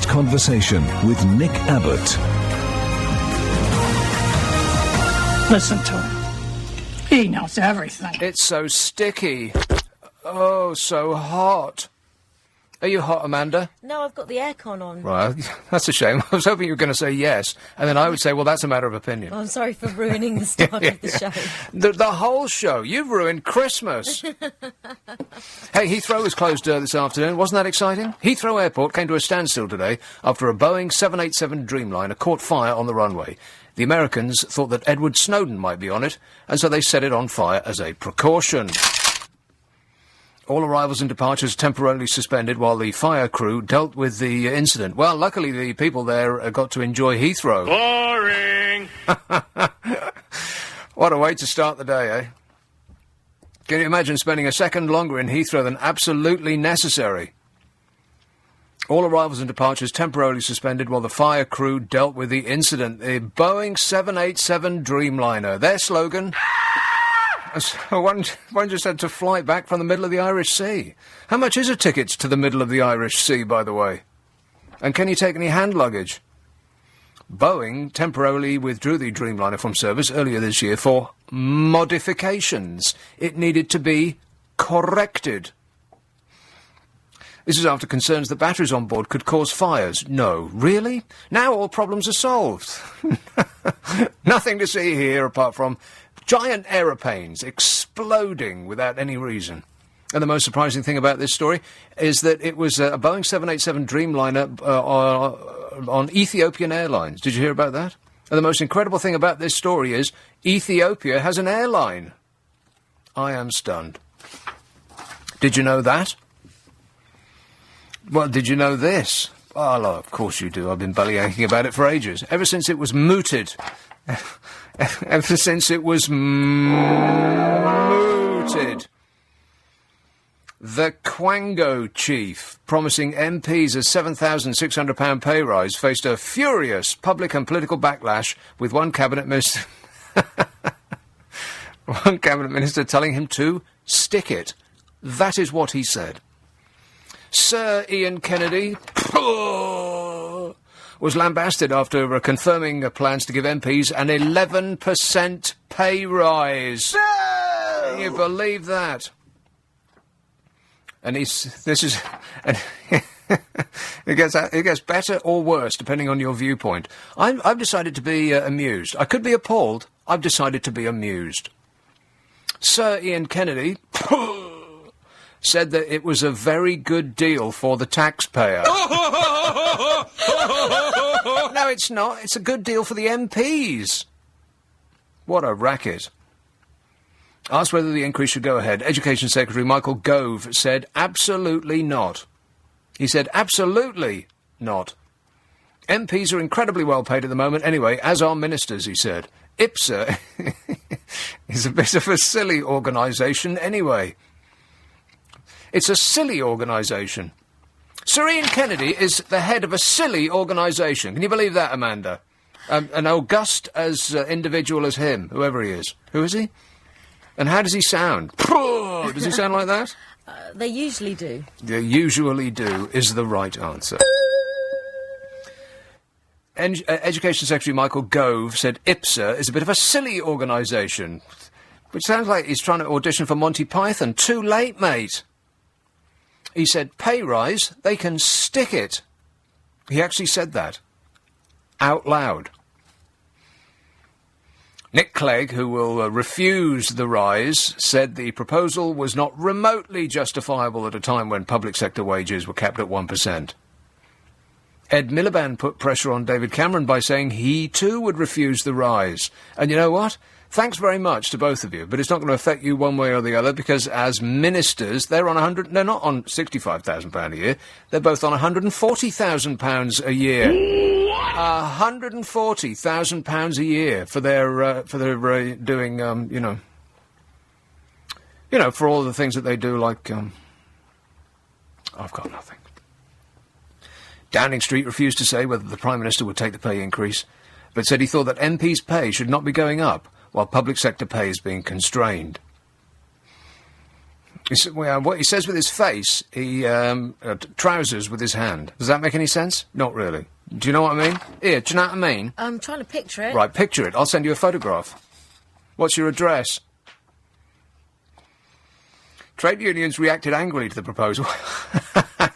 Honest Conversation with Nick Abbott. Listen to him. He knows everything. It's so sticky. Oh, so hot. Are you hot, Amanda? No, I've got the aircon on. Right, that's a shame. I was hoping you were going to say yes, and then I would say, well, that's a matter of opinion. Oh, I'm sorry for ruining the start of the show. The whole show. You've ruined Christmas. Hey, Heathrow was closed this afternoon. Wasn't that exciting? Heathrow Airport came to a standstill today after a Boeing 787 Dreamliner caught fire on the runway. The Americans thought that Edward Snowden might be on it, and so they set it on fire as a precaution. All arrivals and departures temporarily suspended while the fire crew dealt with the incident. Well, luckily the people there got to enjoy Heathrow. Boring! What a way to start the day, eh? Can you imagine spending a second longer in Heathrow than absolutely necessary? All arrivals and departures temporarily suspended while the fire crew dealt with the incident. The Boeing 787 Dreamliner. Their slogan... One just had to fly back from the middle of the Irish Sea. How much is a ticket to the middle of the Irish Sea, by the way? And can you take any hand luggage? Boeing temporarily withdrew the Dreamliner from service earlier this year for modifications. It needed to be corrected. This is after concerns that batteries on board could cause fires. No, really? Now all problems are solved. Nothing to see here apart from giant aeroplanes exploding without any reason. And the most surprising thing about this story is that it was a Boeing 787 Dreamliner on Ethiopian Airlines. Did you hear about that? And the most incredible thing about this story is Ethiopia has an airline. I am stunned. Did you know that? Well, did you know this? Oh, of course you do. I've been bellyaching about it for ages. Ever since it was mooted. Ever since it was mooted. The Quango chief, promising MPs a £7,600 pay rise, faced a furious public and political backlash, with one cabinet minister... one cabinet minister telling him to stick it. That is what he said. Sir Ian Kennedy was lambasted after confirming plans to give MPs an 11% pay rise. No! Can you believe that? And it gets better or worse depending on your viewpoint. I've decided to be amused. I could be appalled. I've decided to be amused. Sir Ian Kennedy said that it was a very good deal for the taxpayer. No, it's not. It's a good deal for the MPs. What a racket. Asked whether the increase should go ahead, Education Secretary Michael Gove said absolutely not. He said absolutely not. MPs are incredibly well paid at the moment anyway, as are ministers, he said. IPSA is a bit of a silly organisation anyway. It's a silly organisation. Sir Ian Kennedy is the head of a silly organisation. Can you believe that, Amanda? An august as individual as him, whoever he is. Who is he? And how does he sound? Does he sound like that? They usually do. They usually do is the right answer. Education Secretary Michael Gove said IPSA is a bit of a silly organisation, which sounds like he's trying to audition for Monty Python. Too late, mate. He said, pay rise, they can stick it. He actually said that. Out loud. Nick Clegg, who will refuse the rise, said the proposal was not remotely justifiable at a time when public sector wages were capped at 1%. Ed Miliband put pressure on David Cameron by saying he too would refuse the rise. And you know what? Thanks very much to both of you, but it's not going to affect you one way or the other, because as ministers, they're not on £65,000 a year. They're both on £140,000 a year. £140,000 a year for their doing, for all the things that they do, like, I've got nothing. Downing Street refused to say whether the Prime Minister would take the pay increase, but said he thought that MPs' pay should not be going up while public sector pay is being constrained. What he says with his face, he trousers with his hand. Does that make any sense? Not really. Do you know what I mean? Here, do you know what I mean? I'm trying to picture it. Right, picture it. I'll send you a photograph. What's your address? Trade unions reacted angrily to the proposal.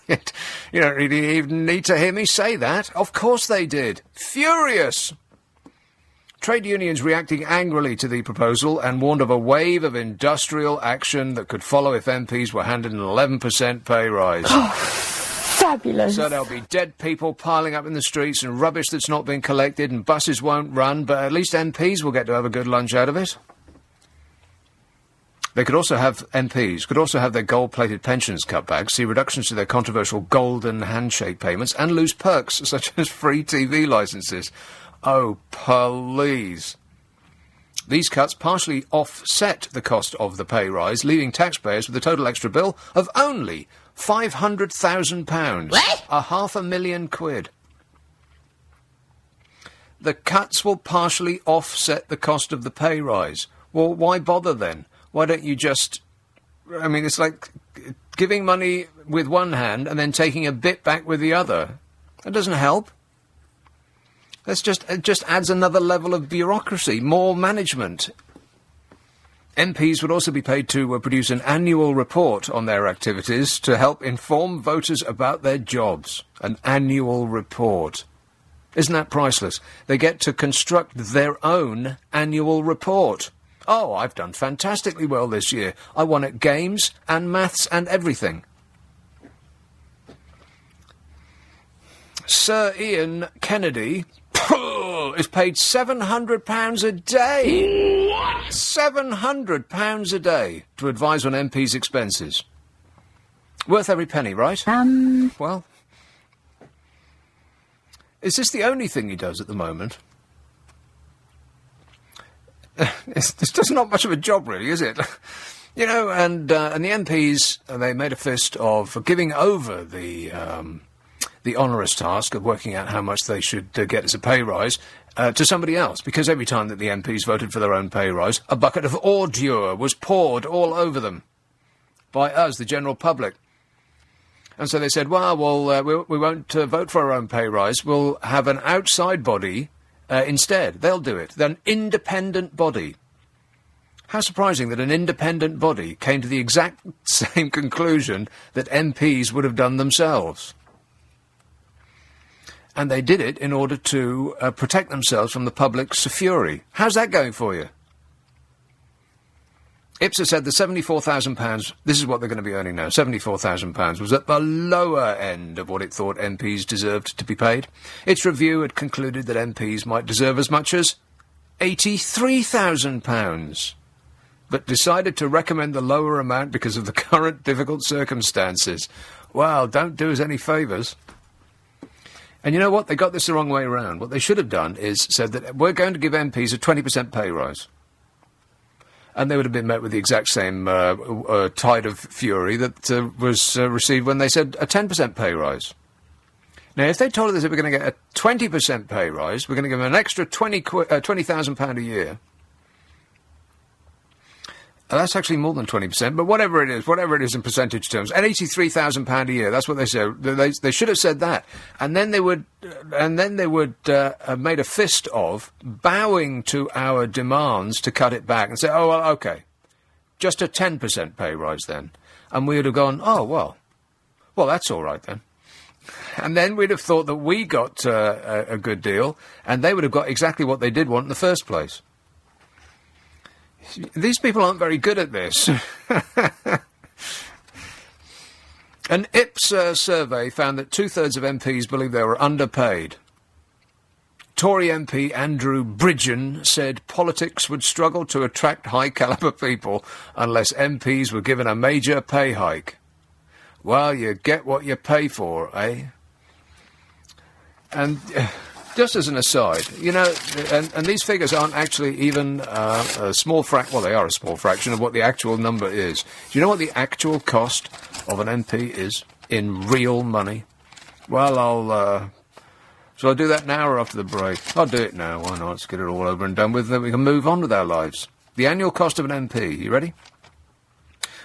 You don't really even need to hear me say that. Of course they did. Furious. Trade unions reacting angrily to the proposal and warned of a wave of industrial action that could follow if MPs were handed an 11% pay rise. Fabulous. So there'll be dead people piling up in the streets and rubbish that's not been collected and buses won't run, but at least MPs will get to have a good lunch out of it. MPs could also have their gold-plated pensions cut back, see reductions to their controversial golden handshake payments, and lose perks such as free TV licences. Oh, please. These cuts partially offset the cost of the pay rise, leaving taxpayers with a total extra bill of only £500,000. What? £500,000. The cuts will partially offset the cost of the pay rise. Well, why bother then? Why don't you just... I mean, it's like giving money with one hand and then taking a bit back with the other. That doesn't help. It just adds another level of bureaucracy, more management. MPs would also be paid to produce an annual report on their activities to help inform voters about their jobs. An annual report. Isn't that priceless? They get to construct their own annual report. Oh, I've done fantastically well this year. I won at games and maths and everything. Sir Ian Kennedy is paid £700 a day. What? £700 a day to advise on MPs' expenses. Worth every penny, right? Well, is this the only thing he does at the moment? It's just not much of a job, really, is it? You know, and the MPs, they made a fist of giving over the onerous task of working out how much they should get as a pay rise to somebody else, because every time that the MPs voted for their own pay rise, a bucket of ordure was poured all over them by us, the general public. And so they said, well, we won't vote for our own pay rise. We'll have an outside body instead. They'll do it. They're an independent body. How surprising that an independent body came to the exact same conclusion that MPs would have done themselves. And they did it in order to protect themselves from the public's fury. How's that going for you? Ipsos said the £74,000, this is what they're going to be earning now, £74,000, was at the lower end of what it thought MPs deserved to be paid. Its review had concluded that MPs might deserve as much as £83,000, but decided to recommend the lower amount because of the current difficult circumstances. Well, don't do us any favours. And you know what? They got this the wrong way around. What they should have done is said that we're going to give MPs a 20% pay rise. And they would have been met with the exact same tide of fury that was received when they said a 10% pay rise. Now, if they told us that we're going to get a 20% pay rise, we're going to give them an extra £20,000 a year. That's actually more than 20%, but whatever it is in percentage terms, and £83,000 a year. That's what they said. They should have said that, and then they would have made a fist of bowing to our demands to cut it back and say, "Oh well, okay, just a 10% pay rise then," and we would have gone, "Oh well, that's all right then," and then we'd have thought that we got a good deal, and they would have got exactly what they did want in the first place. These people aren't very good at this. An Ipsos survey found that 2/3 of MPs believe they were underpaid. Tory MP Andrew Bridgen said politics would struggle to attract high-caliber people unless MPs were given a major pay hike. Well, you get what you pay for, eh? And... just as an aside, you know, and these figures aren't actually even a small well, they are a small fraction of what the actual number is. Do you know what the actual cost of an MP is in real money? Well, shall I do that now or after the break? I'll do it now, why not? Let's get it all over and done with, then we can move on with our lives. The annual cost of an MP, you ready?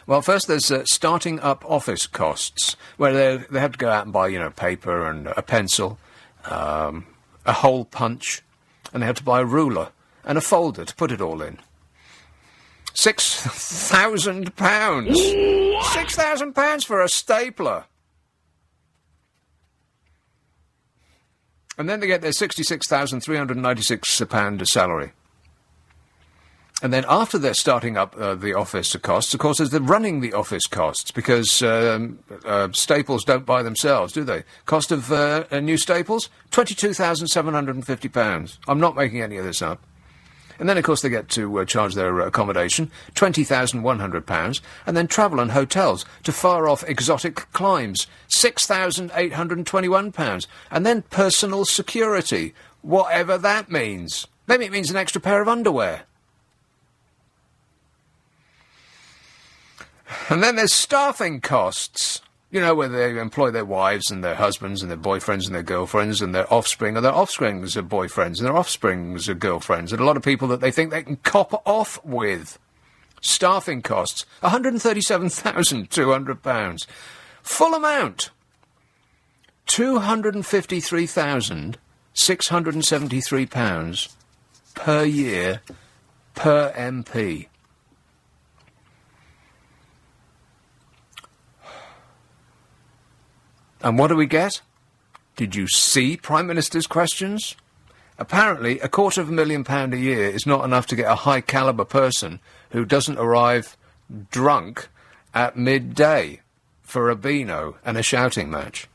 Well, first there's starting up office costs, where they have to go out and buy, paper and a pencil, a hole punch, and they have to buy a ruler and a folder to put it all in. £6,000! £6,000 for a stapler! And then they get their £66,396 salary. And then after they're starting up the office costs, of course, there's the running the office costs, because staples don't buy themselves, do they? Cost of new staples? £22,750. I'm not making any of this up. And then, of course, they get to charge their accommodation, £20,100, and then travel and hotels to far-off exotic climes, £6,821, and then personal security, whatever that means. Maybe it means an extra pair of underwear. And then there's staffing costs, where they employ their wives and their husbands and their boyfriends and their girlfriends and their offspring, and their offsprings are boyfriends and their offsprings are girlfriends, and a lot of people that they think they can cop off with. Staffing costs, £137,200. Full amount, £253,673 per year per MP. And what do we get? Did you see Prime Minister's questions? Apparently, £250,000 a year is not enough to get a high-calibre person who doesn't arrive drunk at midday for a Beano and a shouting match.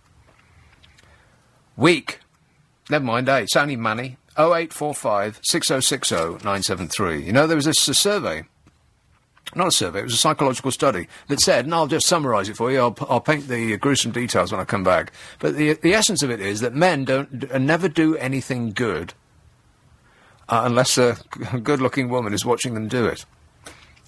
Week. Never mind, it's only money. 0845 6060 973. There was a survey. Not a survey, it was a psychological study that said, and I'll just summarise it for you, I'll paint the gruesome details when I come back, but the essence of it is that men never do anything good unless a good-looking woman is watching them do it.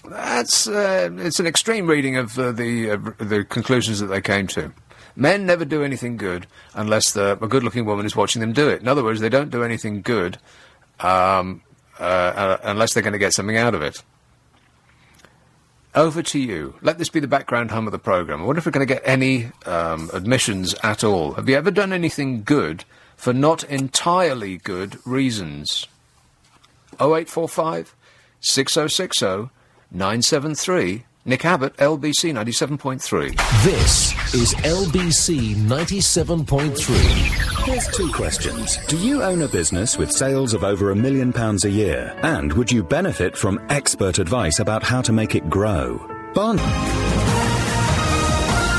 It's an extreme reading of the conclusions that they came to. Men never do anything good unless a good-looking woman is watching them do it. In other words, they don't do anything good unless they're going to get something out of it. Over to you. Let this be the background hum of the programme. I wonder if we're going to get any admissions at all. Have you ever done anything good for not entirely good reasons? 0845 6060 973. Nick Abbott, LBC 97.3. This is LBC 97.3. Here's two questions. Do you own a business with sales of over £1 million a year? And would you benefit from expert advice about how to make it grow?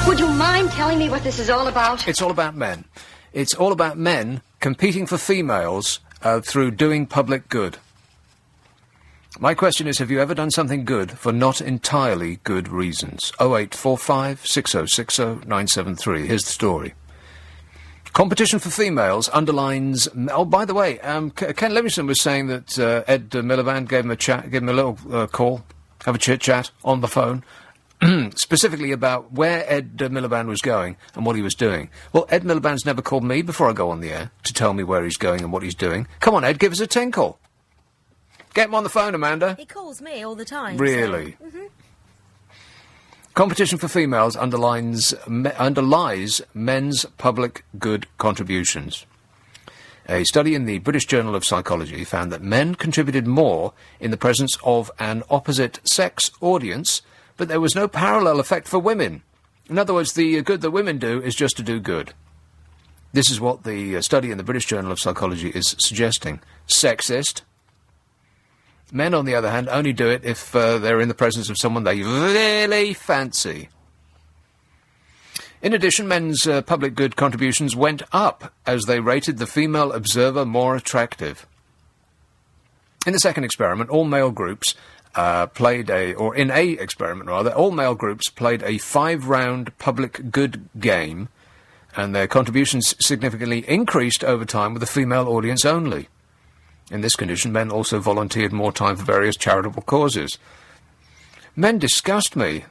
Would you mind telling me what this is all about? It's all about men. It's all about men competing for females through doing public good. My question is, have you ever done something good for not entirely good reasons? 0845 6060 973. Here's the story. Competition for females underlines... Oh, by the way, Ken Livingston was saying that Ed Miliband gave him a little call, have a chit-chat on the phone, specifically about where Ed Miliband was going and what he was doing. Well, Ed Miliband's never called me before I go on the air to tell me where he's going and what he's doing. Come on, Ed, give us a tinkle. Get him on the phone, Amanda. He calls me all the time. Really? So. Mm-hmm. Competition for females underlies men's public good contributions. A study in the British Journal of Psychology found that men contributed more in the presence of an opposite-sex audience, but there was no parallel effect for women. In other words, the good that women do is just to do good. This is what the study in the British Journal of Psychology is suggesting. Sexist. Men, on the other hand, only do it if they're in the presence of someone they really fancy. In addition, men's public good contributions went up as they rated the female observer more attractive. In the second experiment, all male groups all male groups played a 5-round public good game, and their contributions significantly increased over time with the female audience only. In this condition, men also volunteered more time for various charitable causes. Men disgust me.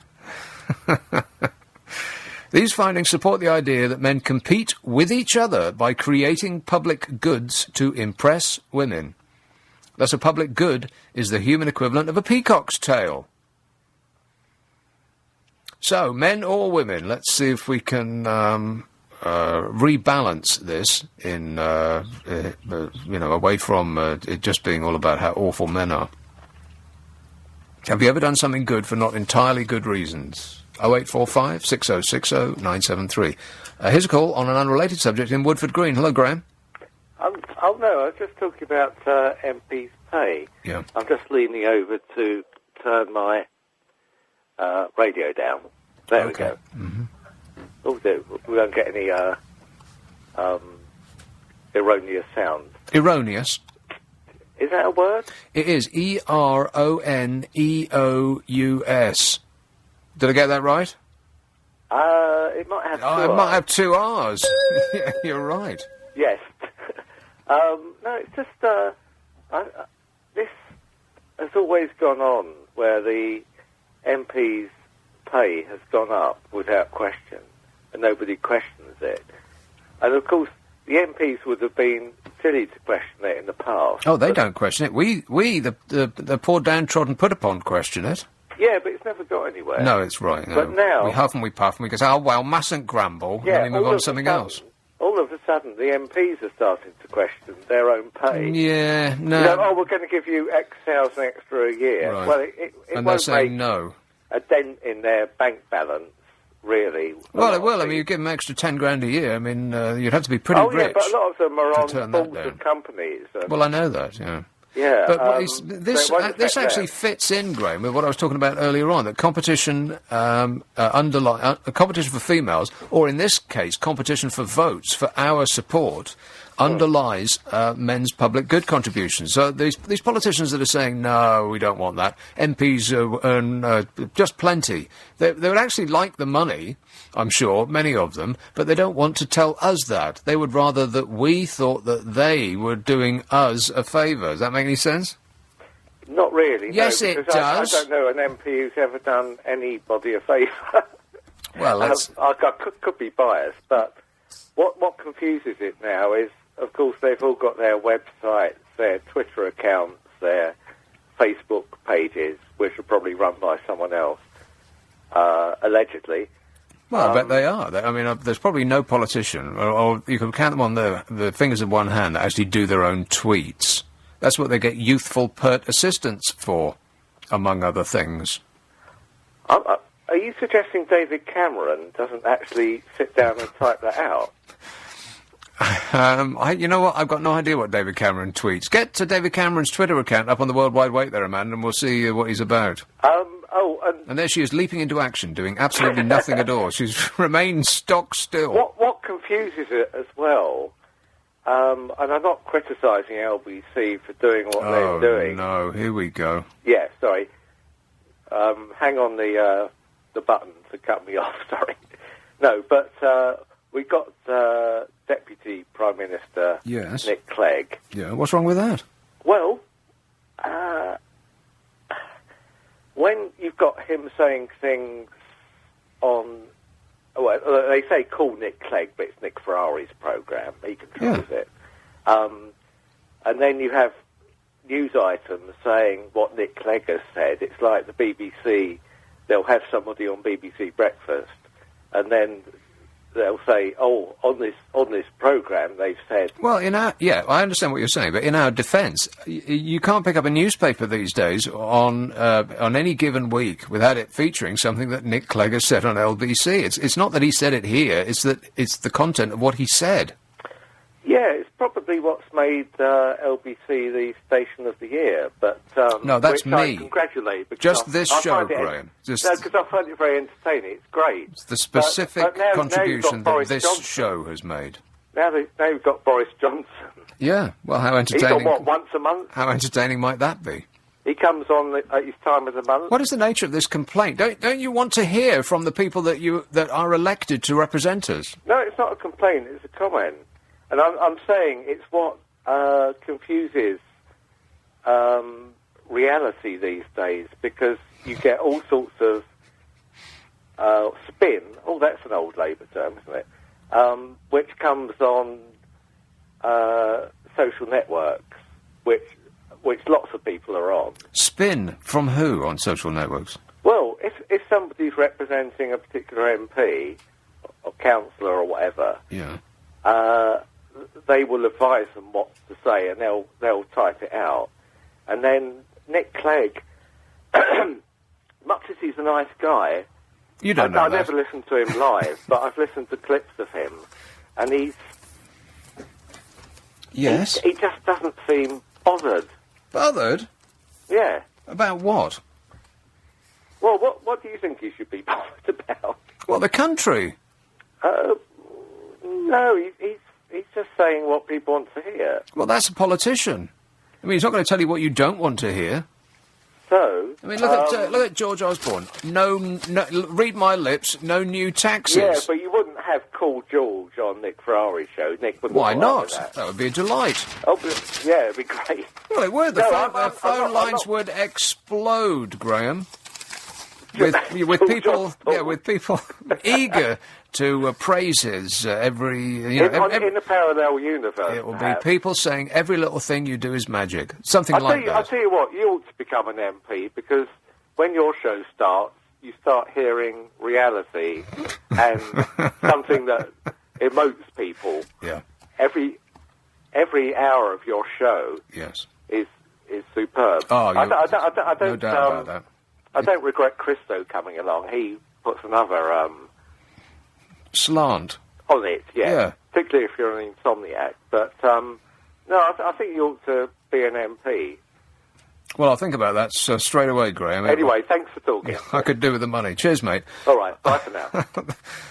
These findings support the idea that men compete with each other by creating public goods to impress women. Thus, a public good is the human equivalent of a peacock's tail. So, men or women, let's see if we can rebalance this in, away from it just being all about how awful men are. Have you ever done something good for not entirely good reasons? 0845 6060 973. Here's a call on an unrelated subject in Woodford Green. Hello, Graham. No, I was just talking about MP's pay. Yeah. I'm just leaning over to turn my radio down. There we go. Mm-hmm. We don't get any erroneous sound. Erroneous? Is that a word? It is ERONEOUS. Did I get that right? It might have two It might R's. have 2 R's. Yeah, you're right. Yes. No, it's just this has always gone on where the MP's pay has gone up without question, and nobody questions it. And of course, the MPs would have been silly to question it in the past. Oh, they don't question it. We the poor downtrodden put-upon, question it. Yeah, but it's never got anywhere. No, it's right. No. But now... We huff and we puff and we go, oh, well, mustn't grumble, Yeah, and then we move on to something else. All of a sudden, the MPs are starting to question their own pay. Yeah, no. You know, we're going to give you X thousand extra a year. Right. Well, it And they're won't saying make no. a dent in their bank balance, really. Well, it will. I mean, you give them extra 10 grand a year. I mean, you'd have to be pretty rich. Oh, yeah, but a lot of them are turn on that boards down. of companies. Well, I know that, yeah. Yeah. But so this it won't this affect actually them. fits in, Graham, with what I was talking about earlier on, that competition, competition for females, or in this case, competition for votes, for our support, underlies men's public good contributions. So these politicians that are saying, no, we don't want that, MPs earn just plenty, they would actually like the money, I'm sure, many of them, but they don't want to tell us that. They would rather that we thought that they were doing us a favour. Does that make any sense? Not really. Yes, no, it because does. I don't know an MP who's ever done anybody a favour. Well, let's... I could be biased, but what confuses it now is, of course, they've all got their websites, their Twitter accounts, their Facebook pages, which are probably run by someone else, allegedly. Well, I bet they are. I mean, there's probably no politician, or you can count them on the fingers of one hand, that actually do their own tweets. That's what they get youthful pert assistants for, among other things. Are you suggesting David Cameron doesn't actually sit down and type that out? You know what? I've got no idea what David Cameron tweets. Get to David Cameron's Twitter account up on the World Wide Wait there, Amanda, and we'll see what he's about. And there she is, leaping into action, doing absolutely nothing at all. She's remained stock still. What confuses it as well, and I'm not criticising LBC for doing what they're doing. Oh, no, here we go. Yeah, sorry. Hang on the button to cut me off, sorry. No, but we got Deputy Prime Minister Nick Clegg. Yeah, what's wrong with that? Well, when you've got him saying things on... Well, they say call Nick Clegg, but it's Nick Ferrari's programme. He controls it. And then you have news items saying what Nick Clegg has said. It's like the BBC, they'll have somebody on BBC Breakfast, and then they'll say, oh, on this programme, they've said... Well, I understand what you're saying, but in our defence, you can't pick up a newspaper these days on any given week without it featuring something that Nick Clegg has said on LBC. It's not that he said it here, it's that it's the content of what he said. Yeah, it's probably what's made LBC the station of the year, but... no, that's which me. I congratulate. Just this show, Graham. No, because I find it very entertaining. It's great. It's the specific but now contribution that this Johnson. show has made. Now you've got Boris Johnson. Yeah, well, how He's entertaining... on, once a month? How entertaining might that be? He comes on at his time of the month. What is the nature of this complaint? Don't you want to hear from the people that are elected to represent us? No, it's not a complaint, it's a comment. And I'm saying it's what confuses reality these days, because you get all sorts of spin. Oh, that's an old Labour term, isn't it? Which comes on social networks, which lots of people are on. Spin from who on social networks? Well, if somebody's representing a particular MP or councillor or whatever, Yeah. they will advise them what to say, and they'll type it out. And then Nick Clegg, much as he's a nice guy, You don't know I that. never listened to him live, but I've listened to clips of him, and Yes. he just doesn't seem bothered. Bothered? Yeah. About what? Well, what do you think he should be bothered about? Well, the country. No, he's just saying what people want to hear. Well, that's a politician. I mean, he's not going to tell you what you don't want to hear. So, I mean, look at George Osborne. No, read my lips. No new taxes. yeah, but you wouldn't have Cool George on Nick Ferrari's show. Nick wouldn't. Why like not? That. That would be a delight. Oh, but, yeah, it'd be great. Well, it would. The No, phone I'm lines not- would explode, Graham. With Cool people, George. yeah, with people eager to praise his every. In a parallel universe, It will be perhaps. people saying every little thing you do is magic. Something I'll like I'll that. tell you what, you ought to become an MP, because when your show starts, you start hearing reality and something that emotes people. Yeah. Every hour of your show Yes. is superb. Oh, I you- don't, no doubt about that. I don't regret Christo coming along. He puts another Slant. on it, Yeah. particularly if you're an insomniac. But no, I think you ought to be an MP. Well, I'll think about that straight away, Graham. Anyway, thanks for talking. I could do with the money. Cheers, mate. All right, bye for now.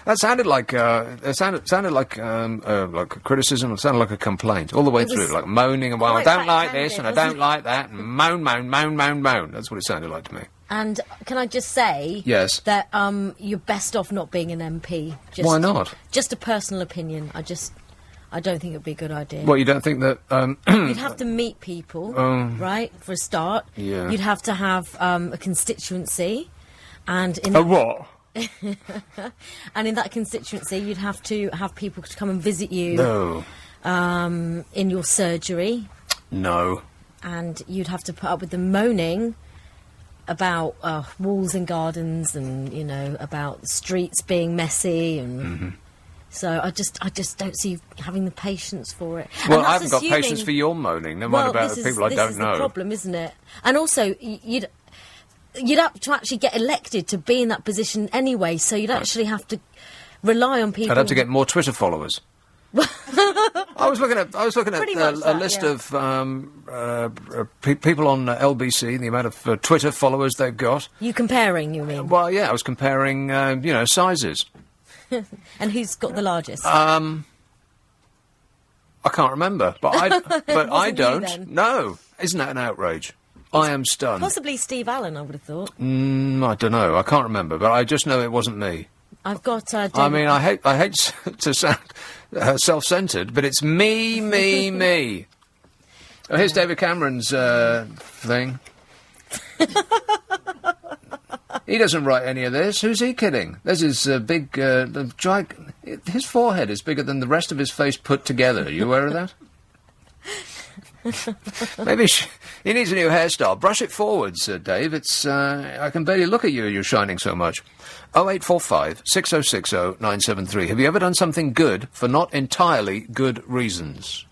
That sounded like like a criticism. It sounded like a complaint all the way It was through, like moaning and well, I quite don't like this and I backhanded, don't wasn't like that, and moan, moan, moan, moan, moan. That's what it sounded like to me. And can I just say Yes. that you're best off not being an MP. Just, Why not? Just a personal opinion. I don't think it would be a good idea. Well, you don't think that? You'd have to meet people, right, for a start. Yeah. You'd have to have a constituency, and in A what? and in that constituency, you'd have to have people to come and visit you No, in your surgery, no. and you'd have to put up with the moaning about walls and gardens, and about streets being messy, and Mm-hmm. so I just don't see you having the patience for it. Well, And I that's haven't got patience assuming- for your moaning. Never Well, mind about this the is- people I this don't is know. the problem, isn't it? And also, you'd have to actually get elected to be in that position anyway. So you'd actually have to rely on people. I'd have to get more Twitter followers. I was looking at Pretty much a that, list yeah. of people on LBC, the amount of Twitter followers they've got. You comparing, you mean? Well, yeah, I was comparing, sizes. And who's got the largest? I can't remember, but I Wasn't you don't. then? No, isn't that an outrage? I am stunned. Possibly Steve Allen, I would have thought. I don't know. I can't remember, but I just know it wasn't me. I've got. David, I mean, I hate to sound self-centred, but it's me, me, me. Oh, here's David Cameron's thing. He doesn't write any of this. Who's he kidding? There's his big, his forehead is bigger than the rest of his face put together. Are you aware of that? Maybe he needs a new hairstyle. Brush it forwards, Dave. It's I can barely look at you. You're shining so much. 0845 6060 973. Have you ever done something good for not entirely good reasons?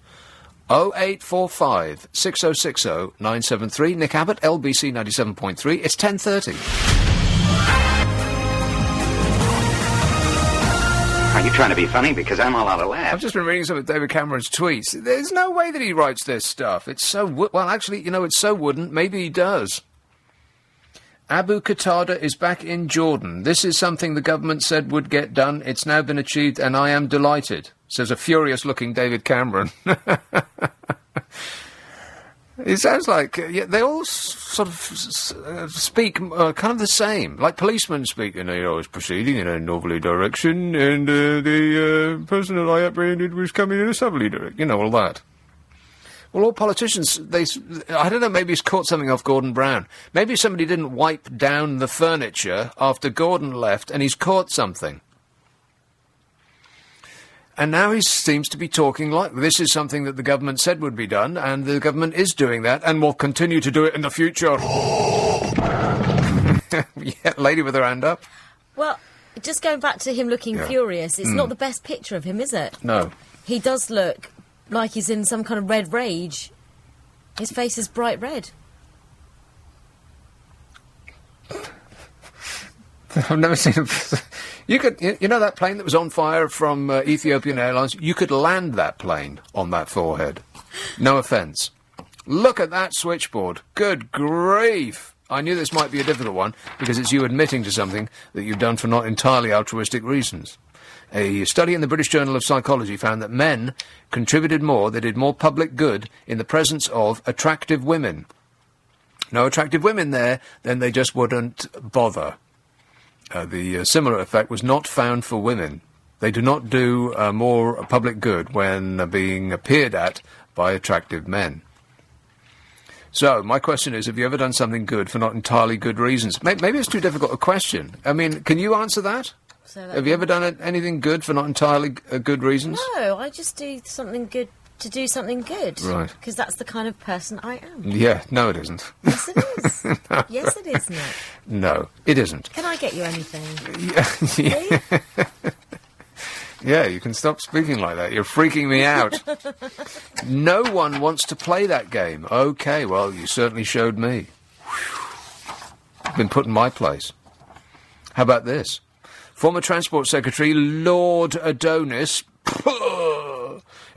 0845 6060 973. Nick Abbott, LBC 97.3. It's 10:30. Are you trying to be funny? Because I'm all out of laughs. I've just been reading some of David Cameron's tweets. There's no way that he writes this stuff. It's so well, actually, it's so wooden. Maybe he does. Abu Qatada is back in Jordan. This is something the government said would get done. It's now been achieved, and I am delighted, says a furious-looking David Cameron. It sounds like they all sort of speak kind of the same, like policemen speak. I was proceeding in a northerly direction, and the person that I apprehended was coming in a southerly direction. All that. Well, all politicians, I don't know, maybe he's caught something off Gordon Brown. Maybe somebody didn't wipe down the furniture after Gordon left, and he's caught something. And now he seems to be talking like this is something that the government said would be done, and the government is doing that, and will continue to do it in the future. Yeah, lady with her hand up. Well, just going back to him looking furious, it's not the best picture of him, is it? No. He does look like he's in some kind of red rage. His face is bright red. I've never seen him. You could, you know that plane that was on fire from Ethiopian Airlines? You could land that plane on that forehead. No offence. Look at that switchboard. Good grief. I knew this might be a difficult one because it's you admitting to something that you've done for not entirely altruistic reasons. A study in the British Journal of Psychology found that men contributed more, they did more public good in the presence of attractive women. No attractive women there, then they just wouldn't bother. The similar effect was not found for women. They do not do more public good when being appeared at by attractive men. So, my question is, have you ever done something good for not entirely good reasons? Maybe it's too difficult a question. I mean, can you answer that? Have you ever done anything good for not entirely good reasons? No, I just do something good to do something good. Right. Because that's the kind of person I am. Yeah, no it isn't. Yes it is. No. Yes it is, Nick. No, it isn't. Can I get you anything? Yeah. Yeah, you can stop speaking like that. You're freaking me out. No one wants to play that game. Okay, well, you certainly showed me. Been put in my place. How about this? Former Transport Secretary Lord Adonis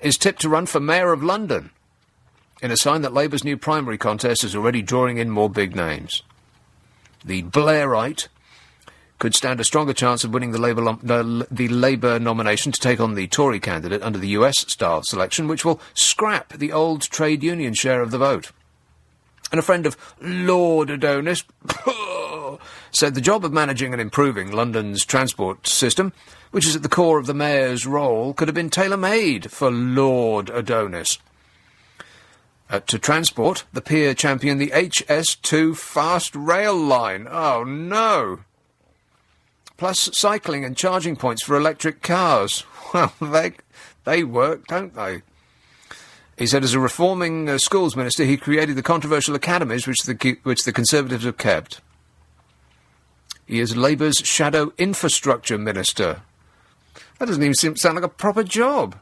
is tipped to run for Mayor of London, in a sign that Labour's new primary contest is already drawing in more big names. The Blairite could stand a stronger chance of winning the Labour nomination to take on the Tory candidate under the US-style selection, which will scrap the old trade union share of the vote. And a friend of Lord Adonis said the job of managing and improving London's transport system, which is at the core of the mayor's role, could have been tailor-made for Lord Adonis. To transport, the peer championed the HS2 fast rail line. Oh, no! Plus cycling and charging points for electric cars. Well, they work, don't they? He said as a reforming schools minister, he created the controversial academies which the Conservatives have kept. He is Labour's shadow infrastructure minister. That doesn't even sound like a proper job.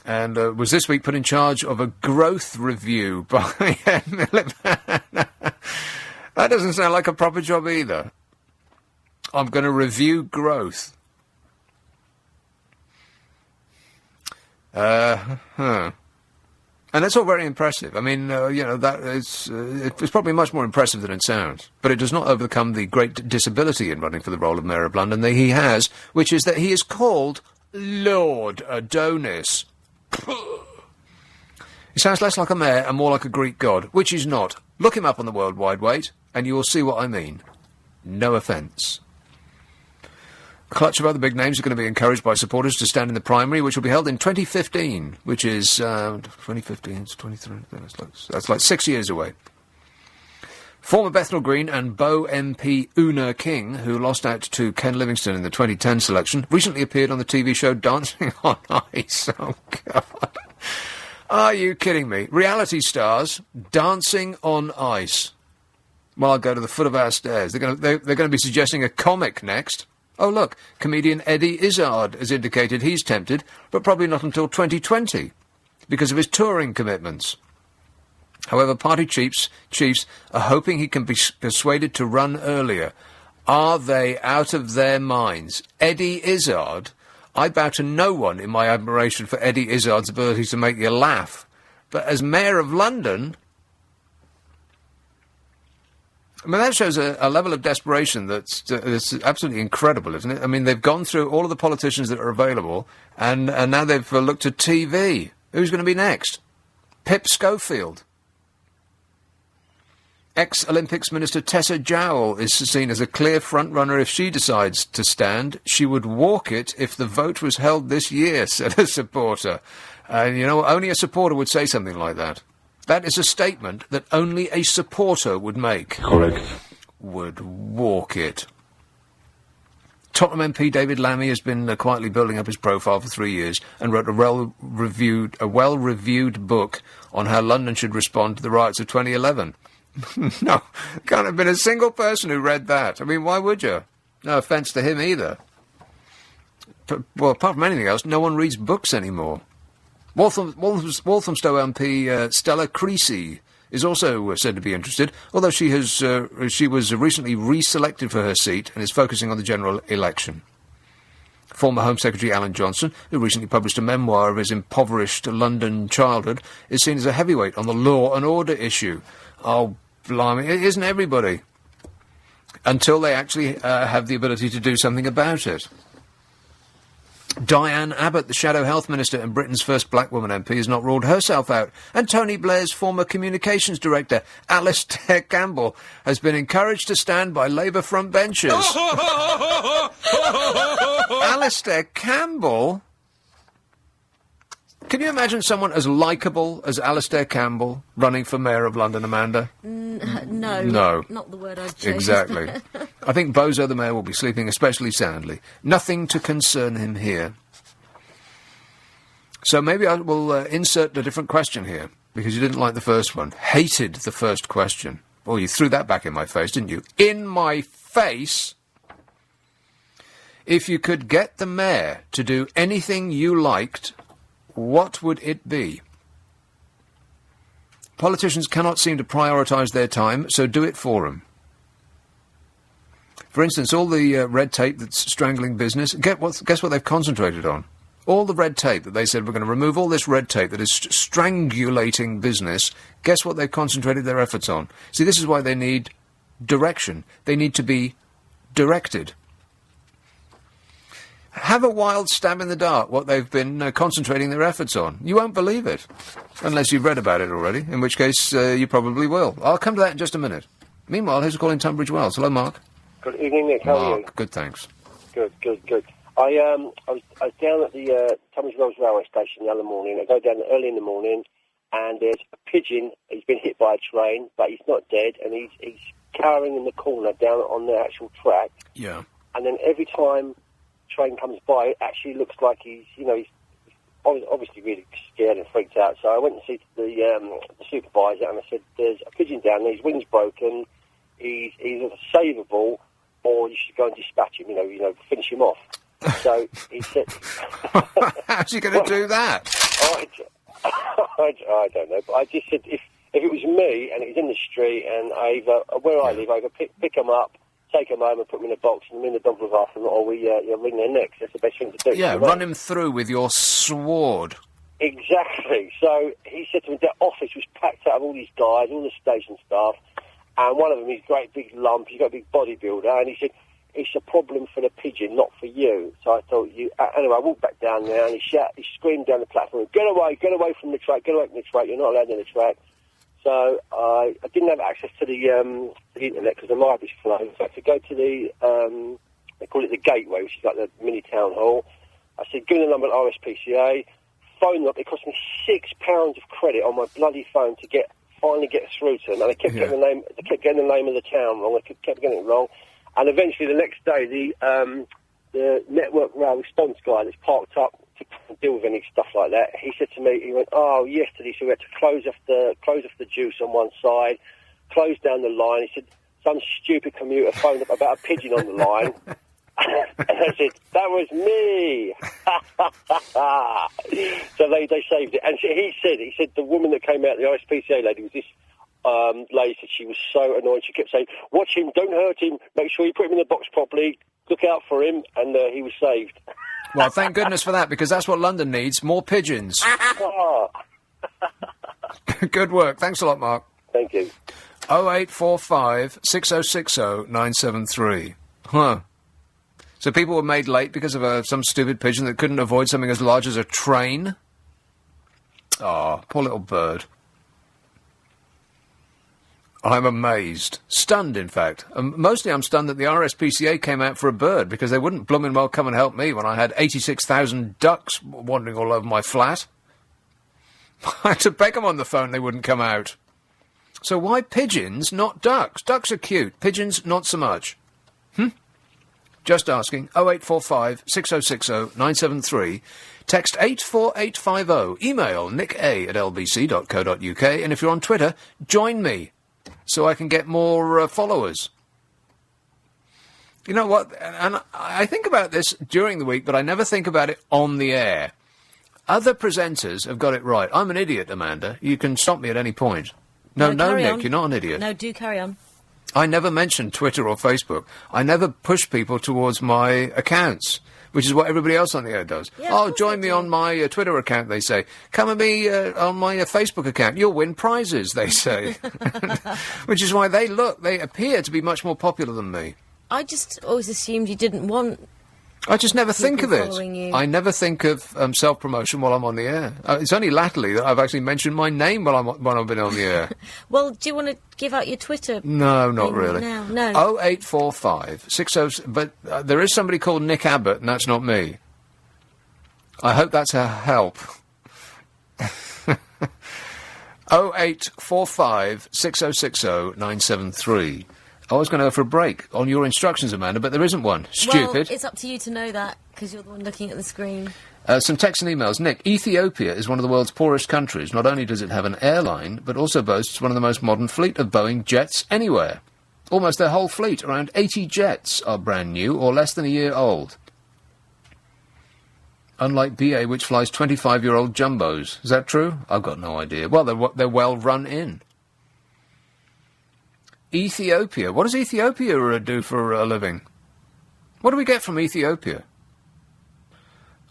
And was this week put in charge of a growth review by That doesn't sound like a proper job either. I'm going to review growth. And that's all very impressive. I mean, that is it's probably much more impressive than it sounds. But it does not overcome the great disability in running for the role of Mayor of London that he has, which is that he is called Lord Adonis. He sounds less like a mayor and more like a Greek god, which he's not. Look him up on the World Wide Web, and you will see what I mean. No offence. A clutch of other big names are going to be encouraged by supporters to stand in the primary, which will be held in 2015, which is 2015, it's 23, that's like 6 years away. Former Bethnal Green and Bow MP Una King, who lost out to Ken Livingstone in the 2010 selection, recently appeared on the TV show Dancing on Ice. Oh, God. Are you kidding me? Reality stars dancing on ice. Well, I'll go to the foot of our stairs. They're going to be suggesting a comic next. Oh, look, comedian Eddie Izzard has indicated he's tempted, but probably not until 2020, because of his touring commitments. However, party chiefs are hoping he can be persuaded to run earlier. Are they out of their minds? Eddie Izzard? I bow to no one in my admiration for Eddie Izzard's ability to make you laugh. But as Mayor of London... I mean, that shows a level of desperation that's absolutely incredible, isn't it? I mean, they've gone through all of the politicians that are available, and now they've looked at TV. Who's going to be next? Pip Schofield. Ex-Olympics Minister Tessa Jowell is seen as a clear front-runner if she decides to stand. She would walk it if the vote was held this year, said a supporter. And, only a supporter would say something like that. That is a statement that only a supporter would make. Correct. Would walk it. Tottenham MP David Lammy has been quietly building up his profile for 3 years and wrote a well-reviewed book on how London should respond to the riots of 2011. No, can't have been a single person who read that. I mean, why would you? No offence to him either. Well, apart from anything else, no one reads books anymore. Walthamstow MP Stella Creasy is also said to be interested, although she was recently reselected for her seat and is focusing on the general election. Former Home Secretary Alan Johnson, who recently published a memoir of his impoverished London childhood, is seen as a heavyweight on the law and order issue. Oh, blimey, it isn't everybody. Until they actually have the ability to do something about it. Diane Abbott, the Shadow Health Minister and Britain's first black woman MP, has not ruled herself out. And Tony Blair's former Communications Director, Alistair Campbell, has been encouraged to stand by Labour front benches. Alistair Campbell? Can you imagine someone as likeable as Alistair Campbell running for Mayor of London, Amanda? No. Not the word I'd choose. Exactly. I think Bozo the Mayor will be sleeping especially soundly. Nothing to concern him here. So maybe I will insert a different question here, because you didn't like the first one. Hated the first question. Oh, you threw that back in my face, didn't you? In my face? If you could get the Mayor to do anything you liked, what would it be? Politicians cannot seem to prioritise their time, so do it for them. For instance, all the red tape that's strangling business, guess what they've concentrated on? All the red tape that they said, we're going to remove all this red tape that is strangulating business, guess what they've concentrated their efforts on? See, this is why they need direction. They need to be directed. Have a wild stab in the dark what they've been concentrating their efforts on. You won't believe it, unless you've read about it already, in which case you probably will. I'll come to that in just a minute. Meanwhile, who's calling Tunbridge Wells? Hello, Mark. Good evening, Nick. How are you? Good, thanks. Good. I was down at the Tunbridge Wells railway station the other morning. I go down early in the morning, and there's a pigeon. He's been hit by a train, but he's not dead, and he's cowering in the corner down on the actual track. Yeah. And then every time train comes by, it actually looks like he's obviously really scared and freaked out. So I went and see the supervisor, and I said, there's a pigeon down there, his wing's broken, he's either savable, or you should go and dispatch him, finish him off. So he said... How's he going to do that? I don't know, but I just said, if it was me, and he's in the street, and I either pick him up, take him home and put him in a box and in the dog with after, or we wring their necks. That's the best thing to do. Yeah, run him through with your sword. Exactly. So he said to me, the office was packed out of all these guys, all the station staff, and one of them is a great big lump, he's got a big bodybuilder, and he said, it's a problem for the pigeon, not for you. So I thought, anyway, I walked back down there, and he screamed down the platform, get away from the track, you're not allowed on the track. So I didn't have access to the internet because the library's closed. So I had to go to the, they call it the Gateway, which is like the mini town hall. I said, give me the number at RSPCA. Phone up. It cost me £6 of credit on my bloody phone to finally get through to them. And they kept getting the name. They kept getting the name of the town wrong. They kept getting it wrong. And eventually, the next day, the Network Rail response guy that's parked up to deal with any stuff like that, he said to me, he went, yesterday, so we had to close off the juice on one side, close down the line. He said, some stupid commuter phoned up about a pigeon on the line. And I said, that was me. So they saved it. And he said the woman that came out, the RSPCA lady, was this lady. Said she was so annoyed. She kept saying, watch him, don't hurt him, make sure you put him in the box properly, look out for him, and he was saved. Well, thank goodness for that, because that's what London needs, more pigeons. Good work. Thanks a lot, Mark. Thank you. 0845 6060 973. Huh. So people were made late because of some stupid pigeon that couldn't avoid something as large as a train? Oh, poor little bird. I'm amazed. Stunned, in fact. Mostly I'm stunned that the RSPCA came out for a bird, because they wouldn't blooming well come and help me when I had 86,000 ducks wandering all over my flat. I had to beg them on the phone, they wouldn't come out. So why pigeons, not ducks? Ducks are cute, pigeons not so much. Just asking. 0845 6060 973. Text 84850. Email nick@lbc.co.uk. And if you're on Twitter, join me. so I can get more followers. You know what? And I think about this during the week, but I never think about it on the air. Other presenters have got it right. I'm an idiot, Amanda. You can stop me at any point. No, carry Nick, on. you're not an idiot. No, do carry on. I never mention Twitter or Facebook. I never push people towards my accounts, which is what everybody else on the air does. Yeah, oh, join me on my Twitter account, they say. Come and me on my Facebook account. You'll win prizes, they say. Which is why they appear to be much more popular than me. I just always assumed you didn't want... I just never think of it. following you. I never think of self-promotion while I'm on the air. It's only latterly that I've actually mentioned my name when I've been on the air. Well, do you want to give out your Twitter? No, not really. No. 0845 60... But there is somebody called Nick Abbot, and that's not me. I hope that's a help. 0845 6060 973. I was going to go for a break on your instructions, Amanda, but there isn't one. Stupid. Well, it's up to you to know that, because you're the one looking at the screen. Some texts and emails. Nick, Ethiopia is one of the world's poorest countries. Not only does it have an airline, but also boasts one of the most modern fleet of Boeing jets anywhere. Almost their whole fleet, around 80 jets, are brand new or less than a year old. Unlike BA, which flies 25-year-old jumbos. Is that true? I've got no idea. Well, they're well run in. Ethiopia. What does Ethiopia do for a living? What do we get from Ethiopia?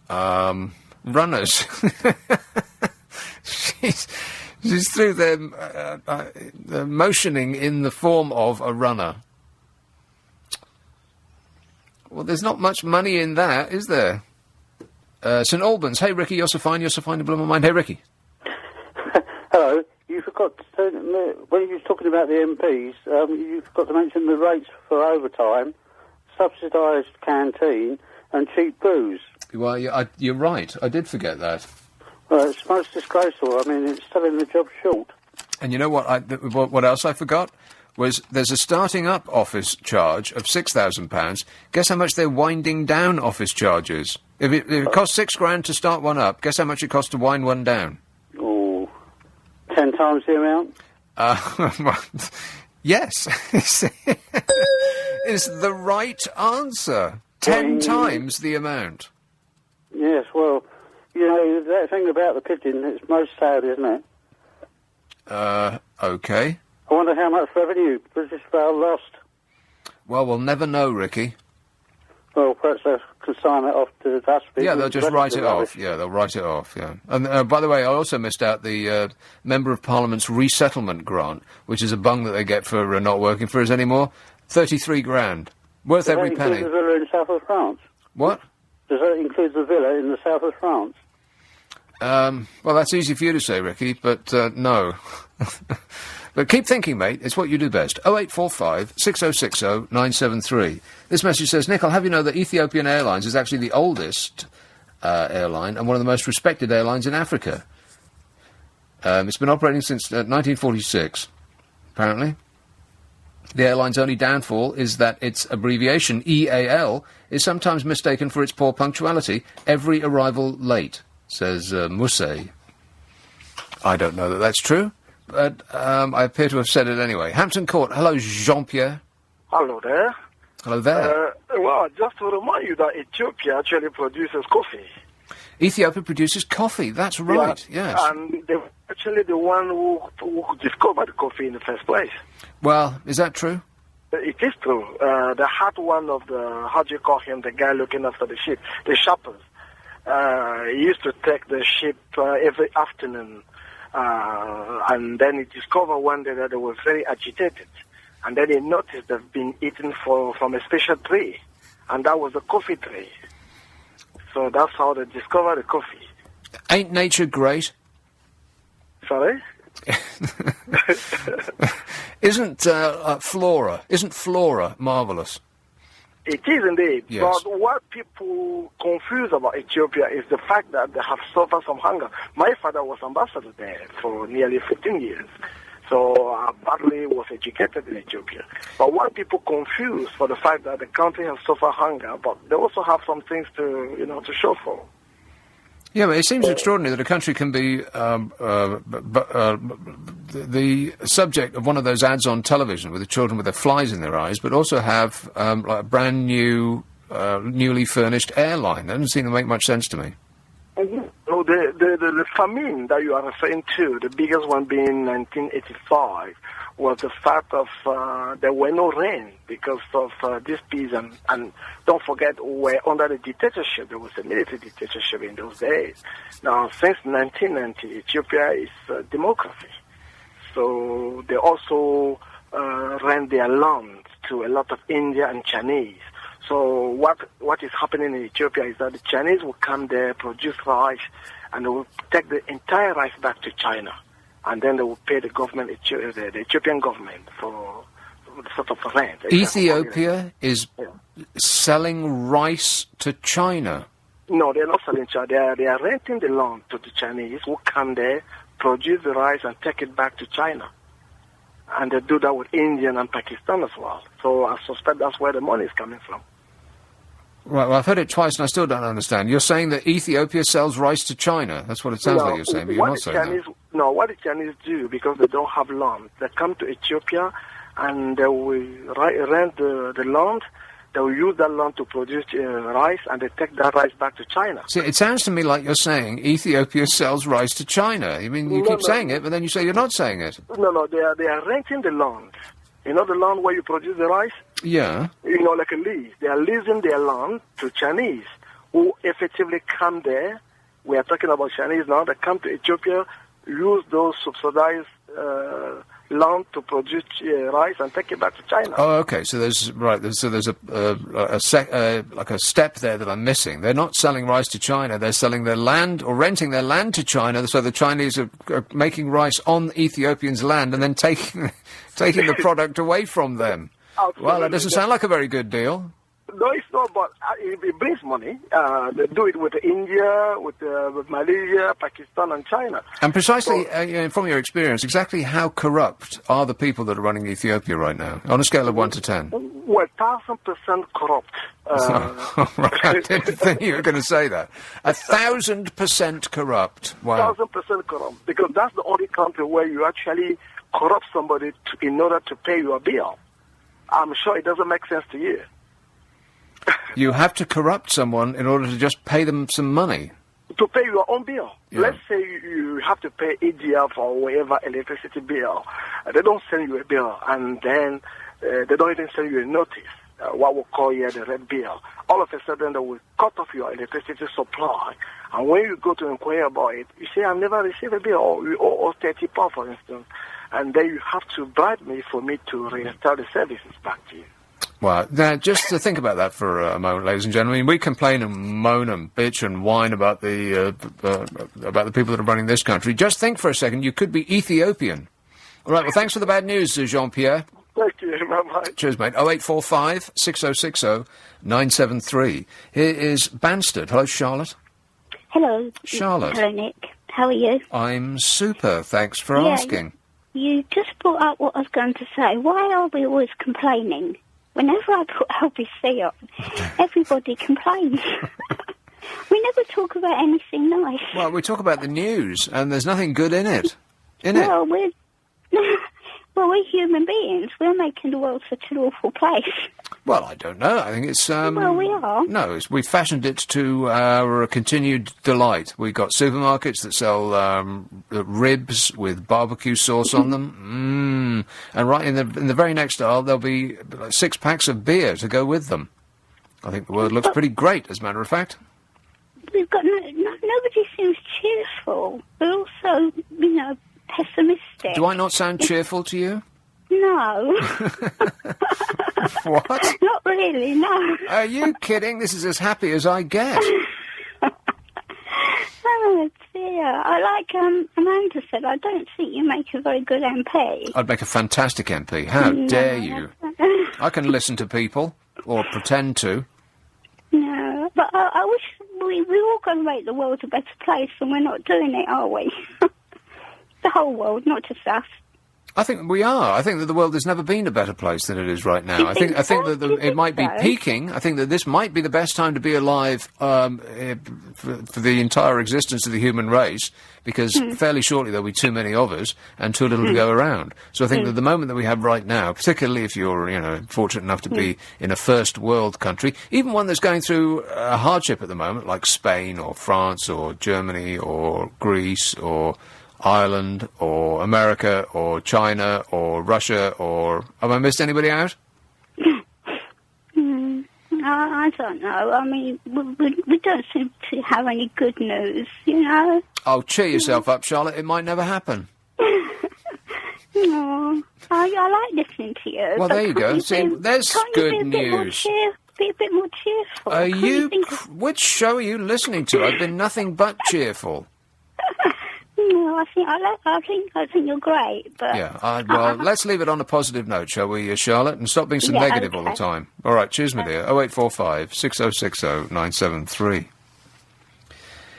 Runners. she's through there motioning in the form of a runner. Well, there's not much money in that, is there? St Albans. Hey, Ricky, you're so fine to blow my mind. Hey, Ricky. Hello. You forgot to, when you were talking about the MPs, you forgot to mention the rates for overtime, subsidised canteen, and cheap booze. Well, you're right. I did forget that. Well, it's most disgraceful. I mean, it's selling the job short. And you know what? What else I forgot was there's a starting up office charge of £6,000. Guess how much they're winding down office charges? If it costs £6,000 to start one up, guess how much it costs to wind one down? 10 times the amount? Yes. Is the right answer. 10 times the amount. Yes, well, you know, that thing about the pigeon, it's most sad, isn't it? Okay. I wonder how much revenue British Rail lost. Well, we'll never know, Ricky. Well, perhaps they can sign it off to the dustbin. Yeah, they'll just write it off. Yeah, they'll write it off, yeah. And by the way, I also missed out the Member of Parliament's resettlement grant, which is a bung that they get for not working for us anymore. $33,000. Worth Does every that penny. include the villa in the south of France? What? Does that include the villa in the south of France? Well, that's easy for you to say, Ricky, but no. But keep thinking, mate. It's what you do best. 0845 6060 973. This message says, Nick, I'll have you know that Ethiopian Airlines is actually the oldest airline and one of the most respected airlines in Africa. It's been operating since 1946, apparently. The airline's only downfall is that its abbreviation, EAL, is sometimes mistaken for its poor punctuality. Every arrival late, says Mousse. I don't know that that's true. But I appear to have said it anyway. Hampton Court. Hello, Jean-Pierre. Hello there. Hello there. Well, just to remind you that Ethiopia actually produces coffee. Ethiopia produces coffee. That's right, yes. And they were actually the one who discovered coffee in the first place. Well, is that true? It is true. They had one of the, how do you call him, the guy looking after the sheep, the shoppers. He used to take the sheep every afternoon. And then he discovered one day that they were very agitated. And then he noticed they've been eaten from a special tree. And that was the coffee tree. So that's how they discovered the coffee. Ain't nature great? Sorry? Isn't flora marvellous? It is indeed. Yes. But what people confuse about Ethiopia is the fact that they have suffered some hunger. My father was ambassador there for nearly 15 years. So I partly was educated in Ethiopia. But what people confuse for the fact that the country has suffered hunger, but they also have some things to show for. Yeah, but it seems extraordinary that a country can be the subject of one of those ads on television with the children with their flies in their eyes, but also have like a brand new, newly furnished airline. That doesn't seem to make much sense to me. No, the famine that you are referring to, the biggest one being 1985, was the fact of there were no rain because of this peace. And don't forget, we were under the dictatorship. There was a military dictatorship in those days. Now, since 1990, Ethiopia is democracy. So they also rent their land to a lot of India and Chinese. So what is happening in Ethiopia is that the Chinese will come there, produce rice, and they will take the entire rice back to China. And then they will pay the government, the Ethiopian government, for the sort of rent. Ethiopia is selling rice to China? No, they're not selling China. They are renting the land to the Chinese who come there, produce the rice, and take it back to China. And they do that with India and Pakistan as well. So I suspect that's where the money is coming from. Right, well, I've heard it twice and I still don't understand. You're saying that Ethiopia sells rice to China. That's what it sounds like you're saying, but you're not saying that. No, what the Chinese do, because they don't have land, they come to Ethiopia and they will rent the land. They will use that land to produce rice, and they take that rice back to China. See, it sounds to me like you're saying Ethiopia sells rice to China. I mean, you keep saying it, but then you say you're not saying it. No, they are renting the land. You know the land where you produce the rice? Yeah. You know, like a lease. They are leasing their land to Chinese, who effectively come there. We are talking about Chinese now. They come to Ethiopia, use those subsidized land to produce rice and take it back to China. Oh, okay. So there's a step there that I'm missing. They're not selling rice to China. They're selling their land or renting their land to China. So the Chinese are making rice on Ethiopians' land and then taking the product away from them. Absolutely. Well, that doesn't sound like a very good deal. No, it's not, but it brings money. They do it with India, with Malaysia, Pakistan, and China. And precisely, from your experience, exactly how corrupt are the people that are running Ethiopia right now, on a scale of 1 to 10? Well, 1,000% corrupt. Right, I didn't think you were going to say that. 1,000% corrupt. Wow. 1,000% corrupt, because that's the only country where you actually corrupt somebody in order to pay your bill. I'm sure it doesn't make sense to you. You have to corrupt someone in order to just pay them some money. To pay your own bill. Yeah. Let's say you have to pay EDF or whatever electricity bill. They don't send you a bill, and then they don't even send you a notice, what we call here the red bill. All of a sudden, they will cut off your electricity supply. And when you go to inquire about it, you say, I've never received a bill, or you owe 30 pounds, for instance. And then you have to bribe me for me to restore the services back to you. Well, now, just to think about that for a moment, ladies and gentlemen, we complain and moan and bitch and whine about the people that are running this country. Just think for a second, you could be Ethiopian. All right, well, thanks for the bad news, Jean-Pierre. Thank you, bye-bye. Cheers, mate. 0845 6060 973. Here is Banstead. Hello, Charlotte. Hello. Charlotte. Hello, Nick. How are you? I'm super. Thanks for asking. You just brought up what I was going to say. Why are we always complaining? Whenever I put LBC on, everybody complains. We never talk about anything nice. Well, we talk about the news, and there's nothing good in it. Well, we're human beings. We're making the world such an awful place. Well, I don't know. I think it's... well, we are. No, we've fashioned it to our continued delight. We've got supermarkets that sell ribs with barbecue sauce on them. And right in the very next aisle, there'll be 6 packs of beer to go with them. I think the world looks pretty great, as a matter of fact. We've got nobody seems cheerful. We're also, pessimistic. Do I not sound cheerful to you? No. What? Not really, no. Are you kidding? This is as happy as I get. Oh, dear. I like Amanda said, I don't think you make a very good MP. I'd make a fantastic MP. How dare you? I can listen to people, or pretend to. No, but I wish we all got to make the world a better place, and we're not doing it, are we? The whole world, not just us. I think we are. I think that the world has never been a better place than it is right now. I think that it might be peaking. I think that this might be the best time to be alive for the entire existence of the human race, because fairly shortly there'll be too many of us and too little to go around. So I think that the moment that we have right now, particularly if you're fortunate enough to be in a first world country, even one that's going through a hardship at the moment, like Spain or France or Germany or Greece or Ireland or America or China or Russia, or have I missed anybody out? I don't know. I mean, we don't seem to have any good news, Oh, cheer yourself up, Charlotte. It might never happen. No, I like listening to you. Well, there you go. See, there's good news. Be a bit more cheerful. Are you? Which show are you listening to? I've been nothing but cheerful. No, I think you're great, but... Yeah, well, let's leave it on a positive note, shall we, Charlotte, and stop being so negative all the time. All right, cheers, my dear. 0845 6060 973.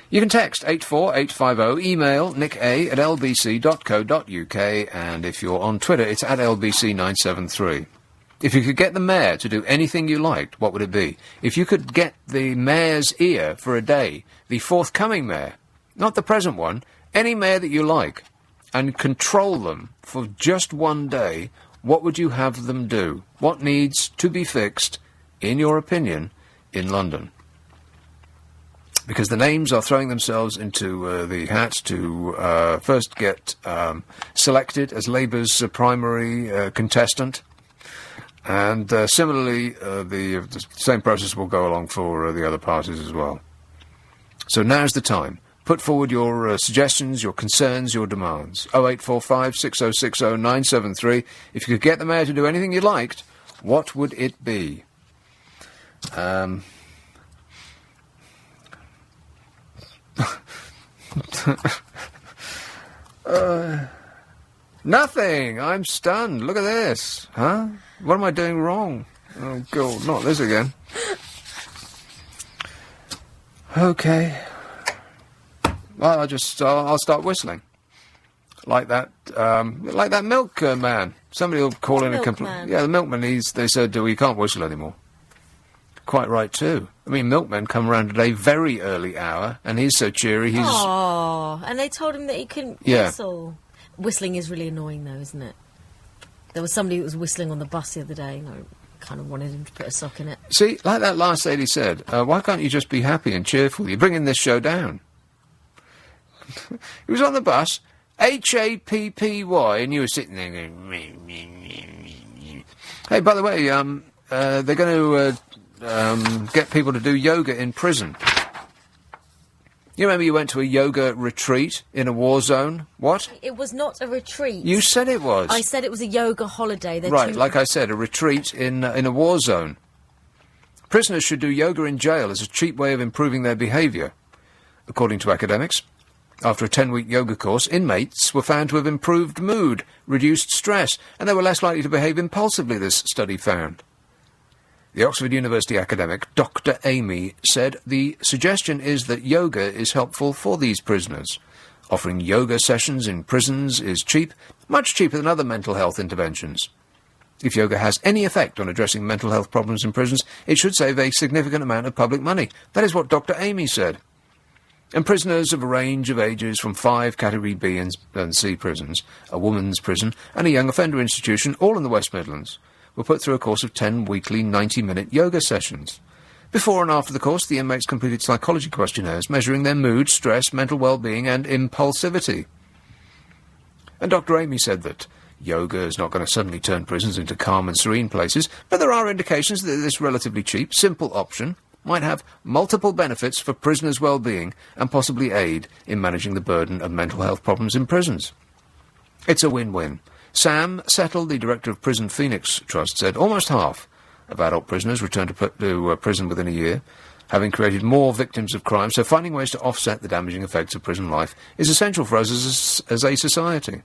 You can text 84850, email nicka@lbc.co.uk, and if you're on Twitter, it's @lbc973. If you could get the mayor to do anything you liked, what would it be? If you could get the mayor's ear for a day, the forthcoming mayor, not the present one, any mayor that you like, and control them for just one day, what would you have them do? What needs to be fixed, in your opinion, in London? Because the names are throwing themselves into the hat to first get selected as Labour's primary contestant. And similarly, the same process will go along for the other parties as well. So now's the time. Put forward your suggestions, your concerns, your demands. 0845 6060 973. If you could get the mayor to do anything you liked, what would it be? Nothing! I'm stunned. Look at this. Huh? What am I doing wrong? Oh, God, not this again. Okay. Well, I'll start whistling. Like that milk man. Somebody will call in a complaint. Yeah, the milkman, they said, we can't whistle anymore. Quite right, too. I mean, milkmen come around at a very early hour, and he's so cheery, he's... Oh, and they told him that he couldn't whistle. Whistling is really annoying, though, isn't it? There was somebody that was whistling on the bus the other day, and I kind of wanted him to put a sock in it. See, like that last lady said, why can't you just be happy and cheerful? You're bringing this show down. He was on the bus, Happy, and you were sitting there going... Hey, by the way, they're going to get people to do yoga in prison. You remember you went to a yoga retreat in a war zone? What? It was not a retreat. You said it was. I said it was a yoga holiday. Right, like I said, a retreat in a war zone. Prisoners should do yoga in jail as a cheap way of improving their behaviour, according to academics. After a 10-week yoga course, inmates were found to have improved mood, reduced stress, and they were less likely to behave impulsively, this study found. The Oxford University academic, Dr. Amy, said the suggestion is that yoga is helpful for these prisoners. Offering yoga sessions in prisons is cheap, much cheaper than other mental health interventions. If yoga has any effect on addressing mental health problems in prisons, it should save a significant amount of public money. That is what Dr. Amy said. And prisoners of a range of ages from 5 Category B and C prisons, a woman's prison, and a young offender institution, all in the West Midlands, were put through a course of 10 weekly 90-minute yoga sessions. Before and after the course, the inmates completed psychology questionnaires measuring their mood, stress, mental well-being and impulsivity. And Dr. Amy said that yoga is not going to suddenly turn prisons into calm and serene places, but there are indications that this relatively cheap, simple option might have multiple benefits for prisoners' well-being and possibly aid in managing the burden of mental health problems in prisons. It's a win-win. Sam Settle, the director of Prison Phoenix Trust, said almost half of adult prisoners return to prison within a year, having created more victims of crime, so finding ways to offset the damaging effects of prison life is essential for us as a society.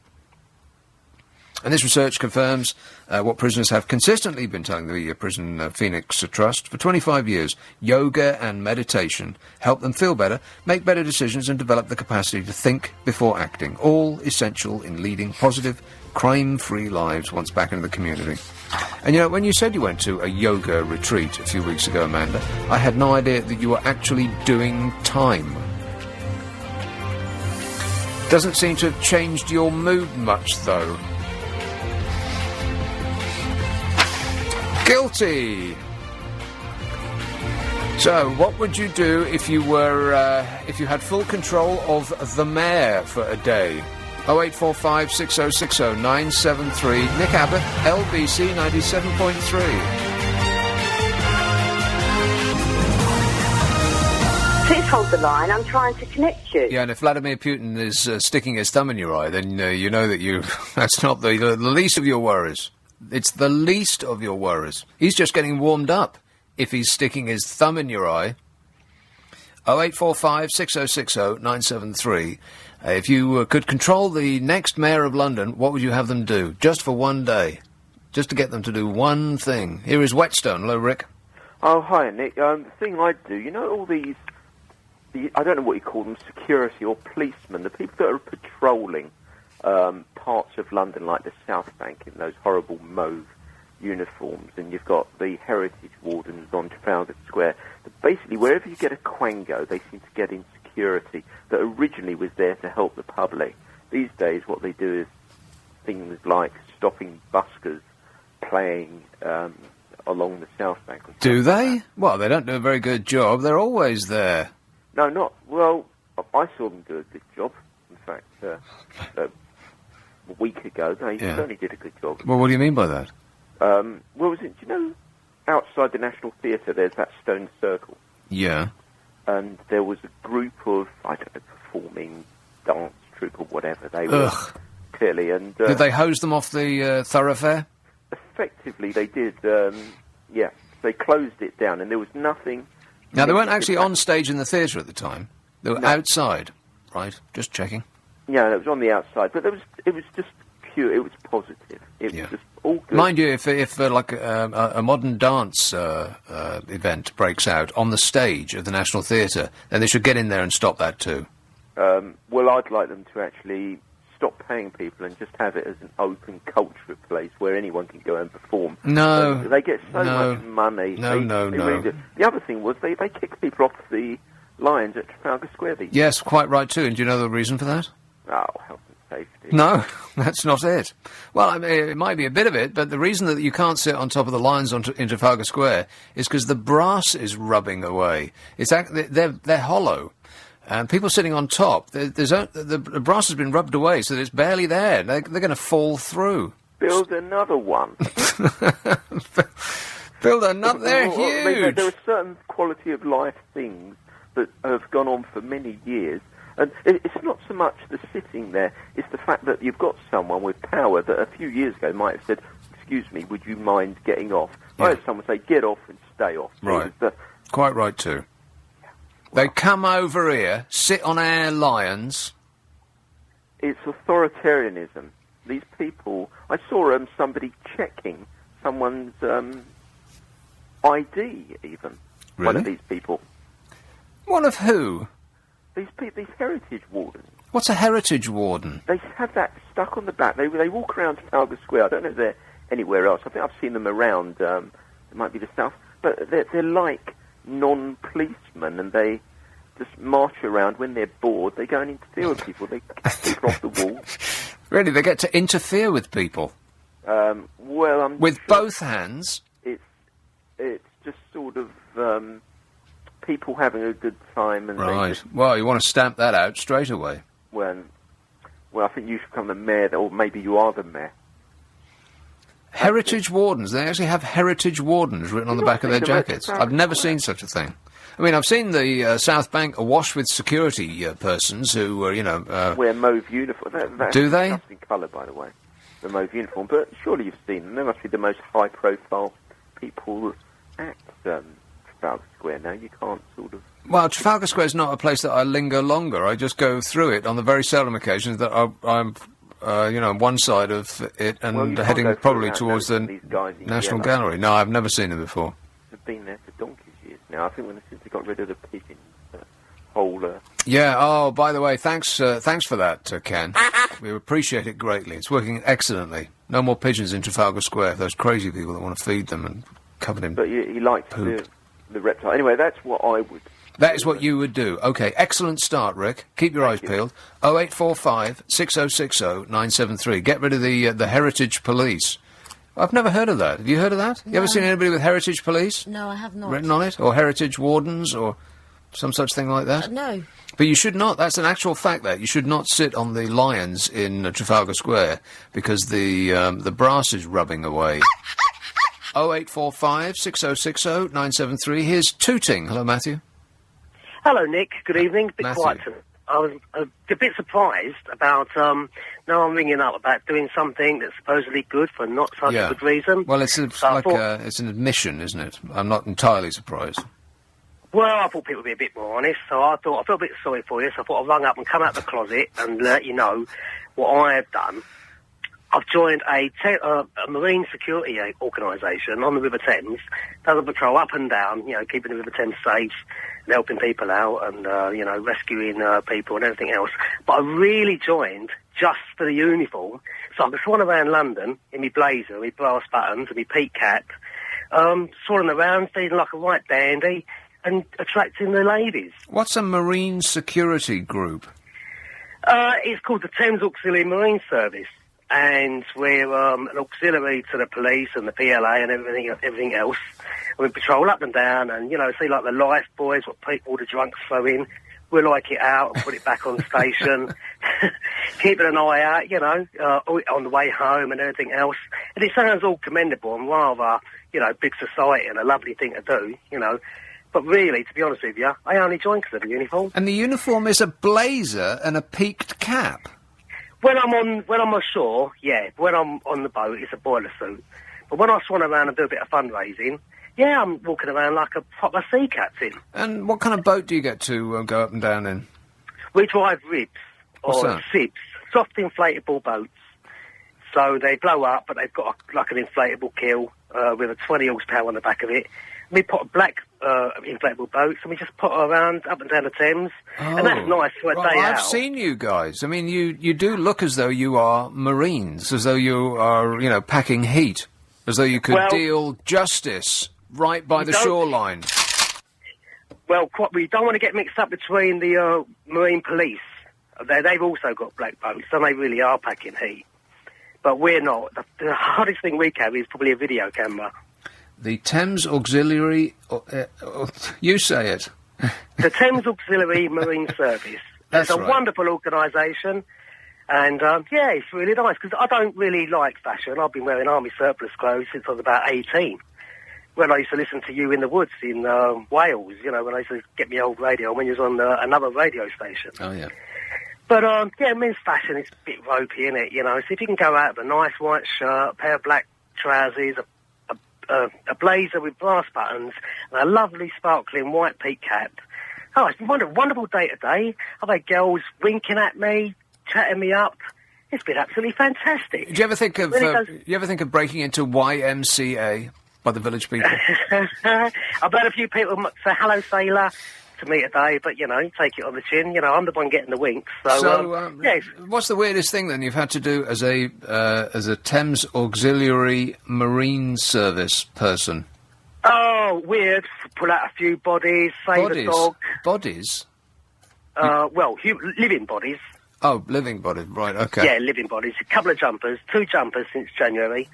And this research confirms what prisoners have consistently been telling the Prison Phoenix Trust for 25 years. Yoga and meditation help them feel better, make better decisions and develop the capacity to think before acting, all essential in leading positive, crime-free lives once back in the community. And, you know, when you said you went to a yoga retreat a few weeks ago, Amanda, I had no idea that you were actually doing time. Doesn't seem to have changed your mood much, though. Guilty! So, what would you do if you were, if you had full control of the mayor for a day? 0845 6060 973. Nick Abbott, LBC 97.3. Please hold the line. I'm trying to connect you. Yeah, and if Vladimir Putin is sticking his thumb in your eye, then you know that that's not the least of your worries. It's the least of your worries. He's just getting warmed up if he's sticking his thumb in your eye. 0845 6060 973. If you could control the next mayor of London, what would you have them do? Just for one day. Just to get them to do one thing. Here is Whetstone. Hello, Rick. Oh, hi, Nick. The thing I'd do, you know all these, I don't know what you call them, security or policemen, the people that are patrolling parts of London like the South Bank in those horrible mauve uniforms, and you've got the heritage wardens on Trafalgar Square. Basically, wherever you get a quango, they seem to get in security that originally was there to help the public. These days, what they do is things like stopping buskers playing along the South Bank. Do they? Well, they don't do a very good job. They're always there. No, not... Well, I saw them do a good job. In fact, a week ago, they certainly did a good job. Well, what do you mean by that? What was it? Do you know, outside the National Theatre, there's that stone circle? Yeah. And there was a group of, I don't know, performing dance troupe or whatever they were, clearly. And did they hose them off the thoroughfare? Effectively, they did, yeah. They closed it down, and there was nothing... Now, they weren't actually on stage in the theatre at the time. They were outside, right? Just checking. Yeah, it was on the outside, but it was just pure, it was positive. It was just all good. Mind you, if like a modern dance event breaks out on the stage of the National Theatre, then they should get in there and stop that too. Well, I'd like them to actually stop paying people and just have it as an open culture place where anyone can go and perform. No. They get so much money. No. Really do. The other thing was they kicked people off the lines at Trafalgar Square. Yes, quite right too. And do you know the reason for that? Oh, health and safety. No, that's not it. Well, I mean, it might be a bit of it, but the reason that you can't sit on top of the lines in Trafalgar Square is because the brass is rubbing away. They're hollow. And people sitting on top, the brass has been rubbed away, so it's barely there. They're going to fall through. Build another one. Build another. They're huge. There are certain quality of life things that have gone on for many years. And it's not so much the sitting there, it's the fact that you've got someone with power that a few years ago might have said, excuse me, would you mind getting off? I heard someone say, get off and stay off. Right. Quite right too. They come over here, sit on our lions. It's authoritarianism. These people... I saw somebody checking someone's ID, even. Really? One of these people. One of who? These heritage wardens. What's a heritage warden? They have that stuck on the back. They walk around Trafalgar Square. I don't know if they're anywhere else. I think I've seen them around. It might be the south. But they're like non-policemen, and they just march around. When they're bored, they go and interfere with people. They kick people off the wall. Really? They get to interfere with people? Well, I'm with sure both hands? It's just sort of people having a good time. And right. Well, you want to stamp that out straight away. Well, I think you should become the mayor, or maybe you are the mayor. Heritage wardens. They actually have heritage wardens written on the back of their jackets. I've never seen such a thing. I mean, I've seen the South Bank awash with security persons who, wear mauve uniform. Do they? That's in colour, by the way, the mauve uniform. But surely you've seen them. They must be the most high-profile people at Trafalgar Square now. You can't sort of... Well, Trafalgar Square is not a place that I linger longer. I just go through it on the very seldom occasions that I'm on one side of it and Well, you can't heading go through probably that, towards no, the these guys in National yellow. Gallery. No, I've never seen them before. They've been there for donkey's years now. I think since they got rid of the pigeons, the whole... Yeah, oh, by the way, thanks for that, Ken. We appreciate it greatly. It's working excellently. No more pigeons in Trafalgar Square, those crazy people that want to feed them and cover them. But he likes the reptile. Anyway, that's what I would... That is what you would do. OK, excellent start, Rick. Keep your eyes peeled. 0845 6060 973. Get rid of the Heritage Police. I've never heard of that. Have you heard of that? You ever seen anybody with Heritage Police? No, I have not. Written on it? Or Heritage Wardens, or some such thing like that? No. But you should not. That's an actual fact, that. You should not sit on the lions in Trafalgar Square, because the brass is rubbing away. 0845 6060 973. Here's Tooting. Hello, Matthew. Hello, Nick. Good evening. Bit Matthew. quiet. I was a bit surprised about, now I'm ringing up about doing something that's supposedly good for not such a good reason. Well, it's it's an admission, isn't it? I'm not entirely surprised. Well, I thought people would be a bit more honest, so I felt a bit sorry for you, so I thought I'd rung up and come out of the closet and let you know what I have done. I've joined a marine security organisation on the River Thames, does a patrol up and down, keeping the River Thames safe and helping people out and, rescuing people and everything else. But I really joined just for the uniform, so I could swan around London in my blazer, my brass buttons and my peak cap, swanning around, feeling like a right dandy and attracting the ladies. What's a marine security group? It's called the Thames Auxiliary Marine Service. And we're an auxiliary to the police and the PLA and everything else. And we patrol up and down and, see like the life buoys, what all the drunks throw in. We like it out and put it back on station. Keeping an eye out, on the way home and everything else. And it sounds all commendable and rather, big society and a lovely thing to do, But really, to be honest with you, I only joined because of the uniform. And the uniform is a blazer and a peaked cap? When I'm ashore, yeah. When I'm on the boat, it's a boiler suit. But when I swan around and do a bit of fundraising, yeah, I'm walking around like a proper sea captain. And what kind of boat do you get to go up and down in? We drive ribs, What's or that? sibs, soft inflatable boats. So they blow up, but they've got like an inflatable keel with a 20 horsepower on the back of it. We put a black inflatable boat, and we just put her around up and down the Thames, and that's nice for a day out. I've seen you guys. I mean, you do look as though you are Marines, as though you are, packing heat, as though you could deal justice right by the shoreline. Well, we don't want to get mixed up between the Marine Police. They've also got black boats, and they really are packing heat. But we're not. The hardest thing we carry is probably a video camera. The Thames Auxiliary... you say it. The Thames Auxiliary Marine Service. That's It's a right. wonderful organisation. And, yeah, it's really nice, because I don't really like fashion. I've been wearing army surplus clothes since I was about 18. When I used to listen to You in the Woods in Wales, when I used to get my old radio when you was on another radio station. Oh, yeah. But, yeah, men's fashion is a bit ropey, isn't it? So if you can go out with a nice white shirt, a pair of black trousers, a blazer with brass buttons, and a lovely sparkling white peak cap. Oh, it's been a wonderful day today. I've had girls winking at me, chatting me up. It's been absolutely fantastic. Do you ever think of Really breaking into YMCA by the village people? I've had a few people say hello, sailor, to me today, but, take it on the chin. I'm the one getting the winks. So, yes. What's the weirdest thing, then, you've had to do as a Thames Auxiliary Marine Service person? Oh, weird. Pull out a few bodies, save a dog. Bodies? Living bodies. Oh, living bodies, right, okay. Yeah, living bodies. A couple of jumpers, 2 jumpers since January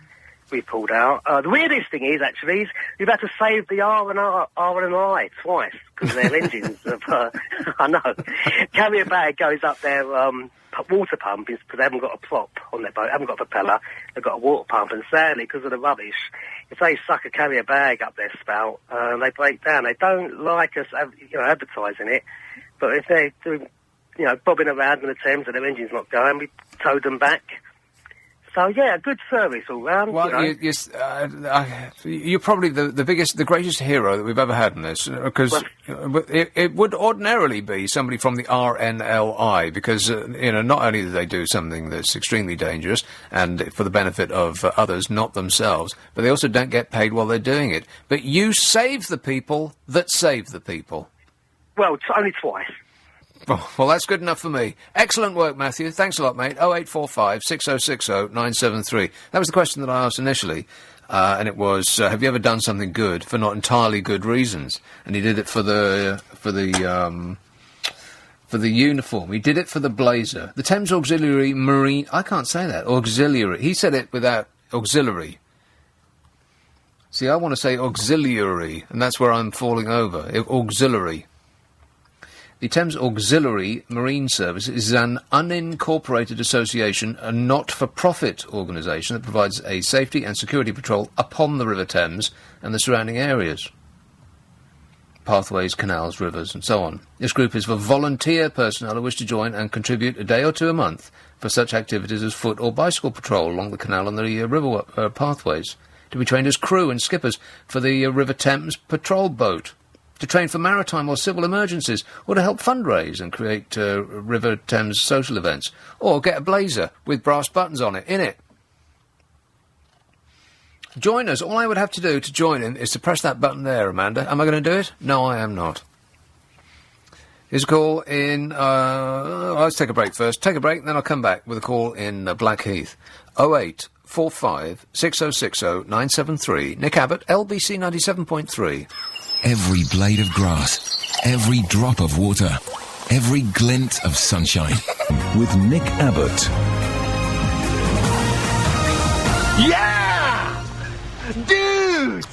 we pulled out. The weirdest thing is, actually, we've had to save the R and I twice, because their engines have, I know. Carrier bag goes up their water pump, because they haven't got a prop on their boat, haven't got a propeller, they've got a water pump, and sadly, because of the rubbish, if they suck a carrier bag up their spout, they break down. They don't like us, advertising it, but if they're doing, bobbing around in the Thames and their engine's not going, we towed them back. So yeah, good service all round. Well, you know. you're probably the greatest hero that we've ever had in this, because it would ordinarily be somebody from the RNLI, because not only do they do something that's extremely dangerous and for the benefit of others, not themselves, but they also don't get paid while they're doing it. But you save the people that save the people. Well, only twice. Well, that's good enough for me. Excellent work, Matthew. Thanks a lot, mate. 0845 6060 973. That was the question that I asked initially, and it was, have you ever done something good for not entirely good reasons? And he did it for the uniform. He did it for the blazer. The Thames Auxiliary Marine... I can't say that. Auxiliary. He said it without auxiliary. See, I want to say auxiliary, and that's where I'm falling over. Auxiliary. The Thames Auxiliary Marine Service is an unincorporated association, a not-for-profit organisation that provides a safety and security patrol upon the River Thames and the surrounding areas. Pathways, canals, rivers, and so on. This group is for volunteer personnel who wish to join and contribute a day or two a month for such activities as foot or bicycle patrol along the canal and the river pathways, to be trained as crew and skippers for the River Thames patrol boat, to train for maritime or civil emergencies, or to help fundraise and create River Thames social events, or get a blazer with brass buttons on it, in it. Join us. All I would have to do to join in is to press that button there, Amanda. Am I going to do it? No, I am not. Here's a call in... let's take a break first. Take a break, and then I'll come back with a call in Blackheath. 0845 6060 973. Nick Abbott, LBC 97.3. Every blade of grass, every drop of water, every glint of sunshine. With Nick Abbott. Yeah! Dude!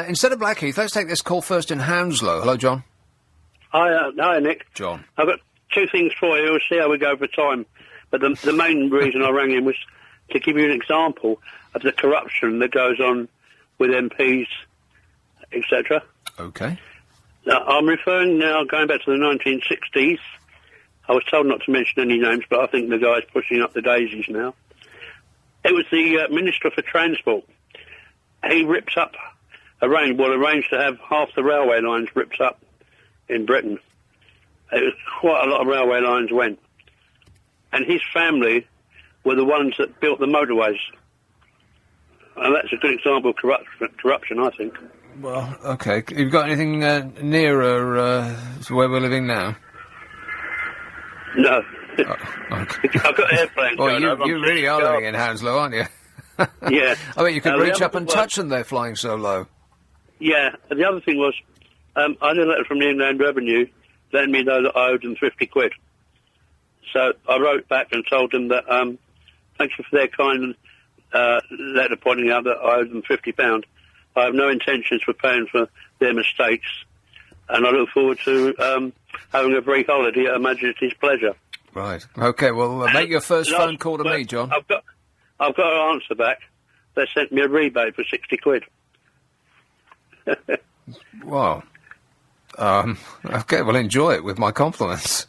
Instead of Blackheath, let's take this call first in Hounslow. Hello, John. Hi, Nick. John. I've got two things for you. We'll see how we go for time. But the main reason I rang in was to give you an example of the corruption that goes on with MPs, etc. Okay. Now, I'm referring now, going back to the 1960s. I was told not to mention any names, but I think the guy's pushing up the daisies now. It was the Minister for Transport. He ripped up, arranged to have half the railway lines ripped up in Britain. It was quite a lot of railway lines went. And his family were the ones that built the motorways. And that's a good example of corruption, I think. Well, okay. You've got anything nearer to where we're living now? No. Oh, okay. I've got airplanes going over. You really are living in Hounslow, aren't you? Yeah. I mean, you could reach up and touch them, they're flying so low. Yeah. And the other thing was, I had a letter from the Inland Revenue letting me know that I owed them 50 quid. So I wrote back and told them that, thank you for their kind letter pointing out that I owed them £50. I have no intentions for paying for their mistakes, and I look forward to having a brief holiday at Her Majesty's pleasure. Right. Okay, well, make your first phone call to me, John. I've got an answer back. They sent me a rebate for 60 quid. Well, okay, well, enjoy it with my compliments.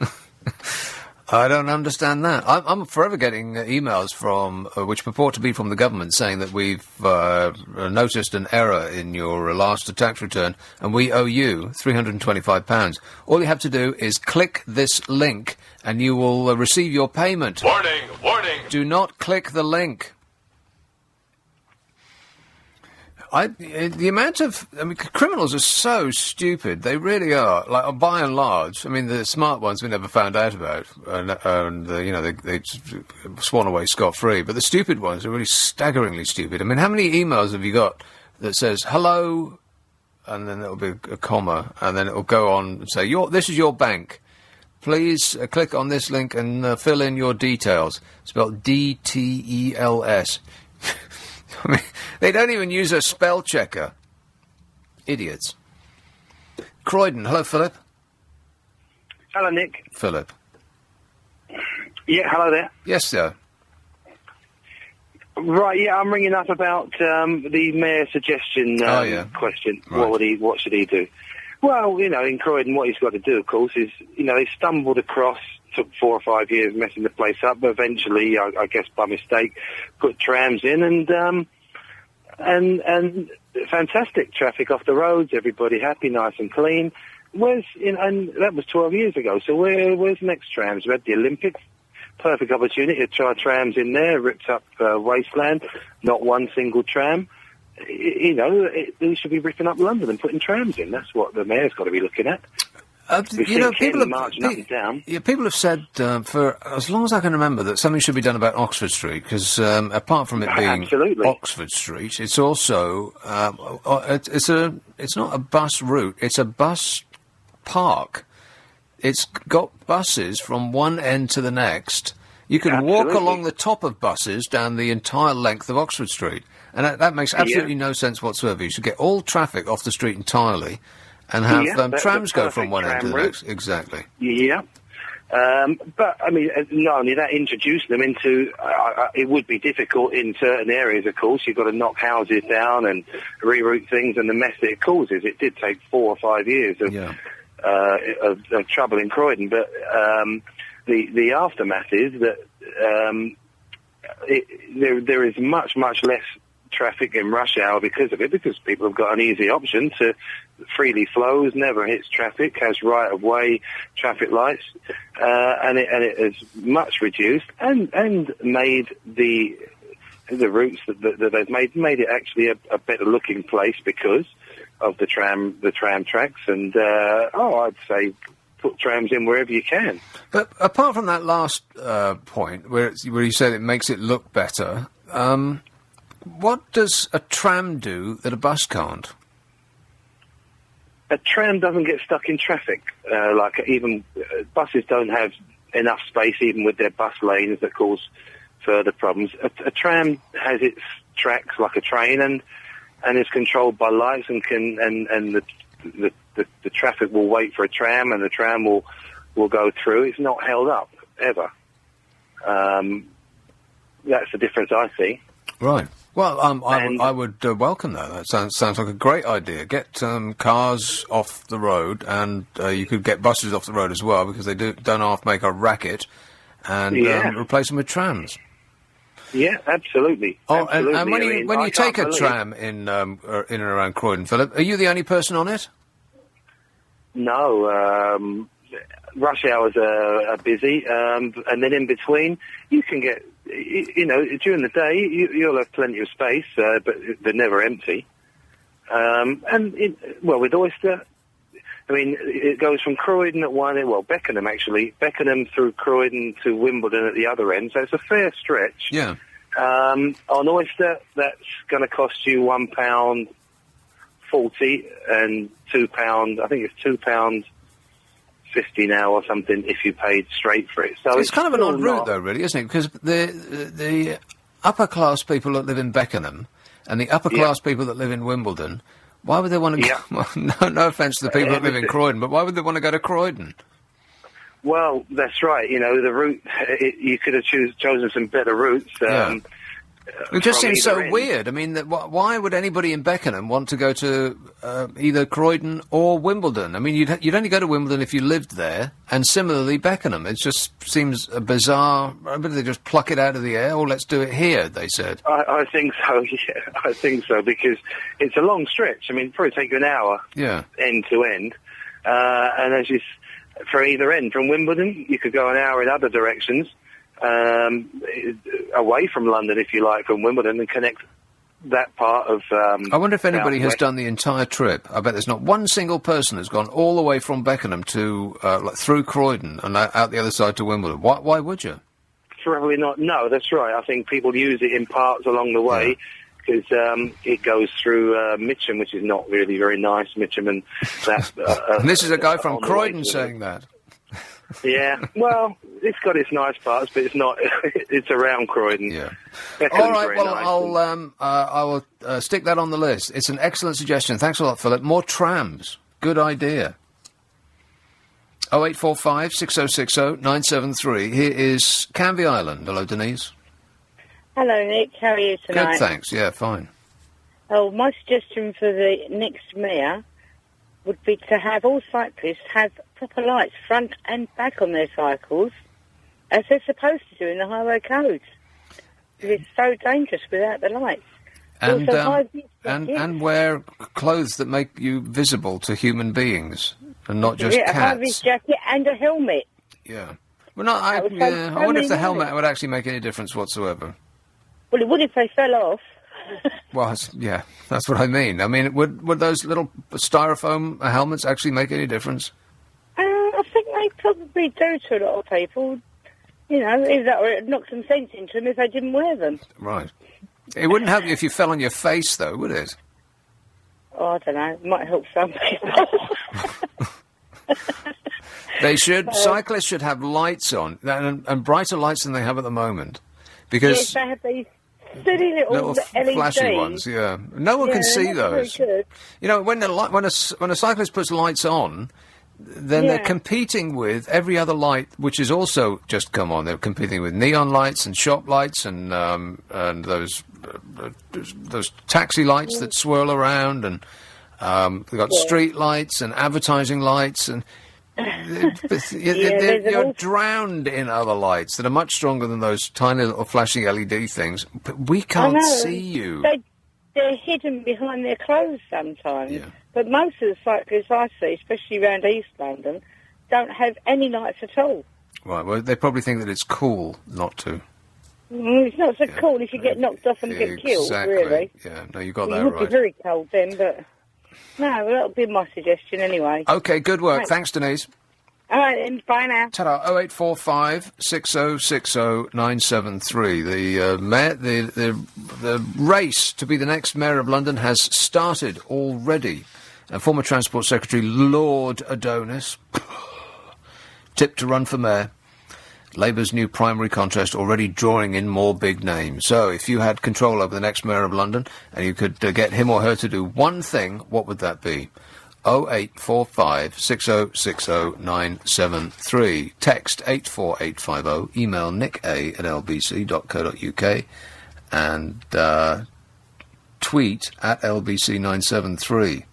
I don't understand that. I'm forever getting emails from, which purport to be from the government, saying that we've noticed an error in your last tax return, and we owe you £325. All you have to do is click this link, and you will receive your payment. Warning! Warning! Do not click the link. The amount of... I mean, criminals are so stupid. They really are. Like, by and large, I mean, the smart ones we never found out about, and they swan away scot-free. But the stupid ones are really staggeringly stupid. I mean, how many emails have you got that says, hello, and then it'll be a comma, and then it'll go on and say, this is your bank. Please click on this link and fill in your details. Spelled DTELS. I mean, they don't even use a spell checker. Idiots. Croydon. Hello, Philip. Hello, Nick. Philip. Yeah, hello there. Yes, sir. Right, yeah, I'm ringing up about the mayor's suggestion question. Right. What should he do? Well, in Croydon, what he's got to do, of course, is, they stumbled across took 4 or 5 years messing the place up, but eventually, I guess by mistake, put trams in, and fantastic traffic off the roads, everybody happy, nice and clean. And that was 12 years ago, so where's the next trams? We had the Olympics, perfect opportunity to try trams in there, ripped up wasteland, not one single tram. We should be ripping up London and putting trams in. That's what the mayor's got to be looking at. People have said for as long as I can remember that something should be done about Oxford Street, because apart from it being Oxford Street, it's also it's not a bus route, it's a bus park. It's got buses from one end to the next. You can walk along the top of buses down the entire length of Oxford Street, and that makes absolutely no sense whatsoever. You should get all traffic off the street entirely. And have trams go from one end to the next. Exactly. Yeah. But, I mean, not only that, introduce them into... it would be difficult in certain areas, of course. You've got to knock houses down and reroute things, and the mess that it causes. It did take 4 or 5 years of trouble in Croydon. But the aftermath is that there is much, much less traffic in rush hour because of it, because people have got an easy option to freely flows, never hits traffic, has right-of-way traffic lights, and it has much reduced and made the routes that they've made it actually a better-looking place because of the tram tracks, and I'd say put trams in wherever you can. But apart from that last point, where you said it makes it look better, what does a tram do that a bus can't? A tram doesn't get stuck in traffic. Buses don't have enough space, even with their bus lanes, that cause further problems. A tram has its tracks like a train, and is controlled by lights, and the traffic will wait for a tram, and the tram will go through. It's not held up ever. That's the difference I see. Right. Well, I would welcome that. That sounds like a great idea. Get cars off the road, and you could get buses off the road as well, because they don't half make a racket, and replace them with trams. Yeah, absolutely. Oh, and when you take a tram in and around Croydon, Philip, are you the only person on it? No. Rush hours are busy, and then in between, you can get... during the day, you'll have plenty of space, but they're never empty. With Oyster, I mean, it goes from Croydon at one end, Beckenham actually, Beckenham through Croydon to Wimbledon at the other end, so it's a fair stretch. Yeah. On Oyster, that's going to cost you £1.40 and £2, I think it's £2.50 now or something if you paid straight for it. So it's kind of an odd route, though, really, isn't it? Because the upper class people that live in Beckenham and the upper class people that live in Wimbledon, why would they want to go? No offence to the people that live in Croydon, but why would they want to go to Croydon? Well, that's right. The route, you could have chosen some better routes. It just seems so weird. I mean, why would anybody in Beckenham want to go to either Croydon or Wimbledon? I mean, you'd only go to Wimbledon if you lived there, and similarly Beckenham. It just seems a bizarre. But they just pluck it out of the air. Oh, let's do it here, they said. I think so. Yeah, I think so, because it's a long stretch. I mean, it'd probably take you an hour, end to end, and for either end, from Wimbledon, you could go an hour in other directions. Away from London, if you like, from Wimbledon, and connect that part of... I wonder if anybody has done the entire trip. I bet there's not one single person who's gone all the way from Beckenham to through Croydon and out the other side to Wimbledon. Why would you? Probably not. No, that's right. I think people use it in parts along the way, because it goes through Mitcham, which is not really very nice, Mitcham, and that... and this is a guy from Croydon saying that. Yeah, well, it's got its nice parts, but it's not. It's around Croydon. Yeah. All right. Well, I will stick that on the list. It's an excellent suggestion. Thanks a lot, Philip. More trams. Good idea. 0845 6060 973. Here is Canvey Island. Hello, Denise. Hello, Nick. How are you tonight? Good, thanks. Yeah, fine. Oh, my suggestion for the next mayor would be to have all cyclists have proper lights front and back on their cycles, as they're supposed to do in the highway codes. It's so dangerous without the lights. And, Also, high-vis and jackets. wear clothes that make you visible to human beings and not just a high-vis cats. jacket and a helmet. Yeah. Well, no, I would save so wonder if the many helmet lives. would actually make any difference whatsoever. Well, it would if they fell off. Well, yeah, that's what I mean. I mean, would those little styrofoam helmets actually make any difference? I think they probably do to a lot of people. You know, either that or it knocked some sense into them if they didn't wear them. Right. It wouldn't help you if you fell on your face, though, would it? Oh, I don't know. It might help some people. They should. Cyclists should have lights on, and brighter lights than they have at the moment, because Yes, they have these silly little LEDs. flashy ones. Yeah, no one can see those. Very good. You know, when a cyclist puts lights on, then they're competing with every other light, which is also just come on. They're competing with neon lights and shop lights and those taxi lights that swirl around, and they've got street lights and advertising lights, and you're drowned in other lights that are much stronger than those tiny little flashy LED things. But we can't see you. They're hidden behind their clothes sometimes. Yeah. But most of the cyclists I see, especially around East London, don't have any lights at all. Right, well, they probably think that it's cool not to. It's not so cool if you get knocked off and get killed, really. Yeah, no, you got It that would right. be very cold then, but... No, that'll be my suggestion anyway. OK, good work. Right. Thanks, Denise. All right, then. Bye now. Ta-da. 0845 6060 973. The race to be the next Mayor of London has started already. Former Transport Secretary Lord Adonis, tipped to run for Mayor. Labour's new primary contest already drawing in more big names. So, if you had control over the next Mayor of London and you could get him or her to do one thing, what would that be? 0845 6060 973. Text 84850. Email nicka@lbc.co.uk. And tweet at lbc973.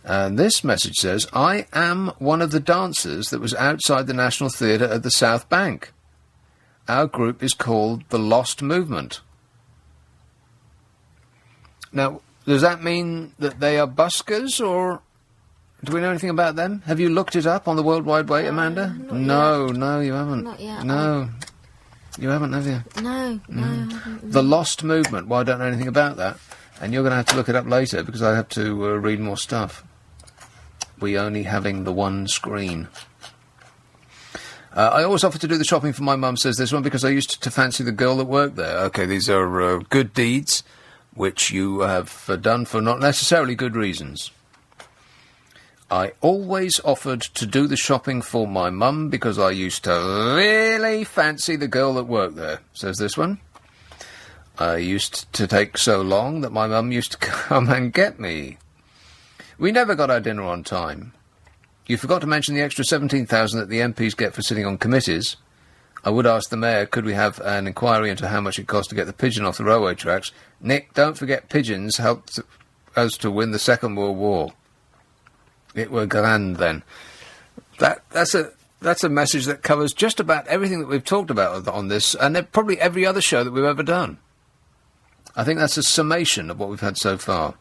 And this message says, I am one of the dancers that was outside the National Theatre at the South Bank. Our group is called the Lost Movement. Now, does that mean that they are buskers, or do we know anything about them? Have you looked it up on the World Wide Web, Amanda? No, you haven't. Not yet. No. You haven't, have you? No, I haven't. The Lost Movement. Well, I don't know anything about that. And you're going to have to look it up later, because I have to read more stuff. We only having the one screen. I always offer to do the shopping for my mum, says this one, because I used to fancy the girl that worked there. OK, these are good deeds, which you have done for not necessarily good reasons. I always offered to do the shopping for my mum because I used to really fancy the girl that worked there, says this one. I used to take so long that my mum used to come and get me. We never got our dinner on time. You forgot to mention the extra 17,000 that the MPs get for sitting on committees. I would ask the Mayor, could we have an inquiry into how much it cost to get the pigeon off the railway tracks? Nick, don't forget pigeons helped us to win the Second World War. It were grand then. That's a message that covers just about everything that we've talked about on this, and probably every other show that we've ever done. I think that's a summation of what we've had so far.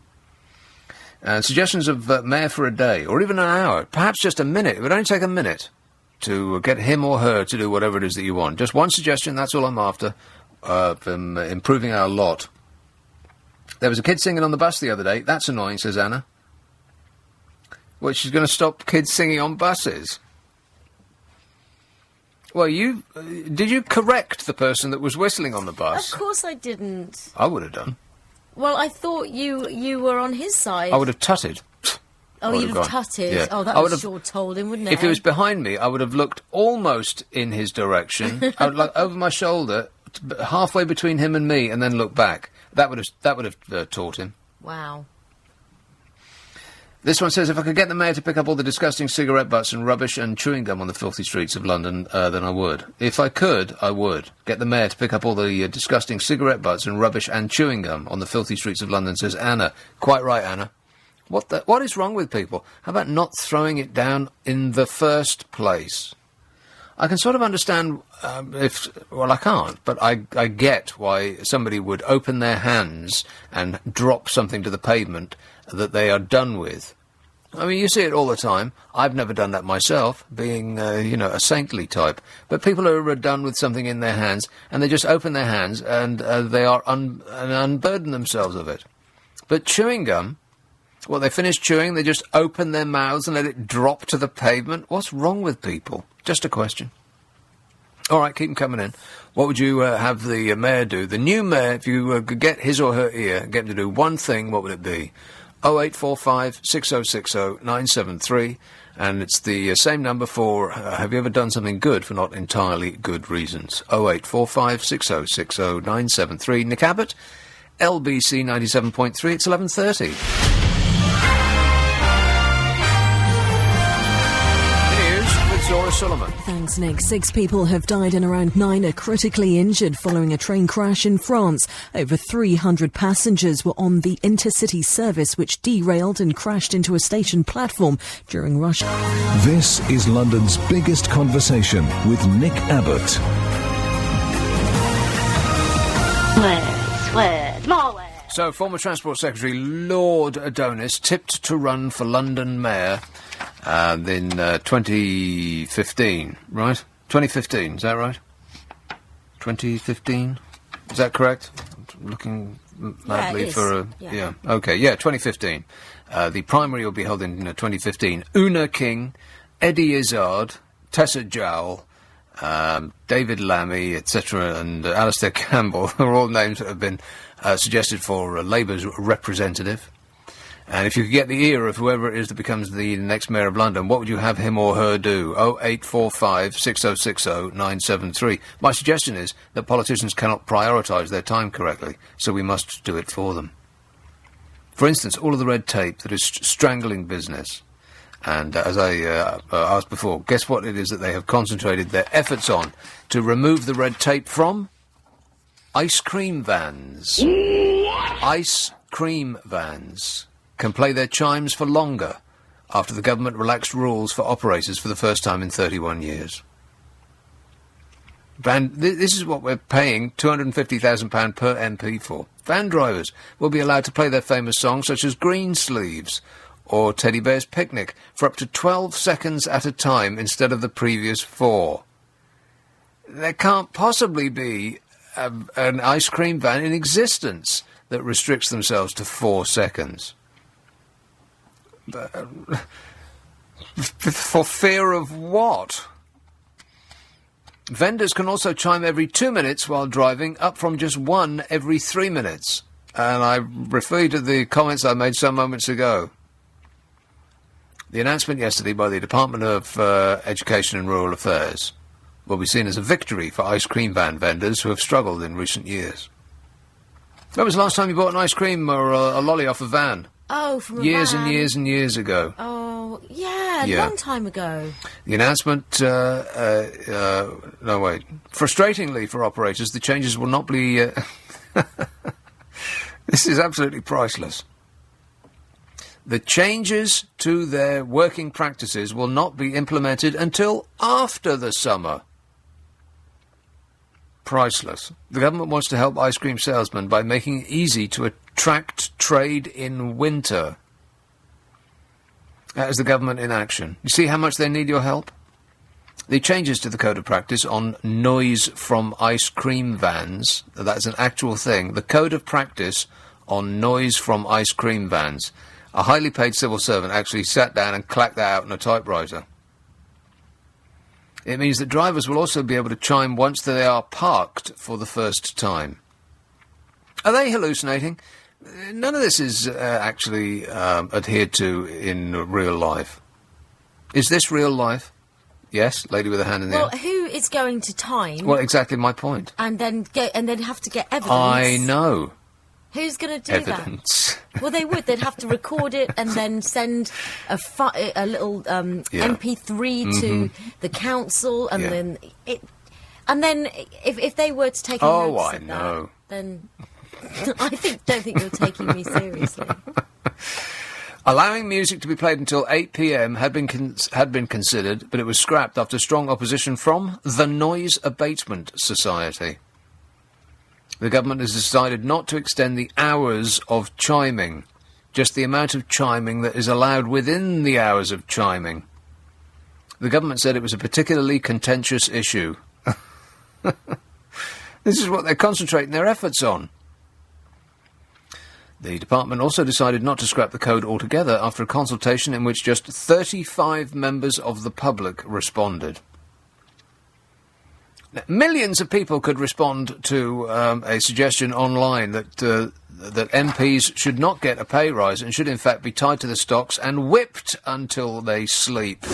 And suggestions of Mayor for a day, or even an hour, perhaps just a minute. It would only take a minute to get him or her to do whatever it is that you want. Just one suggestion, that's all I'm after, from improving our lot. There was a kid singing on the bus the other day. That's annoying, says Anna. Well, she's going to stop kids singing on buses. Well, did you correct the person that was whistling on the bus? Of course I didn't. I would have done. Well, I thought you were on his side. I would have tutted. Oh, you'd have tutted? Yeah. Oh, that would have sure told him, wouldn't it? If he was behind me, I would have looked almost in his direction, I would, like, over my shoulder, halfway between him and me, and then look back. That would have taught him. Wow. This one says, if I could get the Mayor to pick up all the disgusting cigarette butts and rubbish and chewing gum on the filthy streets of London, then I would. If I could, I would. Get the Mayor to pick up all the disgusting cigarette butts and rubbish and chewing gum on the filthy streets of London, says Anna. Quite right, Anna. What is wrong with people? How about not throwing it down in the first place? I can sort of understand I can't, but I get why somebody would open their hands and drop something to the pavement that they are done with. I mean, you see it all the time. I've never done that myself, being, a saintly type. But people are done with something in their hands, and they just open their hands and they are unburden themselves of it. But chewing gum, they finish chewing, they just open their mouths and let it drop to the pavement. What's wrong with people? Just a question. All right, keep them coming in. What would you have the mayor do? The new mayor, if you could get his or her ear, get him to do one thing, what would it be? 0845 6060 973, and it's the same number for have you ever done something good for not entirely good reasons? 0845 6060 973. Nick Abbott, LBC 97.3, it's 11:30. Zora Solomon. Thanks, Nick. 6 people have died and around 9 are critically injured following a train crash in France. Over 300 passengers were on the intercity service which derailed and crashed into a station platform during rush. This is London's biggest conversation with Nick Abbott. So, former Transport Secretary Lord Adonis tipped to run for London Mayor in 2015, right? 2015, is that right? 2015? Is that correct? I'm looking madly for a... Yeah. Okay, 2015. The primary will be held in 2015. Una King, Eddie Izzard, Tessa Jowell, David Lammy, etc., and Alistair Campbell are all names that have been suggested for Labour's representative. And if you could get the ear of whoever it is that becomes the next Mayor of London, what would you have him or her do? 0845 6060 973. My suggestion is that politicians cannot prioritise their time correctly, so we must do it for them. For instance, all of the red tape that is strangling business. And as I asked before, guess what it is that they have concentrated their efforts on to remove the red tape from? Ice cream vans. Ice cream vans can play their chimes for longer after the government relaxed rules for operators for the first time in 31 years. This is what we're paying £250,000 per MP for. Van drivers will be allowed to play their famous songs such as Green Sleeves or Teddy Bear's Picnic for up to 12 seconds at a time instead of the previous 4. There can't possibly be an ice cream van in existence that restricts themselves to 4 seconds. For fear of what? Vendors can also chime every 2 minutes while driving, up from just 1 every 3 minutes. And I refer you to the comments I made some moments ago. The announcement yesterday by the Department of Education and Rural Affairs will be seen as a victory for ice cream van vendors who have struggled in recent years. When was the last time you bought an ice cream or a lolly off a van? Oh, from a years van. and years and years ago. Oh, yeah, a long time ago. The announcement, frustratingly for operators, the changes will not be... This is absolutely priceless. The changes to their working practices will not be implemented until after the summer. Priceless. The government wants to help ice cream salesmen by making it easy to attract trade in winter. That is the government in action. You see how much they need your help? The changes to the code of practice on noise from ice cream vans, that's an actual thing, the code of practice on noise from ice cream vans. A highly paid civil servant actually sat down and clacked that out on a typewriter. It means that drivers will also be able to chime once they are parked for the first time. Are they hallucinating? None of this is actually adhered to in real life. Is this real life? Yes, lady with a hand in the air. Well, who is going to time? Well, exactly my point. And then have to get evidence. I know. Who's going to do evidence. That? Well, they would. They'd have to record it and then send a little MP3 to the council, and then if they were to take a notice of that, then I don't think you're taking me seriously. Allowing music to be played until 8 p.m. had been considered, but it was scrapped after strong opposition from the Noise Abatement Society. The government has decided not to extend the hours of chiming, just the amount of chiming that is allowed within the hours of chiming. The government said it was a particularly contentious issue. This is what they're concentrating their efforts on. The department also decided not to scrap the code altogether after a consultation in which just 35 members of the public responded. Now, millions of people could respond to a suggestion online that MPs should not get a pay rise and should in fact be tied to the stocks and whipped until they sleep.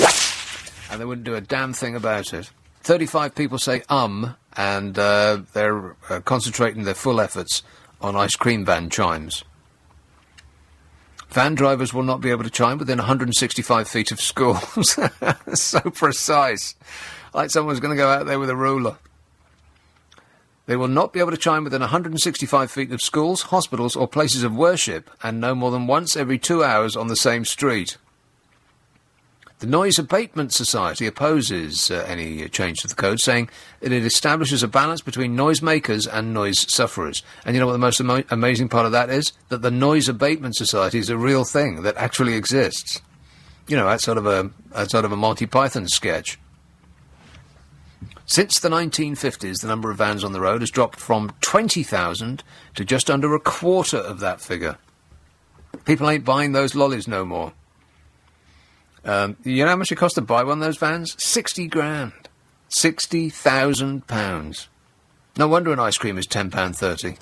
And they wouldn't do a damn thing about it. 35 people say and they're concentrating their full efforts on ice cream van chimes. Van drivers will not be able to chime within 165 feet of schools. So precise. Like someone's going to go out there with a ruler. They will not be able to chime within 165 feet of schools, hospitals or places of worship, and no more than once every 2 hours on the same street. The Noise Abatement Society opposes any change to the code, saying that it establishes a balance between noisemakers and noise sufferers. And you know what the most amazing part of that is? That the Noise Abatement Society is a real thing that actually exists. You know, outside of a Monty Python sketch. Since the 1950s, the number of vans on the road has dropped from 20,000 to just under a quarter of that figure. People ain't buying those lollies no more. You know how much it costs to buy one of those vans? 60 grand. £60,000. No wonder an ice cream is £10.30.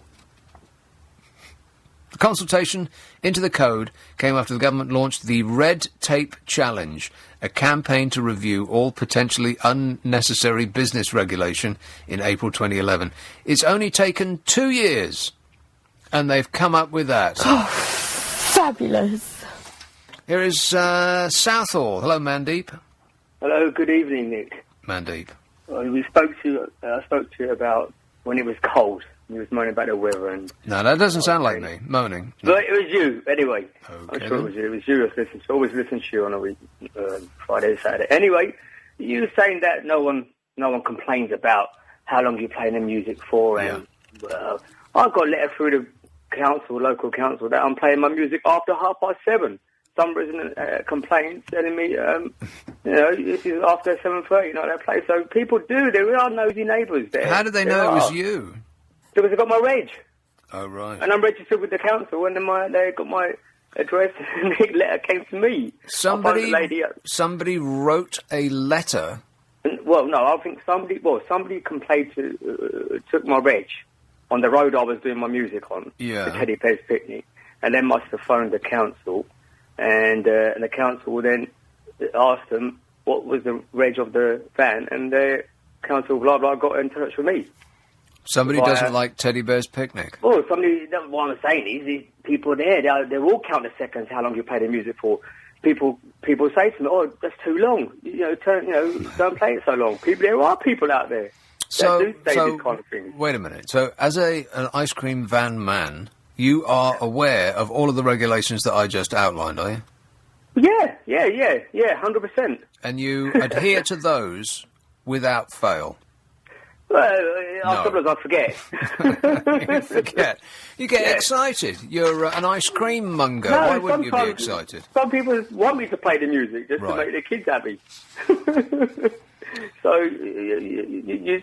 The consultation into the code came after the government launched the Red Tape Challenge, a campaign to review all potentially unnecessary business regulation in April 2011. It's only taken 2 years, and they've come up with that. Oh, fabulous. Here is Southall. Hello, Mandeep. Hello, good evening, Nick. Mandeep. I spoke to you about when it was cold. You was moaning about the weather and... No, that doesn't sound like me, moaning. No. But it was you, anyway. Okay, I'm sure it was you. It was you I always listen to you on a week, Friday, Saturday. Anyway, you were saying that no one complains about how long you're playing the music for, and I got a letter through the local council, that I'm playing my music after 7:30. Some resident complaints telling me, this is after 7:30, they play. So people do. There are nosy neighbours there. How did they know it was you? Because I got my reg. Oh, right. And I'm registered with the council, and then they got my address, and the letter came to me. Somebody wrote a letter? Well, no, I think somebody complained took my reg on the road I was doing my music on, the Teddy Bear's Picnic, and then must have phoned the council. And the council then asked them what was the reg of the van, and the council, blah, blah, got in touch with me. Somebody doesn't like Teddy Bear's Picnic? Oh, what I'm saying is, these people there, they're all counting the seconds, how long you play the music for. People say to me, oh, that's too long. Don't play it so long. There are people out there that do say this kind of thing. Wait a minute. So, as an ice cream van man, you are aware of all of the regulations that I just outlined, are you? Yeah, 100%. And you adhere to those without fail? Well, sometimes I forget. You forget. You get excited. You're an ice cream monger. No, why wouldn't you be excited? Some people want me to play the music just to make their kids happy. So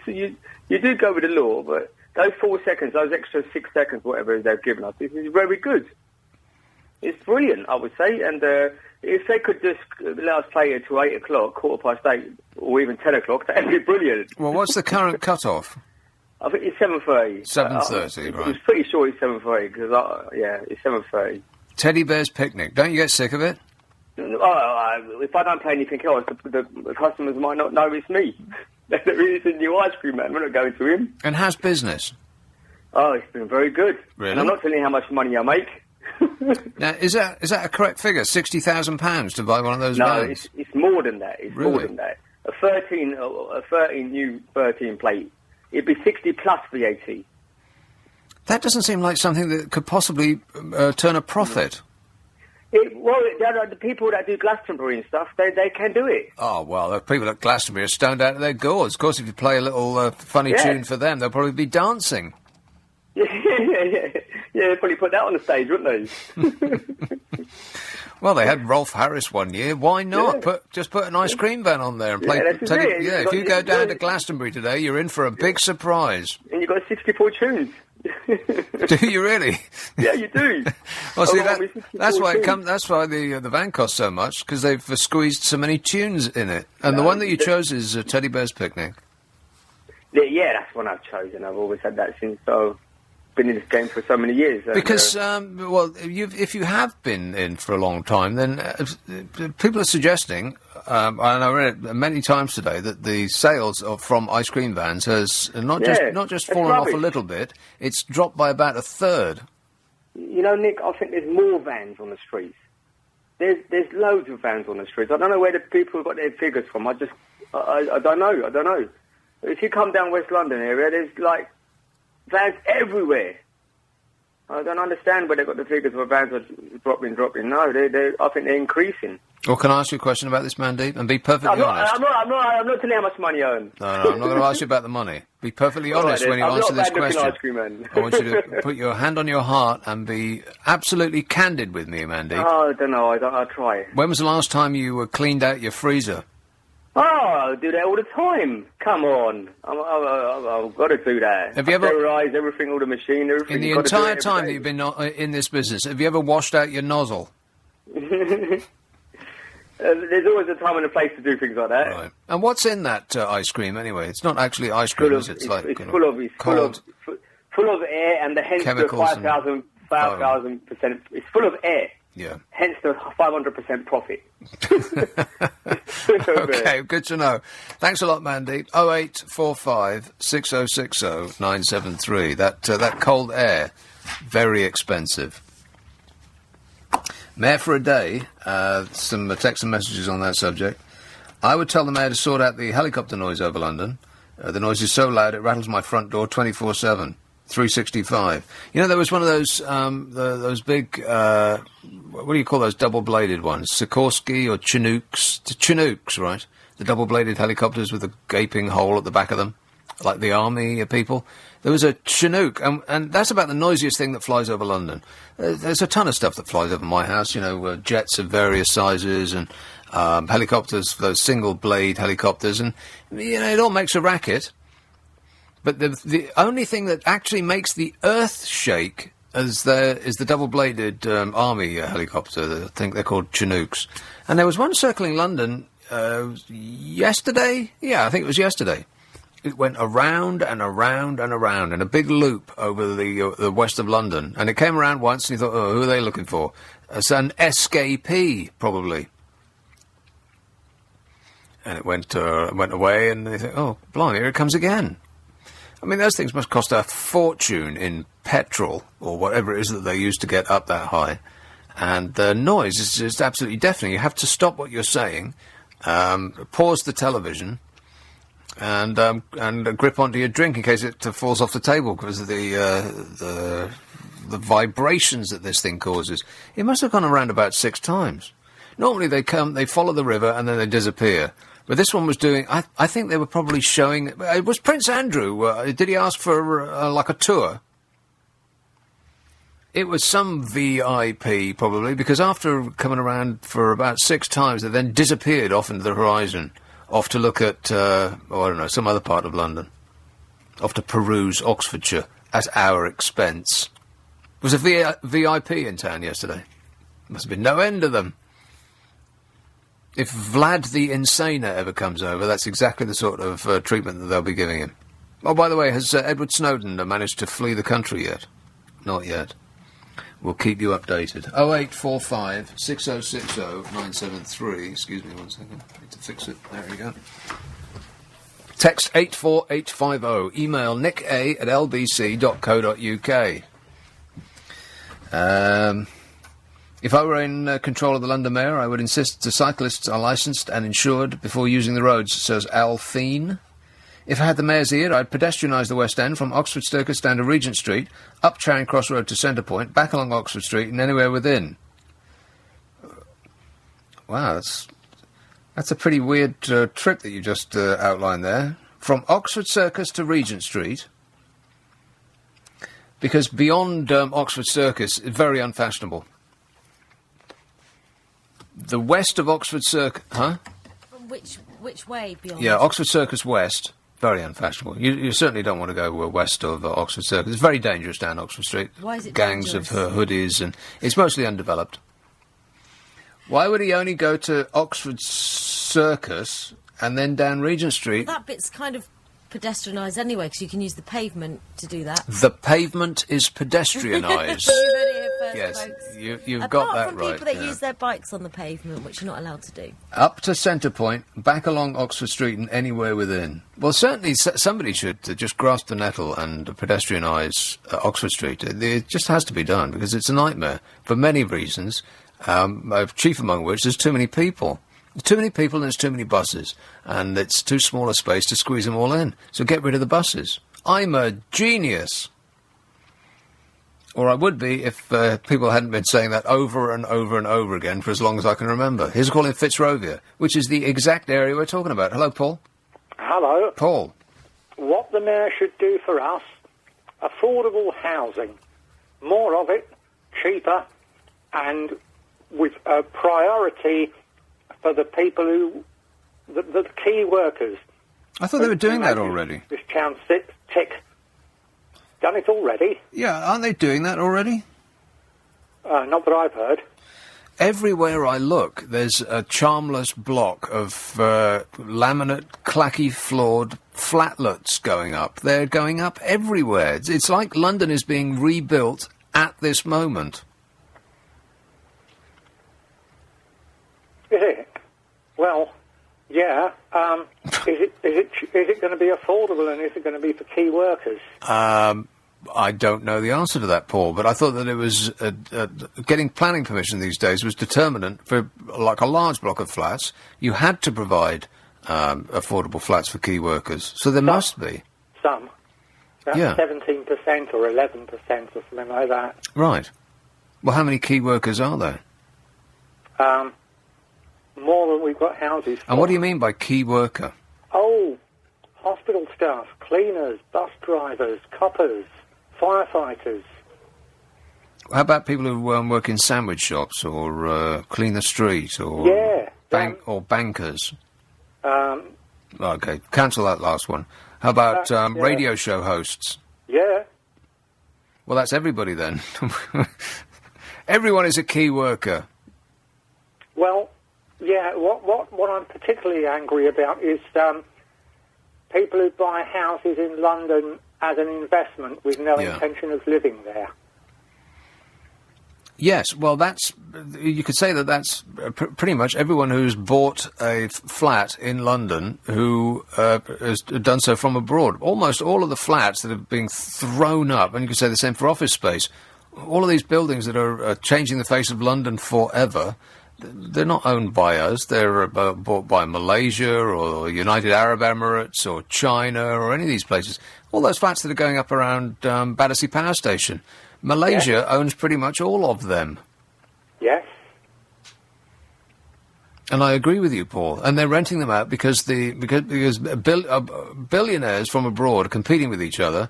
you do go with the law, but those 4 seconds, those extra 6 seconds, whatever they've given us, is very good. It's brilliant, I would say. And if they could just let us play it to 8 o'clock, 8:15, or even 10 o'clock, that'd be brilliant. Well, what's the current cut-off? I think it's 7:30. 7:30, right. I was pretty sure it's 7:30, because, it's 7:30. Teddy Bear's Picnic. Don't you get sick of it? If I don't play anything else, the customers might not know it's me. It's a new ice cream man. We're not going to him. And how's business? Oh, it's been very good. Really? And I'm not telling you how much money I make. Now, is that a correct figure? £60,000 to buy one of those vans? No, it's more than that. It's really? More than that. A 13 plate. It'd be 60 plus VAT. That doesn't seem like something that could possibly turn a profit. Well, the people that do Glastonbury and stuff, they can do it. Oh, well, the people at Glastonbury are stoned out of their gourds. Of course, if you play a little funny tune for them, they'll probably be dancing. Yeah, they'd probably put that on the stage, wouldn't they? Well, they had Rolf Harris one year. Why not? Just put an ice cream van on there and play. If you go down to Glastonbury today, you're in for a big surprise. And you've got 64 tunes. Do you really? Yeah, you do. Well, see, that's why that's why the van costs so much, because they've squeezed so many tunes in it. And the one that you chose is Teddy Bear's Picnic. Yeah, that's one I've chosen. I've always had that since I've been in this game for so many years. Because, if you have been in for a long time, then people are suggesting, and I read it many times today, that the sales from ice cream vans has not just fallen off a little bit, it's dropped by about a third. You know, Nick, I think there's more vans on the streets. There's loads of vans on the streets. I don't know where the people got their figures from. I don't know. If you come down West London area, there's like vans everywhere. I don't understand where they got the figures for vans are dropping. No, I think they're increasing. Well, can I ask you a question about this, Mandeep? And be perfectly honest. I'm not telling you how much money I earn. No, I'm not going to ask you about the money. Be perfectly honest when you answer this question. Ice cream man. I want you to put your hand on your heart and be absolutely candid with me, Mandeep. Oh, I don't know. I'll try. When was the last time you cleaned out your freezer? Oh, I do that all the time. Come on. I've got to do that. Have you ever sterilise everything, all the machine, everything? In the entire time that you've been in this business, have you ever washed out your nozzle? There's always a time and a place to do things like that. Right. And what's in that ice cream anyway? It's not actually ice cream, is it? It's full of air, and hence chemicals the 5,000%. It's full of air. Yeah. Hence the 500% profit. Okay, good to know. Thanks a lot, Mandeep. 0845 6060 973. That cold air, very expensive. Mayor for a day. Some text and messages on that subject. I would tell the mayor to sort out the helicopter noise over London. The noise is so loud it rattles my front door 24/7. 365. You know, there was one of those big, what do you call those double-bladed ones? Sikorsky or Chinooks? Chinooks, right? The double-bladed helicopters with the gaping hole at the back of them, like the army people. There was a Chinook, and that's about the noisiest thing that flies over London. There's a ton of stuff that flies over my house, you know, jets of various sizes and helicopters, those single-blade helicopters, and, you know, it all makes a racket. But the only thing that actually makes the earth shake is the double-bladed army helicopter. I think they're called Chinooks. And there was one circling London yesterday. Yeah, I think it was yesterday. It went around and around and around in a big loop over the west of London. And it came around once, and you thought, oh, who are they looking for? It's an SKP, probably. And it went away, and they thought, oh, blimey, here it comes again. I mean, those things must cost a fortune in petrol or whatever it is that they use to get up that high. And the noise is just absolutely deafening. You have to stop what you're saying, pause the television, and grip onto your drink in case it falls off the table because of the vibrations that this thing causes. It must have gone around about 6 times. Normally they follow the river and then they disappear. But this one was doing, I think they were probably showing, it was Prince Andrew, did he ask for like a tour? It was some VIP probably, because after coming around for about 6 times, they then disappeared off into the horizon, off to look at, I don't know, some other part of London, off to peruse Oxfordshire at our expense. Was a VIP in town yesterday. Must have been no end of them. If Vlad the Insaner ever comes over, that's exactly the sort of treatment that they'll be giving him. Oh, by the way, has Edward Snowden managed to flee the country yet? Not yet. We'll keep you updated. 0845 6060 973. Excuse me one second. I need to fix it. There we go. Text 84850. Email nicka@lbc.co.uk. If I were in control of the London Mayor, I would insist the cyclists are licensed and insured before using the roads, says Al Theen. If I had the Mayor's ear, I'd pedestrianise the West End from Oxford Circus down to Regent Street, up Charing Cross Road to Centre Point, back along Oxford Street and anywhere within. Wow, that's a pretty weird trip that you just outlined there. From Oxford Circus to Regent Street. Because beyond Oxford Circus is very unfashionable. The west of Oxford Circus... Huh? From which way beyond? Yeah, Oxford Circus West, very unfashionable. You certainly don't want to go west of Oxford Circus. It's very dangerous down Oxford Street. Why is it Gangs dangerous? of hoodies, and it's mostly undeveloped. Why would he only go to Oxford Circus and then down Regent Street? That bit's kind of pedestrianised anyway, because you can use the pavement to do that. The pavement is pedestrianised. You heard it here first, Yes, folks. you've got that Apart from right. people that yeah. use their bikes on the pavement, which you're not allowed to do. Up to Centre Point, back along Oxford Street and anywhere within. Well, certainly somebody should just grasp the nettle and pedestrianise Oxford Street. It just has to be done, because it's a nightmare for many reasons, chief among which there's too many people. There's too many people and there's too many buses, and it's too small a space to squeeze them all in. So get rid of the buses. I'm a genius. Or I would be if people hadn't been saying that over and over and over again for as long as I can remember. Here's a call in Fitzrovia, which is the exact area we're talking about. Hello, Paul. Hello. Paul. What the mayor should do for us, affordable housing. More of it, cheaper, and with a priority for the people who, the key workers. I thought they were doing that already. This town tick. Done it already? Yeah, aren't they doing that already? Not that I've heard. Everywhere I look, there's a charmless block of laminate, clacky-floored flatlets going up. They're going up everywhere. It's like London is being rebuilt at this moment. Is it? Well, yeah. Is it going to be affordable, and is it going to be for key workers? I don't know the answer to that, Paul, but I thought that it was getting planning permission these days was determinant for like a large block of flats. You had to provide affordable flats for key workers, so there must be. Some. That's 17% or 11% or something like that. Right. Well, how many key workers are there? More than we've got houses for. And what do you mean by key worker? Oh, hospital staff, cleaners, bus drivers, coppers, firefighters. How about people who work in sandwich shops or clean the street or or bankers? Okay, cancel that last one. How about radio show hosts? Yeah. Well, that's everybody then. Everyone is a key worker. Well, yeah. What I'm particularly angry about is people who buy houses in London as an investment with no intention of living there. Yes, well, you could say that's pretty much everyone who's bought a flat in London who has done so from abroad. Almost all of the flats that are being thrown up, and you could say the same for office space, all of these buildings that are changing the face of London forever, they're not owned by us. They're bought by Malaysia or United Arab Emirates or China or any of these places. All those flats that are going up around Battersea Power Station. Malaysia owns pretty much all of them. Yes. And I agree with you, Paul. And they're renting them out because billionaires from abroad are competing with each other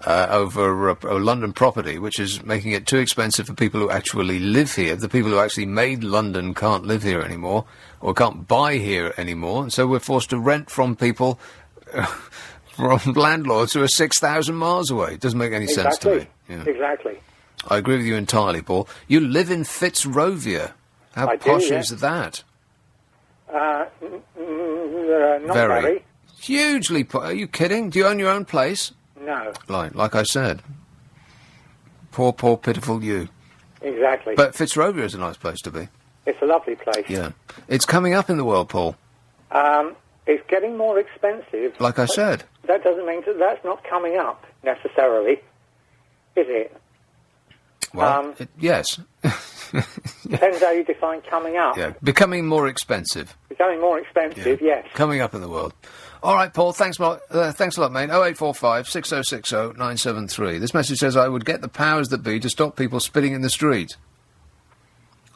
over a London property, which is making it too expensive for people who actually live here. The people who actually made London can't live here anymore or can't buy here anymore. And so we're forced to rent from people, from landlords who are 6,000 miles away. It doesn't make any sense to me. Yeah. Exactly. I agree with you entirely, Paul. You live in Fitzrovia. How posh is that? Not very. Hugely Are you kidding? Do you own your own place? No. Like I said. Poor, pitiful you. Exactly. But Fitzrovia is a nice place to be. It's a lovely place. Yeah. It's coming up in the world, Paul. It's getting more expensive. Like I said. That doesn't mean that's not coming up, necessarily. Is it? Well, yes. Depends how you define coming up. Yeah, becoming more expensive. Becoming more expensive, yes. Coming up in the world. All right, Paul, thanks a lot, mate. 0845 6060 973. This message says, I would get the powers that be to stop people spitting in the street.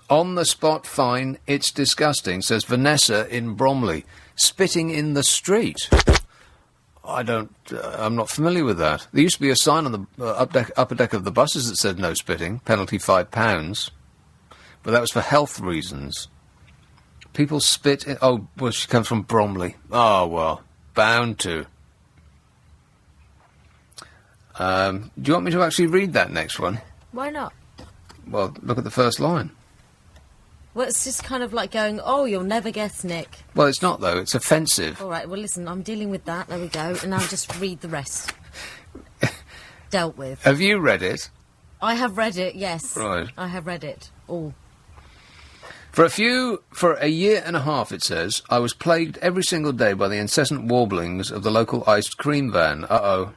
On the spot, fine. It's disgusting, says Vanessa in Bromley. Spitting in the street. I'm not familiar with that. There used to be a sign on the upper deck of the buses that said no spitting, penalty £5. But that was for health reasons. People spit in... Oh, well, she comes from Bromley. Oh, well, bound to. Do you want me to actually read that next one? Why not? Well, look at the first line. Well, it's just kind of like going, oh, you'll never guess, Nick. Well, it's not, though. It's offensive. All right, well, listen, I'm dealing with that. There we go. And now just read the rest. Dealt with. Have you read it? I have read it, yes. Right. I have read it. All. For a year and a half, it says, I was plagued every single day by the incessant warblings of the local iced cream van. Uh-oh.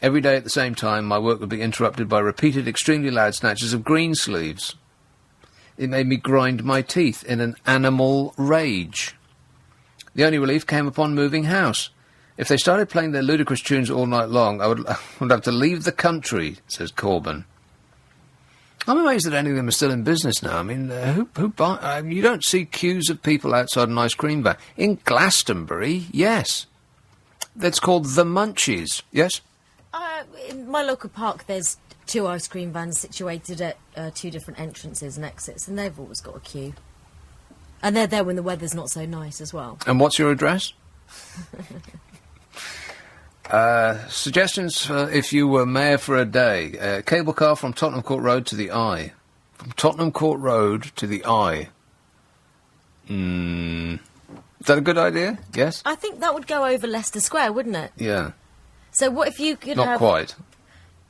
Every day at the same time, my work would be interrupted by repeated, extremely loud snatches of green sleeves. It made me grind my teeth in an animal rage. The only relief came upon moving house. If they started playing their ludicrous tunes all night long, I would have to leave the country, says Corbyn. I'm amazed that any of them are still in business now. I mean, who buy... you don't see queues of people outside an ice cream van. In Glastonbury, yes. That's called the Munchies, yes? In my local park, there's 2 ice cream vans situated at 2 different entrances and exits, and they've always got a queue. And they're there when the weather's not so nice as well. And what's your address? Suggestions if you were mayor for a day. Cable car from Tottenham Court Road to the Eye. From Tottenham Court Road to the Eye. Is that a good idea? Yes? I think that would go over Leicester Square, wouldn't it? Yeah. So what if you could Not quite.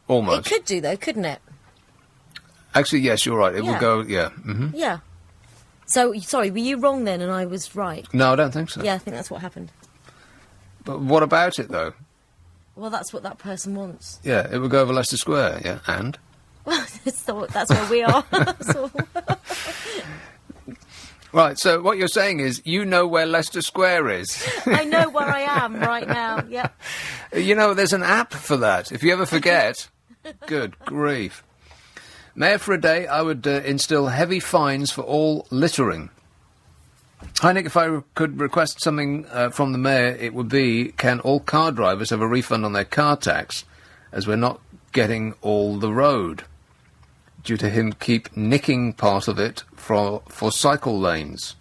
Almost. It could do, though, couldn't it? Actually, yes, you're right. It Yeah. will go, yeah. Mm-hmm. Yeah. So, sorry, were you wrong then and I was right? No, I don't think so. Yeah, I think that's what happened. But what about it, though? Well, that's what that person wants. Yeah, it would go over Leicester Square, yeah, and? Well, that's where we are. So- Right, so what you're saying is you know where Leicester Square is. I know where I am right now, yeah. You know, there's an app for that. If you ever forget, good grief. Mayor for a day, I would instill heavy fines for all littering. Hi, Nick, if I could request something from the mayor, it would be, can all car drivers have a refund on their car tax, as we're not getting all the road, due to him keep nicking part of it for cycle lanes.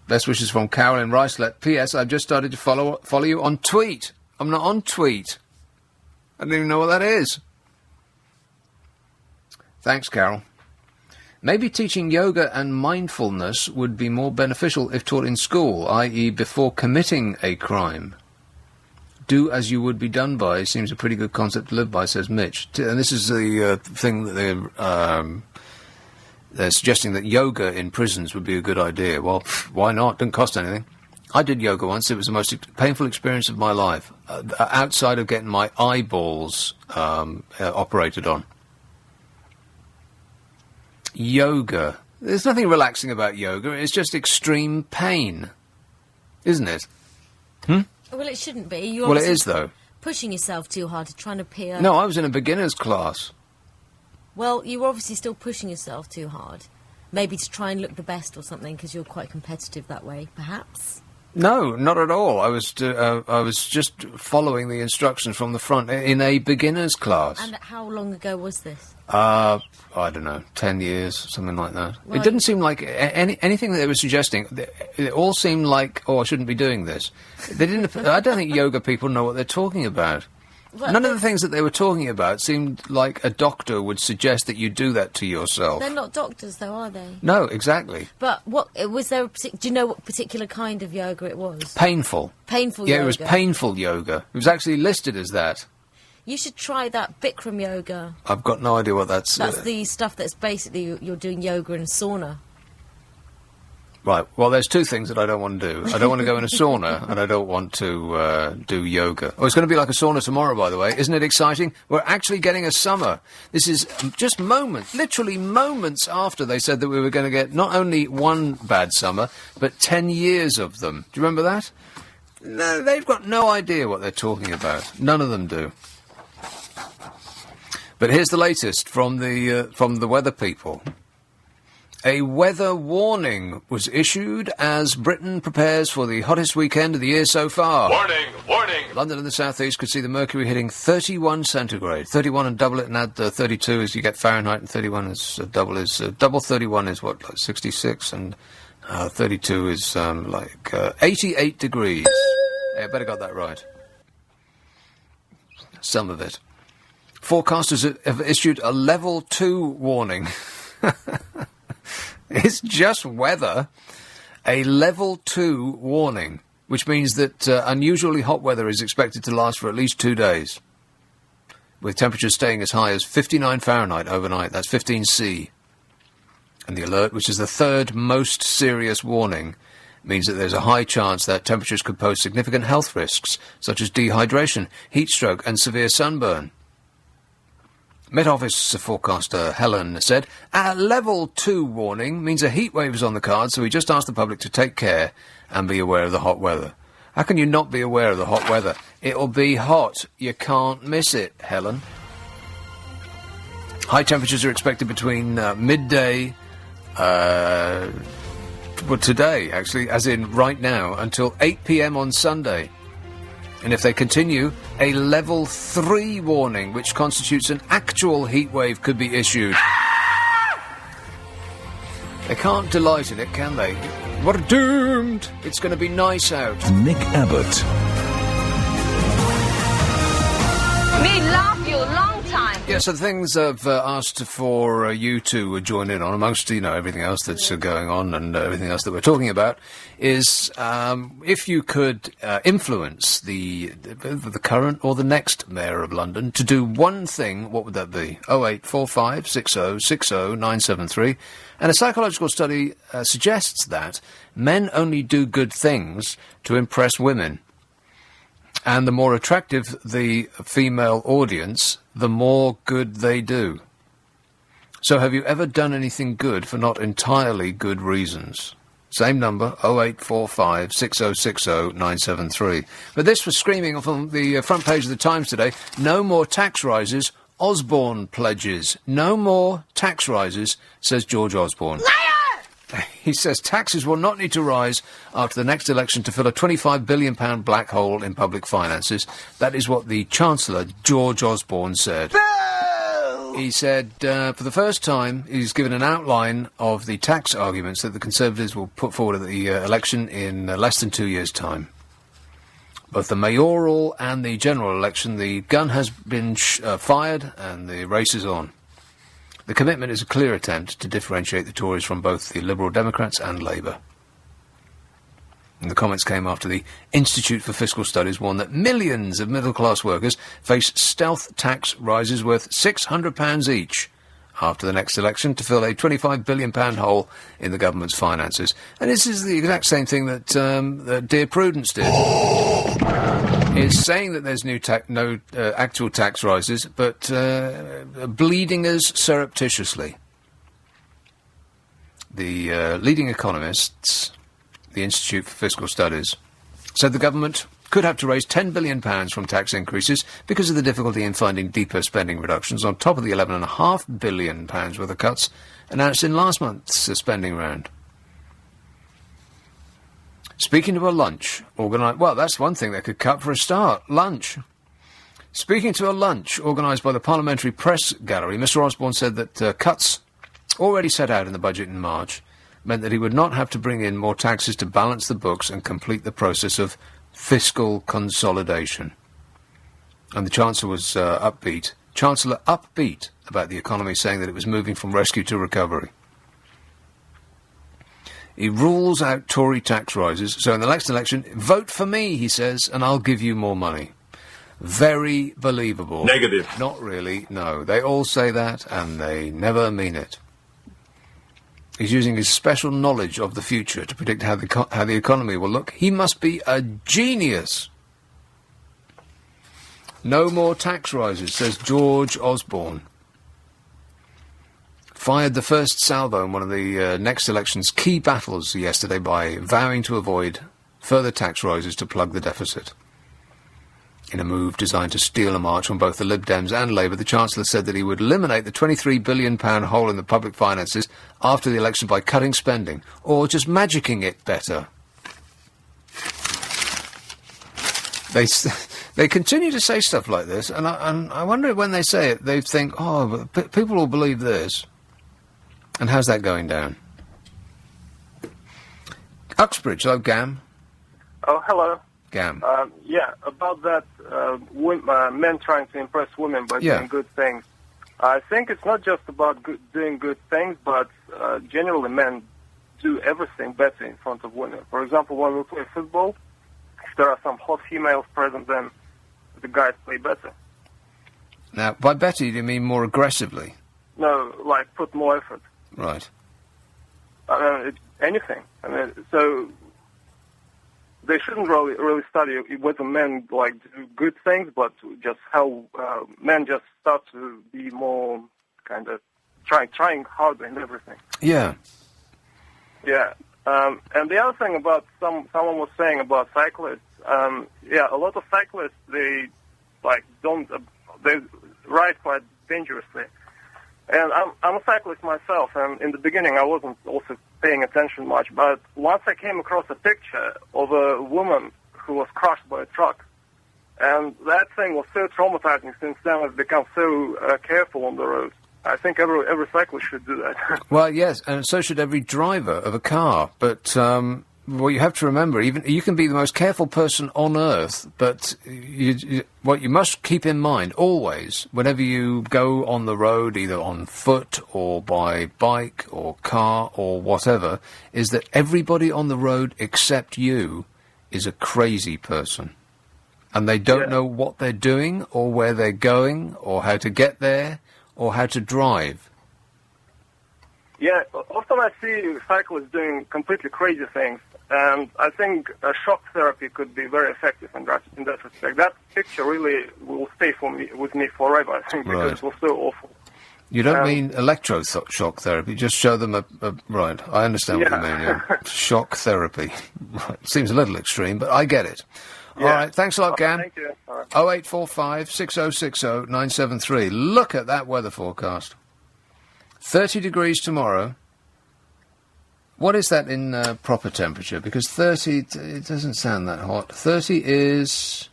Best wishes from Carolyn Ricelet. P.S. I've just started to follow you on Tweet. I'm not on Tweet. I don't even know what that is. Thanks, Carol. Maybe teaching yoga and mindfulness would be more beneficial if taught in school, i.e. before committing a crime. Do as you would be done by seems a pretty good concept to live by, says Mitch. And this is the thing that they're suggesting, that yoga in prisons would be a good idea. Well, why not? Didn't cost anything. I did yoga once. It was the most painful experience of my life, outside of getting my eyeballs operated on. Yoga. There's nothing relaxing about yoga. It's just extreme pain, isn't it? Well, it shouldn't be. You're Well, it is, though. pushing yourself too hard to try and appear... No, I was in a beginner's class. Well, you were obviously still pushing yourself too hard. Maybe to try and look the best or something, because you're quite competitive that way, perhaps? No, not at all. I was just following the instructions from the front in a beginner's class. And how long ago was this? I don't know, 10 years, something like that. Well, it didn't seem like anything that they were suggesting. It all seemed like, oh, I shouldn't be doing this. They didn't. I don't think yoga people know what they're talking about. Well, None of the things that they were talking about seemed like a doctor would suggest that you do that to yourself. They're not doctors, though, are they? No, exactly. But what was there? Do you know what particular kind of yoga it was? Painful. Painful Yeah, yoga. it was painful yoga. It was actually listed as that. You should try that Bikram yoga. I've got no idea what that's... That's the stuff that's basically you're doing yoga in a sauna. Right, well, there's two things that I don't want to do. I don't want to go in a sauna, and I don't want to do yoga. Oh, it's going to be like a sauna tomorrow, by the way. Isn't it exciting? We're actually getting a summer. This is just moments, literally moments after they said that we were going to get not only one bad summer, but 10 years of them. Do you remember that? No, they've got no idea what they're talking about. None of them do. But here's the latest from the weather people. A weather warning was issued as Britain prepares for the hottest weekend of the year so far. Warning, warning. London and the southeast could see the mercury hitting 31 centigrade. 31 and double it and add 32 is you get Fahrenheit, and 31 is double 31 is what, like 66, and 32 is 88 degrees. Yeah, better got that right. Some of it. Forecasters have issued a level 2 warning. It's just weather. A level 2 warning, which means that unusually hot weather is expected to last for at least 2 days, with temperatures staying as high as 59 Fahrenheit overnight. That's 15 C. And the alert, which is the third most serious warning, means that there's a high chance that temperatures could pose significant health risks, such as dehydration, heat stroke, and severe sunburn. Met Office forecaster Helen said, a level 2 warning means a heat wave is on the cards, so we just asked the public to take care and be aware of the hot weather. How can you not be aware of the hot weather? It'll be hot. You can't miss it, Helen. High temperatures are expected between midday, today, actually, as in right now, until 8 p.m. on Sunday. And if they continue, a level 3 warning, which constitutes an actual heat wave, could be issued. They can't delight in it, can they? What a doomed! It's going to be nice out. Nick Abbott. Me love you long time. Yeah, so the things I've asked for you to join in on, amongst, everything else that's going on and everything else that we're talking about, is if you could influence the current or the next Mayor of London to do one thing, what would that be? 0845 60 60 973. And a psychological study suggests that men only do good things to impress women. And the more attractive the female audience, the more good they do. So have you ever done anything good for not entirely good reasons? Same number, 0845 6060 973. But this was screaming from the front page of the Times today, no more tax rises, Osborne pledges. No more tax rises, says George Osborne. He says taxes will not need to rise after the next election to fill a £25 billion black hole in public finances. That is what the Chancellor, George Osborne, said. He said, for the first time, he's given an outline of the tax arguments that the Conservatives will put forward at the election in less than 2 years' time. Both the mayoral and the general election, the gun has been fired and the race is on. The commitment is a clear attempt to differentiate the Tories from both the Liberal Democrats and Labour. And the comments came after the Institute for Fiscal Studies warned that millions of middle-class workers face stealth tax rises worth £600 each after the next election to fill a £25 billion hole in the government's finances. And this is the exact same thing that Dear Prudence did. Is saying that there's no actual tax rises, but bleeding us surreptitiously. The leading economists, the Institute for Fiscal Studies, said the government could have to raise £10 billion from tax increases because of the difficulty in finding deeper spending reductions on top of the £11.5 billion worth of cuts announced in last month's spending round. Speaking to a lunch organised... Well, that's one thing they could cut for a start. Lunch. Speaking to a lunch organised by the Parliamentary Press Gallery, Mr Osborne said that cuts already set out in the budget in March meant that he would not have to bring in more taxes to balance the books and complete the process of fiscal consolidation. And the Chancellor was upbeat about the economy, saying that it was moving from rescue to recovery. He rules out Tory tax rises, so in the next election, vote for me, he says, and I'll give you more money. Very believable. Negative. Not really, no. They all say that, and they never mean it. He's using his special knowledge of the future to predict how the economy will look. He must be a genius. No more tax rises, says George Osborne. Fired the first salvo in one of the next election's key battles yesterday by vowing to avoid further tax rises to plug the deficit. In a move designed to steal a march on both the Lib Dems and Labour, the Chancellor said that he would eliminate the £23 billion hole in the public finances after the election by cutting spending, or just magicking it better. They continue to say stuff like this, and I wonder when they say it, they think, oh, but people will believe this. And how's that going down? Uxbridge, hello, Gam. Oh, hello. Gam. Yeah, about that men trying to impress women by doing good things. I think it's not just about doing good things, but generally men do everything better in front of women. For example, when we play football, if there are some hot females present, then the guys play better. Now, by better, do you mean more aggressively? No, like put more effort. Right. Anything. So they shouldn't really study whether men do good things, but just how men just start to be more kind of trying harder in everything. Yeah. Yeah. And the other thing about someone was saying about cyclists. A lot of cyclists they ride quite dangerously. And I'm a cyclist myself, and in the beginning I wasn't also paying attention much, but once I came across a picture of a woman who was crushed by a truck, and that thing was so traumatizing. Since then I've become so careful on the road. I think every cyclist should do that. Well, yes, and so should every driver of a car, but what you have to remember, even you can be the most careful person on earth, but what you must keep in mind always, whenever you go on the road, either on foot or by bike or car or whatever, is that everybody on the road except you is a crazy person. And they don't know what they're doing or where they're going or how to get there or how to drive. Yeah, often I see cyclists doing completely crazy things. And I think shock therapy could be very effective in that respect. That picture really will stay with me forever, I think, because it was so awful. You don't mean electroshock therapy, just show them a... Right, I understand what you mean, yeah. Shock therapy. Right. Seems a little extreme, but I get it. All right, thanks a lot, Gam. Thank you. All right. 0845 6060 973. Look at that weather forecast. 30 degrees tomorrow. What is that in proper temperature? Because 30, it doesn't sound that hot. 30 is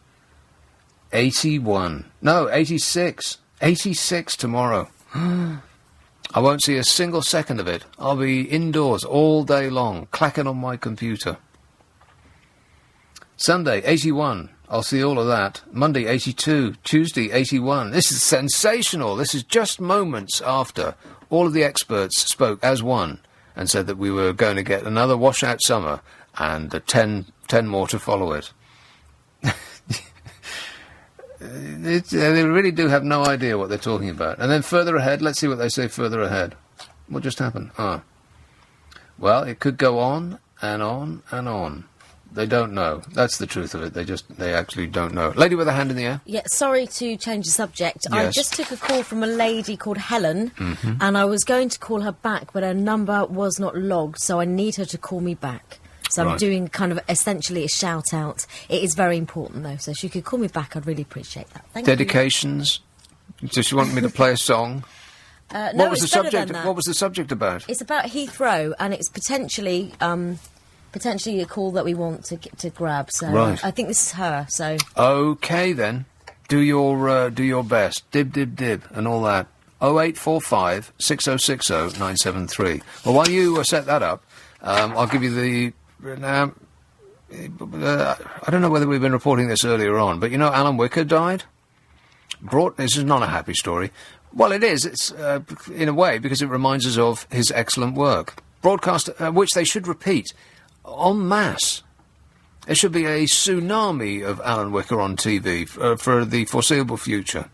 81. No, 86. 86 tomorrow. I won't see a single second of it. I'll be indoors all day long, clacking on my computer. Sunday, 81. I'll see all of that. Monday, 82. Tuesday, 81. This is sensational. This is just moments after all of the experts spoke as one and said that we were going to get another washout summer and 10 more to follow it. They really do have no idea what they're talking about. And then further ahead, let's see what they say further ahead. What just happened? Well, it could go on and on and on. They don't know. That's the truth of it. They actually don't know. Lady with a hand in the air. Yeah, sorry to change the subject. Yes. I just took a call from a lady called Helen, and I was going to call her back, but her number was not logged, so I need her to call me back. So I'm doing kind of essentially a shout-out. It is very important, though, so if she could call me back, I'd really appreciate that. Thank Dedications? Does she want me to play a song? No, what was it's the better subject? than that. What was the subject about? It's about Heathrow, and it's potentially a call that we want to grab. So I think this is her. So okay then, do your best. Dib dib dib and all that. 0845 6060 973. Well, while you set that up, I'll give you the. I don't know whether we've been reporting this earlier on, but you know Alan Wicker died. This is not a happy story. Well, it is. It's in a way because it reminds us of his excellent work. Broadcast, which they should repeat en masse. There should be a tsunami of Alan Wicker on TV for the foreseeable future.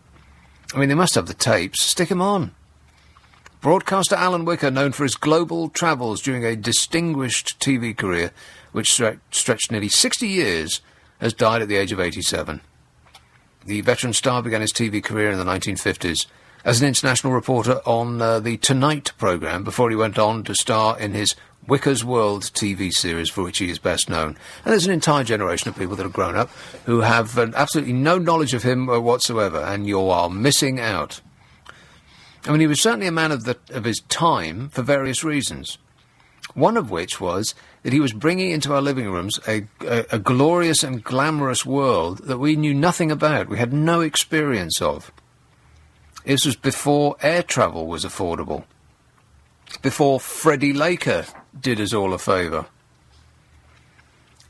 I mean, they must have the tapes. Stick them on. Broadcaster Alan Wicker, known for his global travels during a distinguished TV career, which stretched nearly 60 years, has died at the age of 87. The veteran star began his TV career in the 1950s as an international reporter on the Tonight programme before he went on to star in his Wicker's World TV series, for which he is best known. And there's an entire generation of people that have grown up who have absolutely no knowledge of him whatsoever, and you are missing out. I mean, he was certainly a man of his time for various reasons. One of which was that he was bringing into our living rooms a glorious and glamorous world that we knew nothing about, we had no experience of. This was before air travel was affordable, before Freddie Laker did us all a favour.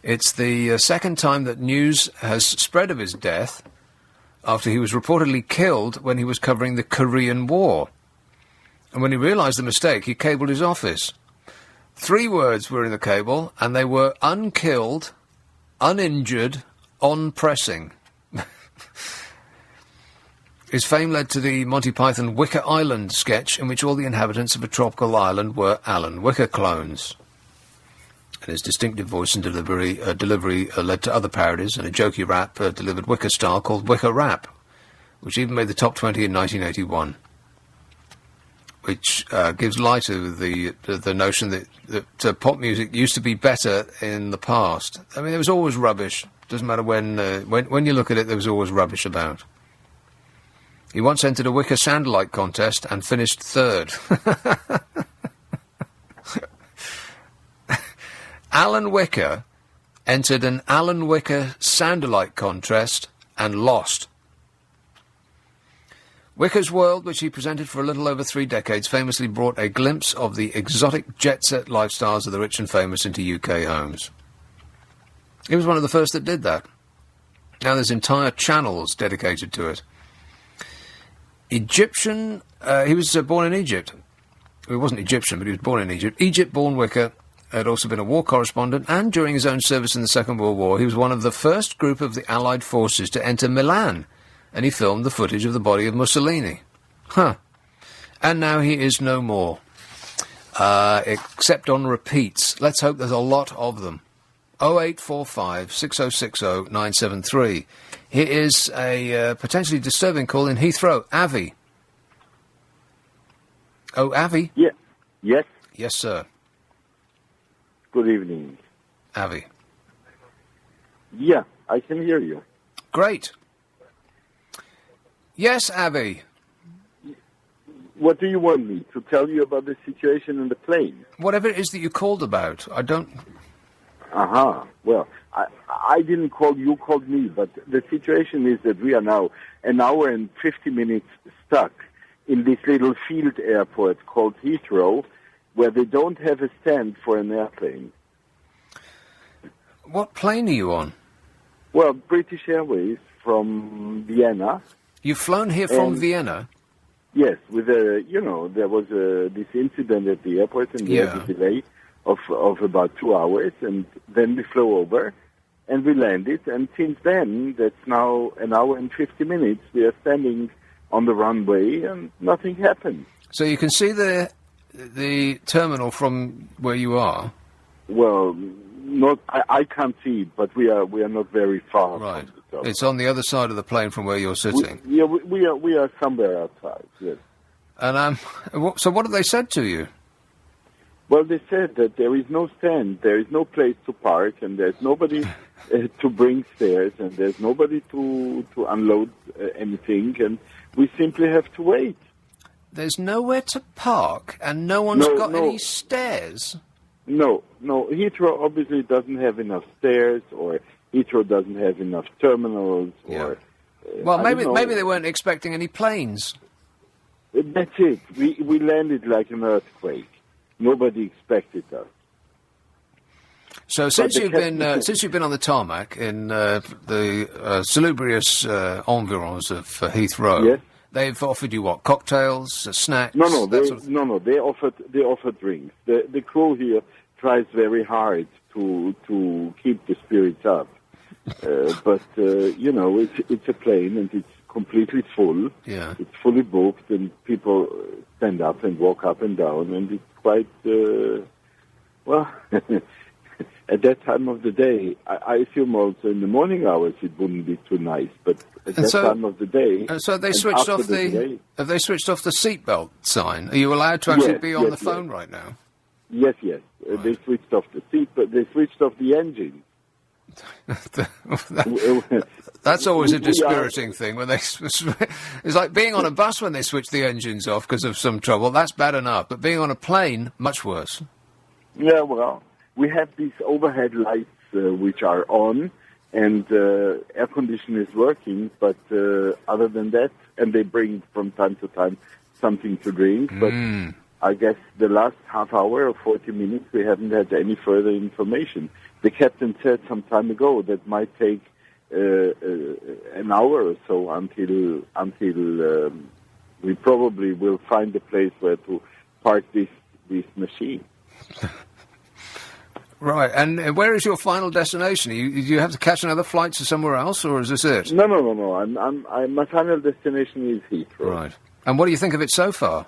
It's the second time that news has spread of his death after he was reportedly killed when he was covering the Korean War. And when he realised the mistake, he cabled his office. 3 words were in the cable, and they were unkilled, uninjured, on pressing. His fame led to the Monty Python Wicker Island sketch, in which all the inhabitants of a tropical island were Alan Wicker clones. And his distinctive voice and delivery led to other parodies, and a jokey rap delivered Wicker style called Wicker Rap, which even made the top 20 in 1981. Which gives light to the notion that pop music used to be better in the past. I mean, there was always rubbish. Doesn't matter when you look at it, there was always rubbish about. He once entered a Wicker Sandalite contest and finished 3rd. Alan Wicker entered an Alan Wicker Sandalite contest and lost. Wicker's World, which he presented for a little over 3 decades, famously brought a glimpse of the exotic jet-set lifestyles of the rich and famous into UK homes. He was one of the first that did that. Now there's entire channels dedicated to it. Egyptian, he was born in Egypt. He wasn't Egyptian, but he was born in Egypt. Egypt-born Wicker had also been a war correspondent, and during his own service in the Second World War, he was one of the first group of the Allied forces to enter Milan, and he filmed the footage of the body of Mussolini. And now he is no more, except on repeats. Let's hope there's a lot of them. 0845 6060 973. Here is a potentially disturbing call in Heathrow. Avi. Oh, Avi? Yeah. Yes? Yes, sir. Good evening. Avi. Yeah, I can hear you. Great. Yes, Avi. What do you want me to tell you about the situation in the plane? Whatever it is that you called about. I don't... Well, I didn't call you, called me, but the situation is that we are now an hour and 50 minutes stuck in this little field airport called Heathrow, where they don't have a stand for an airplane. What plane are you on? Well, British Airways from Vienna. You've flown here from Vienna? Yes, with there was this incident at the airport, and there was a delay of about 2 hours, and then we flew over, and we landed, and since then, that's now an hour and 50 minutes, we are standing on the runway, and nothing happened. So you can see the terminal from where you are? Well, I can't see it, but we are not very far. Right. It's on the other side of the plane from where you're sitting. We are somewhere outside. Yes. And so what have they said to you? Well, they said that there is no stand, there is no place to park, and there's nobody to bring stairs, and there's nobody to unload anything, and we simply have to wait. There's nowhere to park, and no one's got any stairs? No. Heathrow obviously doesn't have enough stairs, or Heathrow doesn't have enough terminals, or... Well, maybe they weren't expecting any planes. That's it. We landed like an earthquake. Nobody expected us. So since you've been on the tarmac in the salubrious environs of Heathrow, yes? They've offered you what? Cocktails, snacks? No. They offered drinks. The crew here tries very hard to keep the spirits up, but it's a plane and it's completely full. Yeah, it's fully booked and people stand up and walk up and down, and it's quite well. at that time of the day, I assume also in the morning hours it wouldn't be too nice, but at that time of the day... so they switched off have they switched off the seatbelt sign? Are you allowed to actually be on the phone right now? Yes. They switched off the seat, but they switched off the engine. That's always a dispiriting thing when they... It's like being on a bus when they switch the engines off because of some trouble. That's bad enough, but being on a plane, much worse. Yeah, well, we have these overhead lights which are on, and air conditioning is working, but other than that, and they bring from time to time something to drink, but I guess the last half hour or 40 minutes we haven't had any further information. The captain said some time ago that might take an hour or so until we probably will find a place where to park this machine. Right, and where is your final destination? Do you have to catch another flight to somewhere else, or is this it? No. My final destination is Heathrow. Right. And what do you think of it so far?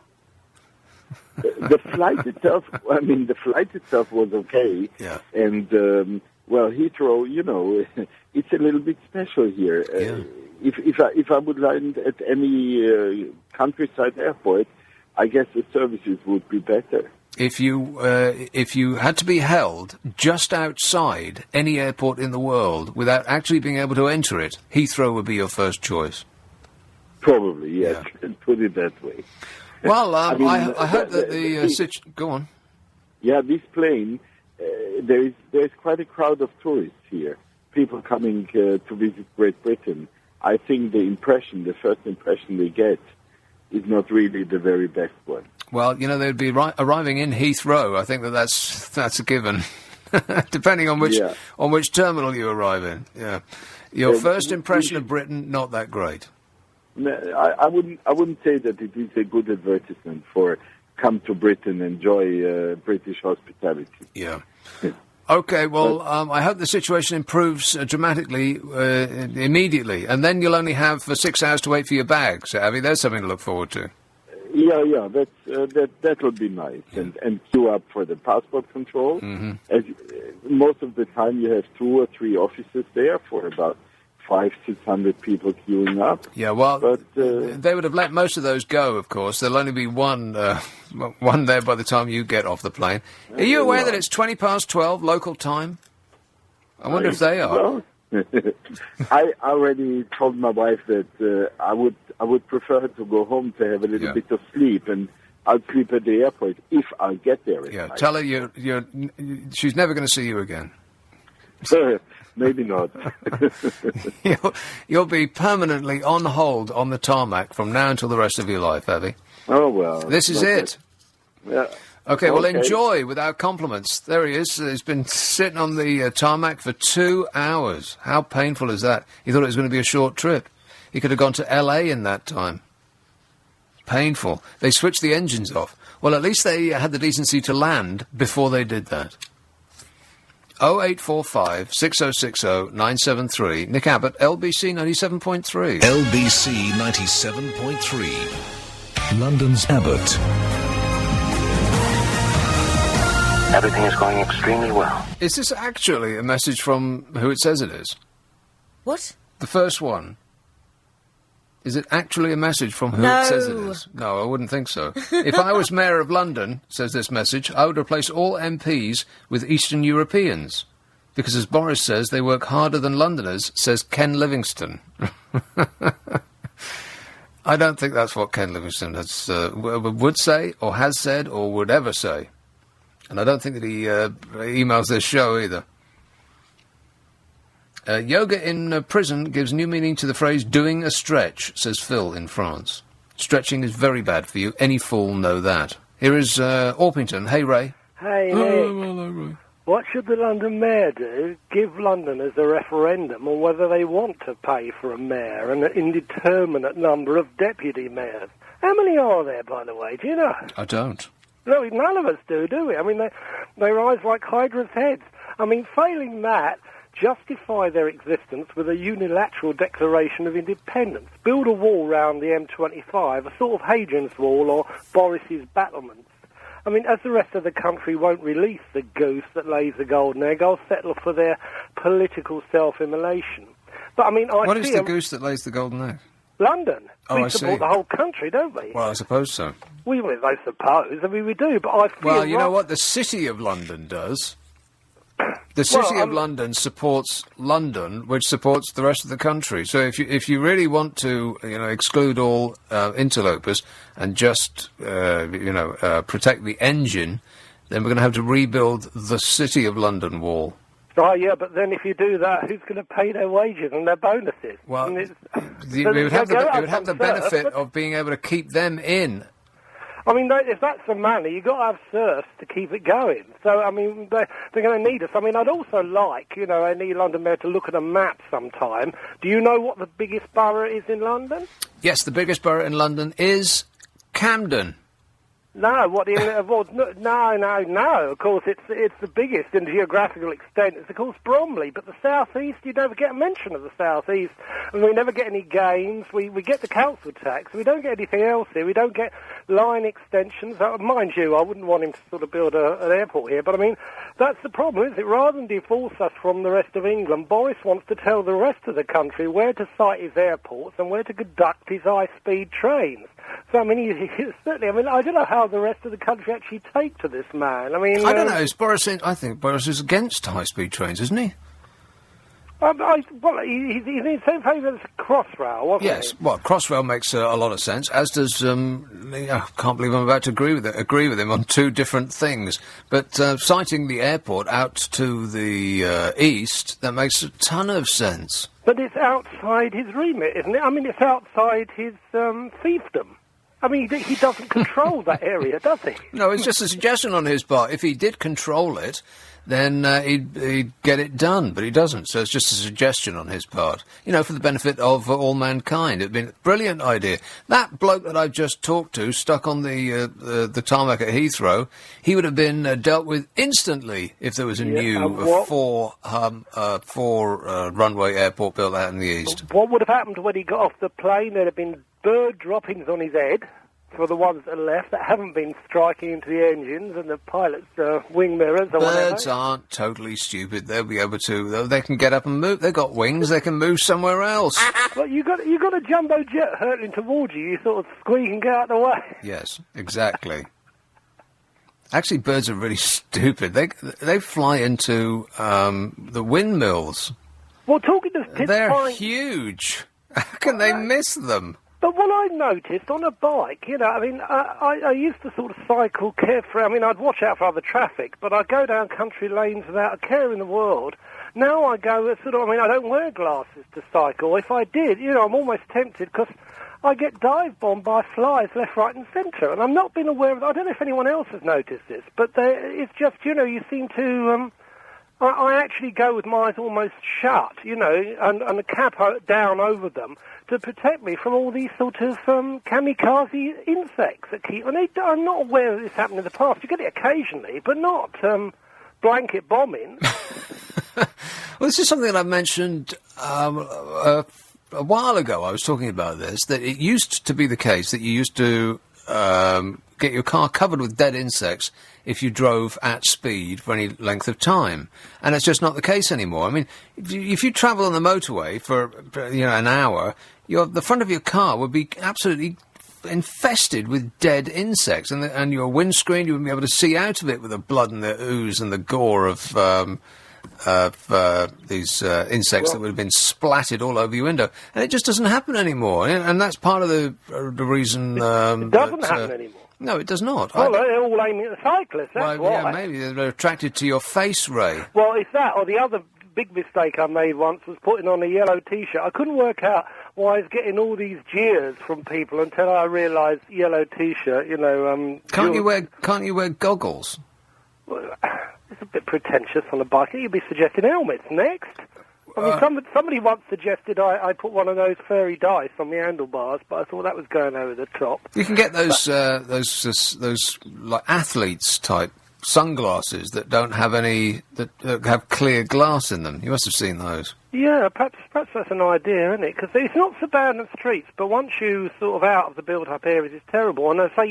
The flight itself, was okay. Yeah. And, Heathrow, it's a little bit special here. If I would land at any countryside airport, I guess the services would be better. If you had to be held just outside any airport in the world without actually being able to enter it, Heathrow would be your first choice. Probably, yes. Put it that way. Well, I hope that the go on. Yeah, this plane. There's quite a crowd of tourists here. People coming to visit Great Britain. I think the first impression they get, is not really the very best one. Well, they'd be arriving in Heathrow. I think that's a given, depending on which terminal you arrive in. Yeah, your first impression of Britain, not that great. No, I wouldn't say that it is a good advertisement for come to Britain, enjoy British hospitality. Yeah. Okay, well, I hope the situation improves dramatically immediately, and then you'll only have 6 hours to wait for your bag. So, Abby, there's something to look forward to. Yeah, that would be nice, and queue up for the passport control. Mm-hmm. As most of the time, you have 2 or 3 officers there for about 500-600 people queuing up. Yeah, well, but they would have let most of those go. Of course, there'll only be one there by the time you get off the plane. Are you aware that it's 12:20 local time? I wonder if they are. Well, I already told my wife that I would prefer to go home to have a little bit of sleep, and I'll sleep at the airport if I get there. Yeah, tell her she's never going to see you again. Maybe not. You'll be permanently on hold on the tarmac from now until the rest of your life, Abby. Oh, well. This is it. Yeah. Okay, well, enjoy without compliments. There he is. He's been sitting on the tarmac for 2 hours. How painful is that? He thought it was going to be a short trip. He could have gone to L.A. in that time. Painful. They switched the engines off. Well, at least they had the decency to land before they did that. 0845 6060 973. Nick Abbott, LBC 97.3. LBC 97.3. London's Abbott. Everything is going extremely well. Is this actually a message from who it says it is? What? The first one. Is it actually a message from who it says it is? No, I wouldn't think so. If I was Mayor of London, says this message, I would replace all MPs with Eastern Europeans. Because as Boris says, they work harder than Londoners, says Ken Livingstone. I don't think that's what Ken Livingstone would say, or has said, or would ever say. And I don't think that he emails this show either. Yoga in prison gives new meaning to the phrase doing a stretch, says Phil in France. Stretching is very bad for you. Any fool know that. Here is Orpington. Hey, Ray. Hey, Nick. Hello, Ray. What should the London Mayor do? Give Londoners a referendum on whether they want to pay for a mayor and an indeterminate number of deputy mayors. How many are there, by the way? Do you know? I don't. No, none of us do we? I mean, they rise like Hydra's heads. I mean, failing that, justify their existence with a unilateral declaration of independence. Build a wall round the M25, a sort of Hadrian's Wall or Boris's battlements. I mean, as the rest of the country won't release the goose that lays the golden egg, I'll settle for their political self-immolation. But, I mean, What is the goose that lays the golden egg? London. Oh, we I see. support the whole country, don't we? Well, I suppose so. I suppose. I mean, we do, but I feel... Well, you know what the City of London does? The City of London supports London, which supports the rest of the country. So if you really want to, exclude all interlopers and just, protect the engine, then we're going to have to rebuild the City of London wall. Oh, yeah, but then if you do that, who's going to pay their wages and their bonuses? Well, we would have the benefit of being able to keep them in. I mean, if that's the money, you've got to have serfs to keep it going. So, I mean, they're going to need us. I mean, I'd also like, any London mayor to look at a map sometime. Do you know what the biggest borough is in London? Yes, the biggest borough in London is Camden. No, no. Of course, it's the biggest in geographical extent. It's, of course, Bromley. But the South East, you never get a mention of the South East. And we never get any games. We get the council tax. We don't get anything else here. We don't get line extensions. Mind you, I wouldn't want him to sort of build an airport here. But, I mean, that's the problem, isn't it? Rather than divorce us from the rest of England, Boris wants to tell the rest of the country where to site his airports and where to conduct his high-speed trains. So, I mean, certainly, I don't know how the rest of the country actually take to this man. I mean... I don't know. I think Boris is against high-speed trains, isn't he? He's in the same favour as Crossrail, wasn't he? Yes, well, Crossrail makes a lot of sense, as does... I can't believe I'm about to agree with him on two different things. But citing the airport out to the east, that makes a ton of sense. But it's outside his remit, isn't it? I mean, it's outside his fiefdom. I mean, he doesn't control that area, does he? No, it's just a suggestion on his part. If he did control it, then he'd get it done, but he doesn't, so it's just a suggestion on his part. For the benefit of all mankind. It'd been a brilliant idea. That bloke that I've just talked to, stuck on the tarmac at Heathrow, he would have been dealt with instantly if there was a new four-runway airport built out in the east. What would have happened when he got off the plane? There'd have been bird droppings on his head for the ones that are left that haven't been striking into the engines and the pilot's wing mirrors or whatever. Birds aren't totally stupid. They'll be able to. They can get up and move. They've got wings. They can move somewhere else. Well, you got a jumbo jet hurtling towards you. You sort of squeak and get out of the way. Yes, exactly. Actually, birds are really stupid. They fly into the windmills. Well, talking to they're huge. How can they miss them? But what I noticed on a bike, I used to sort of cycle carefree. I mean, I'd watch out for other traffic, but I'd go down country lanes without a care in the world. Now I go I don't wear glasses to cycle. If I did, I'm almost tempted because I get dive bombed by flies left, right and centre. And I've not been aware of it. I don't know if anyone else has noticed this, but it's just, you seem to... I actually go with my eyes almost shut, and the cap down over them to protect me from all these sort of kamikaze insects that keep... And I'm not aware that this happened in the past. You get it occasionally, but not blanket bombing. Well, this is something that I mentioned a while ago. I was talking about this, that it used to be the case that you used to get your car covered with dead insects if you drove at speed for any length of time. And it's just not the case anymore. I mean, if you travel on the motorway for an hour, the front of your car would be absolutely infested with dead insects, and your windscreen, you wouldn't be able to see out of it with the blood and the ooze and the gore of these insects that would have been splattered all over your window. And it just doesn't happen anymore. And that's part of the reason... it doesn't happen anymore. No, it does not. Well, they're all aiming at the cyclists, that's why. Yeah, maybe they're attracted to your face, Ray. Well, it's that, or the other big mistake I made once was putting on a yellow T-shirt. I couldn't work out why I was getting all these jeers from people until I realised yellow T-shirt, Can't you wear goggles? Well, it's a bit pretentious on a bike. You'd be suggesting helmets next. I mean, somebody once suggested I put one of those fairy dice on the handlebars, but I thought that was going over the top. You can get those like athletes type sunglasses that don't have any that have clear glass in them. You must have seen those. Yeah, perhaps that's an idea, isn't it? Because it's not so bad in the streets, but once you sort of out of the built-up areas, it's terrible. And I say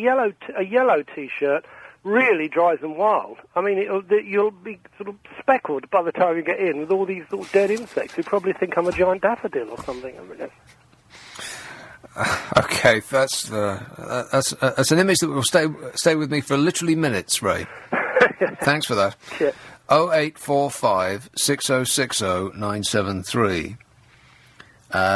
a yellow T-shirt really drives them wild. I mean, you'll be sort of speckled by the time you get in with all these sort of dead insects who probably think I'm a giant daffodil or something. I mean, okay, that's an image that will stay with me for literally minutes, Ray. Thanks for that. Yeah. 0845 6060 973.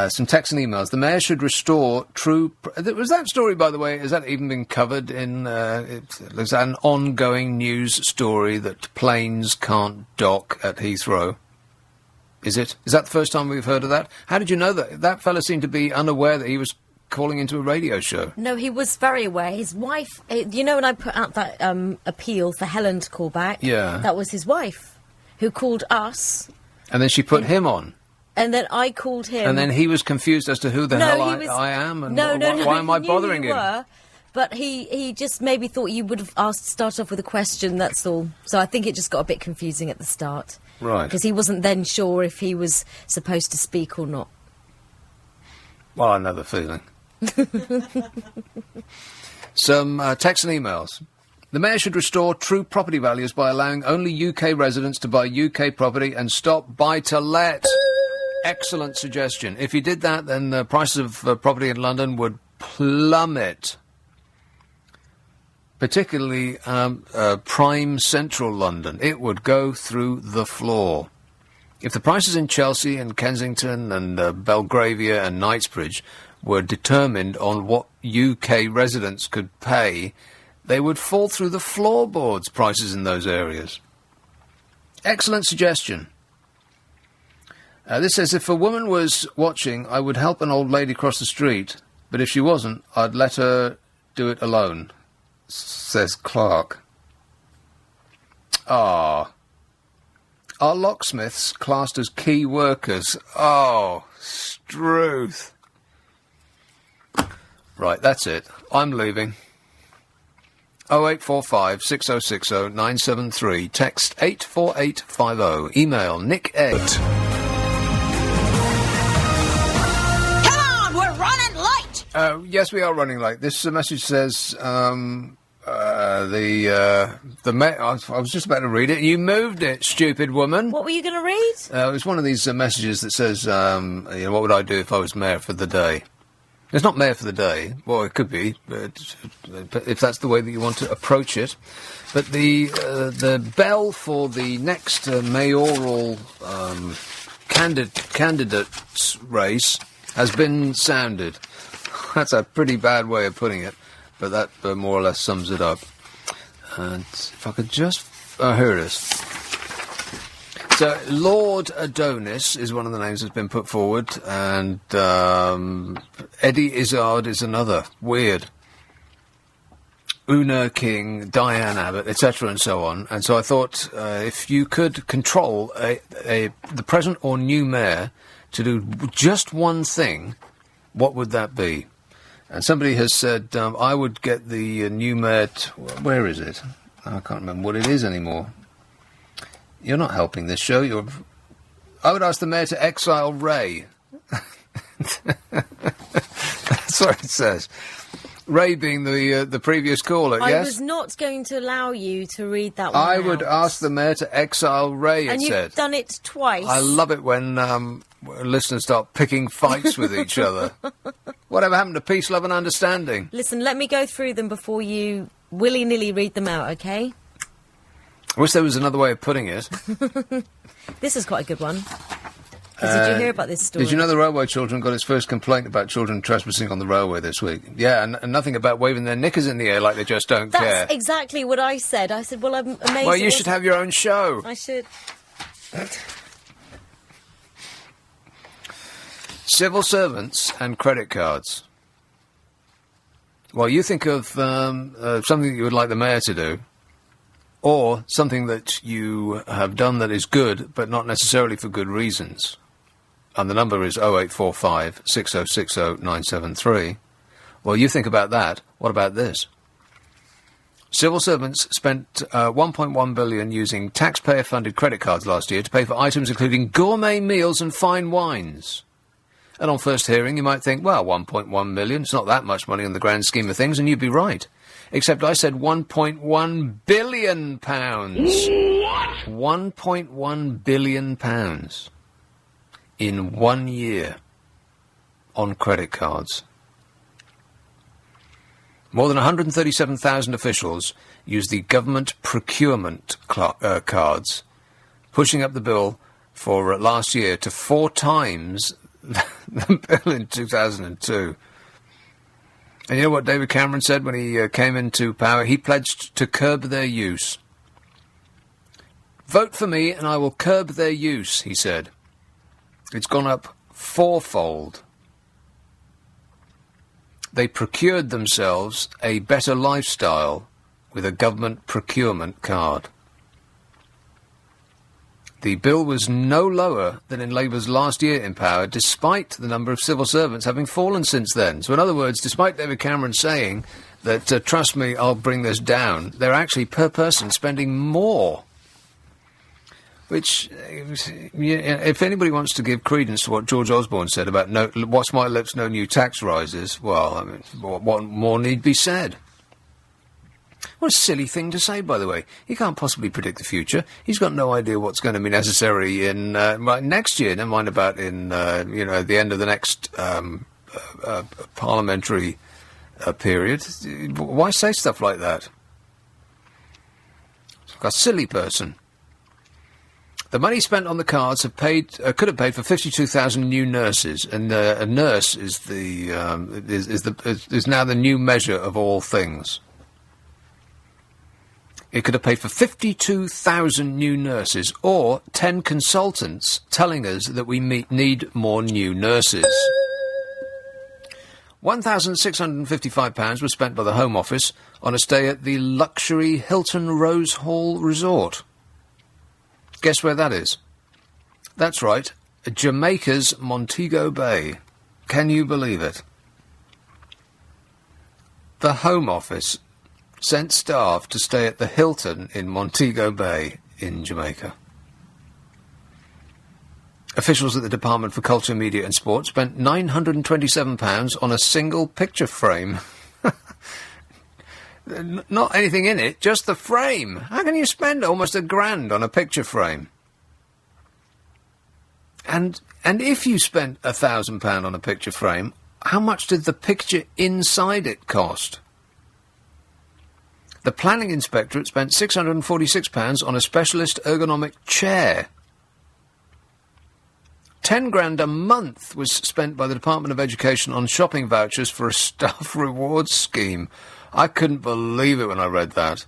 Some texts and emails. The mayor should restore true... Was that story, by the way, has that even been covered in... is that an ongoing news story that planes can't dock at Heathrow? Is it? Is that the first time we've heard of that? How did you know that? That fella seemed to be unaware that he was calling into a radio show. No, he was very aware. His wife... you know when I put out that appeal for Helen to call back? Yeah. That was his wife, who called us. And then she put him on. And then I called him. And then he was confused as to who the hell I am and why am I bothering him? Were, but he just maybe thought you would have start off with a question, that's all. So I think it just got a bit confusing at the start. Right. Because he wasn't then sure if he was supposed to speak or not. Well, I know the feeling. Some texts and emails. The mayor should restore true property values by allowing only UK residents to buy UK property and stop buy-to-let. Excellent suggestion. If he did that, then the prices of property in London would plummet. Particularly prime central London. It would go through the floor. If the prices in Chelsea and Kensington and Belgravia and Knightsbridge were determined on what UK residents could pay, they would fall through the floorboards, prices in those areas. Excellent suggestion. This says, if a woman was watching, I would help an old lady cross the street, but if she wasn't, I'd let her do it alone, says Clark. Ah. Are locksmiths classed as key workers? Oh, Struth. Right, that's it. I'm leaving. 0845 6060 973. Text 84850. Email nick@. Yes, we are running late. This message says, the mayor... I was just about to read it. You moved it, stupid woman. What were you going to read? It was one of these messages that says, what would I do if I was mayor for the day? It's not mayor for the day. Well, it could be, but if that's the way that you want to approach it. But the bell for the next mayoral candidates race has been sounded. That's a pretty bad way of putting it, but that more or less sums it up. And if I could just... here it is. So, Lord Adonis is one of the names that's been put forward, and Eddie Izzard is another. Weird. Una King, Diane Abbott, etc. and so on. And so I thought, if you could control the present or new mayor to do just one thing, what would that be? And somebody has said, I would get the new mayor... where is it? I can't remember what it is anymore. You're not helping this show. I would ask the mayor to exile Ray. That's what it says. Ray being the previous caller, yes? I was not going to allow you to read that one I would ask the mayor to exile Ray, and it said. you've done it twice. I love it when listeners start picking fights with each other. Whatever happened to peace, love and understanding? Listen, let me go through them before you willy-nilly read them out, okay? I wish there was another way of putting it. This is quite a good one. Did you hear about this story? Did you know the railway children got its first complaint about children trespassing on the railway this week? Yeah, and nothing about waving their knickers in the air like they just don't care. That's exactly what I said. I said, well, I'm amazed... Well, you should have your own show. I should. Civil servants and credit cards. Well, you think of something that you would like the mayor to do, or something that you have done that is good, but not necessarily for good reasons. And the number is 0845 6060 973. Well, you think about that. What about this? Civil servants spent $1.1 billion using taxpayer-funded credit cards last year to pay for items including gourmet meals and fine wines. And on first hearing, you might think, well, 1.1 million, it's not that much money in the grand scheme of things, and you'd be right. Except I said 1.1 billion pounds. 1.1 billion pounds in 1 year on credit cards. More than 137,000 officials used the government procurement cards, pushing up the bill for last year to 4 times the bill in 2002. And you know what David Cameron said when he came into power? He pledged to curb their use. Vote for me and I will curb their use, he said. It's gone up 4-fold. They procured themselves a better lifestyle with a government procurement card. The bill was no lower than in Labour's last year in power, despite the number of civil servants having fallen since then. So in other words, despite David Cameron saying that, trust me, I'll bring this down, they're actually per person spending more. Which, if anybody wants to give credence to what George Osborne said about what's my lips, no new tax rises, well, I mean, what more need be said? What a silly thing to say, by the way. He can't possibly predict the future. He's got no idea what's going to be necessary in next year, never mind about in, at the end of the next parliamentary period. Why say stuff like that? It's like a silly person. The money spent on the cards could have paid for 52,000 new nurses, and a nurse is now the new measure of all things. It could have paid for 52,000 new nurses, or 10 consultants telling us that we need more new nurses. £1,655 was spent by the Home Office on a stay at the luxury Hilton Rose Hall Resort. Guess where that is? That's right, Jamaica's Montego Bay. Can you believe it? The Home Office sent staff to stay at the Hilton in Montego Bay in Jamaica. Officials at the Department for Culture, Media and Sport spent £927 on a single picture frame. Not anything in it, just the frame. How can you spend almost £1,000 on a picture frame? And if you spent £1,000 on a picture frame, how much did the picture inside it cost? The Planning Inspectorate spent £646 on a specialist ergonomic chair. £10,000 a month was spent by the Department of Education on shopping vouchers for a staff rewards scheme. I couldn't believe it when I read that.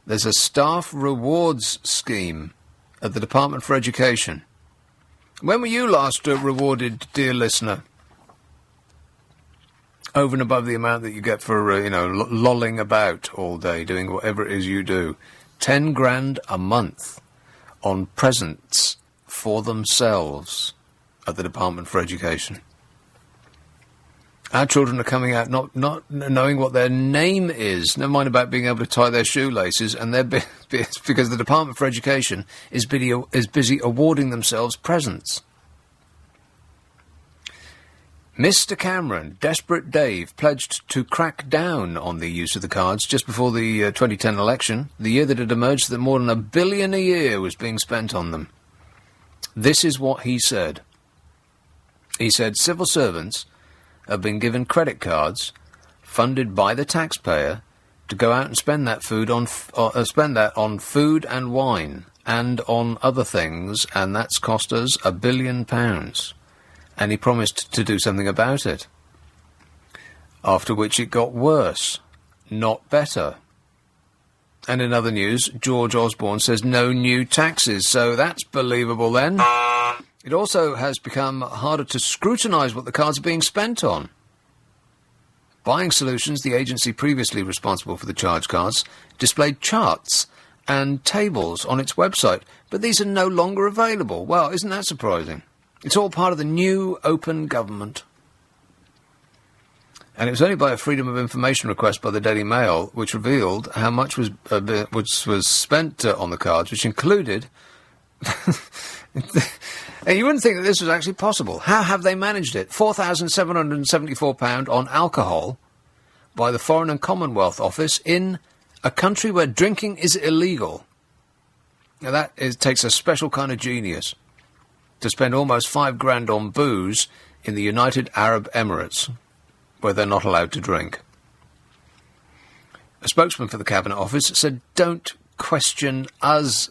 There's a staff rewards scheme at the Department for Education. When were you last rewarded, dear listener? Over and above the amount that you get for, lolling about all day, doing whatever it is you do. £10,000 a month on presents for themselves at the Department for Education. Our children are coming out not knowing what their name is, never mind about being able to tie their shoelaces, and it's because the Department for Education is busy awarding themselves presents. Mr. Cameron, Desperate Dave, pledged to crack down on the use of the cards just before the 2010 election, the year that it emerged that more than £1 billion a year was being spent on them. This is what he said. He said civil servants have been given credit cards funded by the taxpayer to go out and spend that on food and wine and on other things, and that's cost us £1 billion. And he promised to do something about it. After which it got worse, not better. And in other news, George Osborne says no new taxes, so that's believable then. It also has become harder to scrutinise what the cards are being spent on. Buying Solutions, the agency previously responsible for the charge cards, displayed charts and tables on its website, but these are no longer available. Well, isn't that surprising? It's all part of the new open government. And it was only by a Freedom of Information request by the Daily Mail which revealed how much was spent on the cards, which included And you wouldn't think that this was actually possible. How have they managed it? £4,774 on alcohol by the Foreign and Commonwealth Office in a country where drinking is illegal. Now takes a special kind of genius to spend almost £5,000 on booze in the United Arab Emirates, where they're not allowed to drink. A spokesman for the Cabinet Office said, "Don't question us,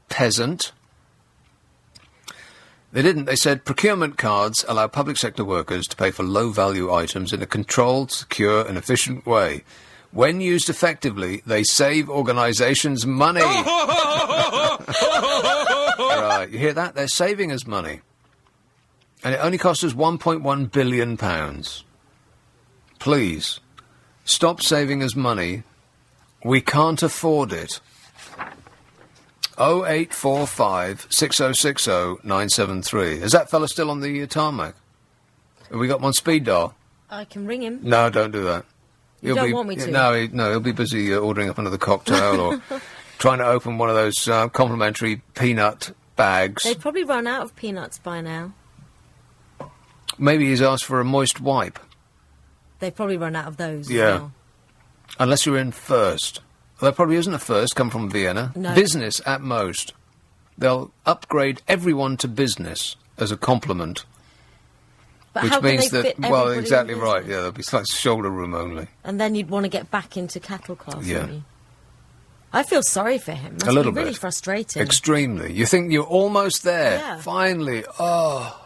peasant." They didn't. They said procurement cards allow public sector workers to pay for low-value items in a controlled, secure and efficient way. When used effectively, they save organisations money. Right, you hear that? They're saving us money. And it only cost us £1.1 billion. Please, stop saving us money. We can't afford it. 0845 6060 973. Is that fella still on the tarmac? Have we got him on speed dial? I can ring him. No, don't do that. You don't want me to? No, he'll be busy ordering up another cocktail or trying to open one of those complimentary peanut bags. They've probably run out of peanuts by now. Maybe he's asked for a moist wipe. They've probably run out of those. Yeah. As well. Unless you're in first. Well, there probably isn't a first, come from Vienna. No. Business at most. They'll upgrade everyone to business as a compliment. But which how can means they that, fit well, everybody exactly in right, business? yeah, there'll be like shoulder room only. And then you'd want to get back into cattle class, Yeah. wouldn't you? I feel sorry for him. Must A little be really bit. frustrating. Extremely. You think you're almost there. Yeah. Finally. Oh.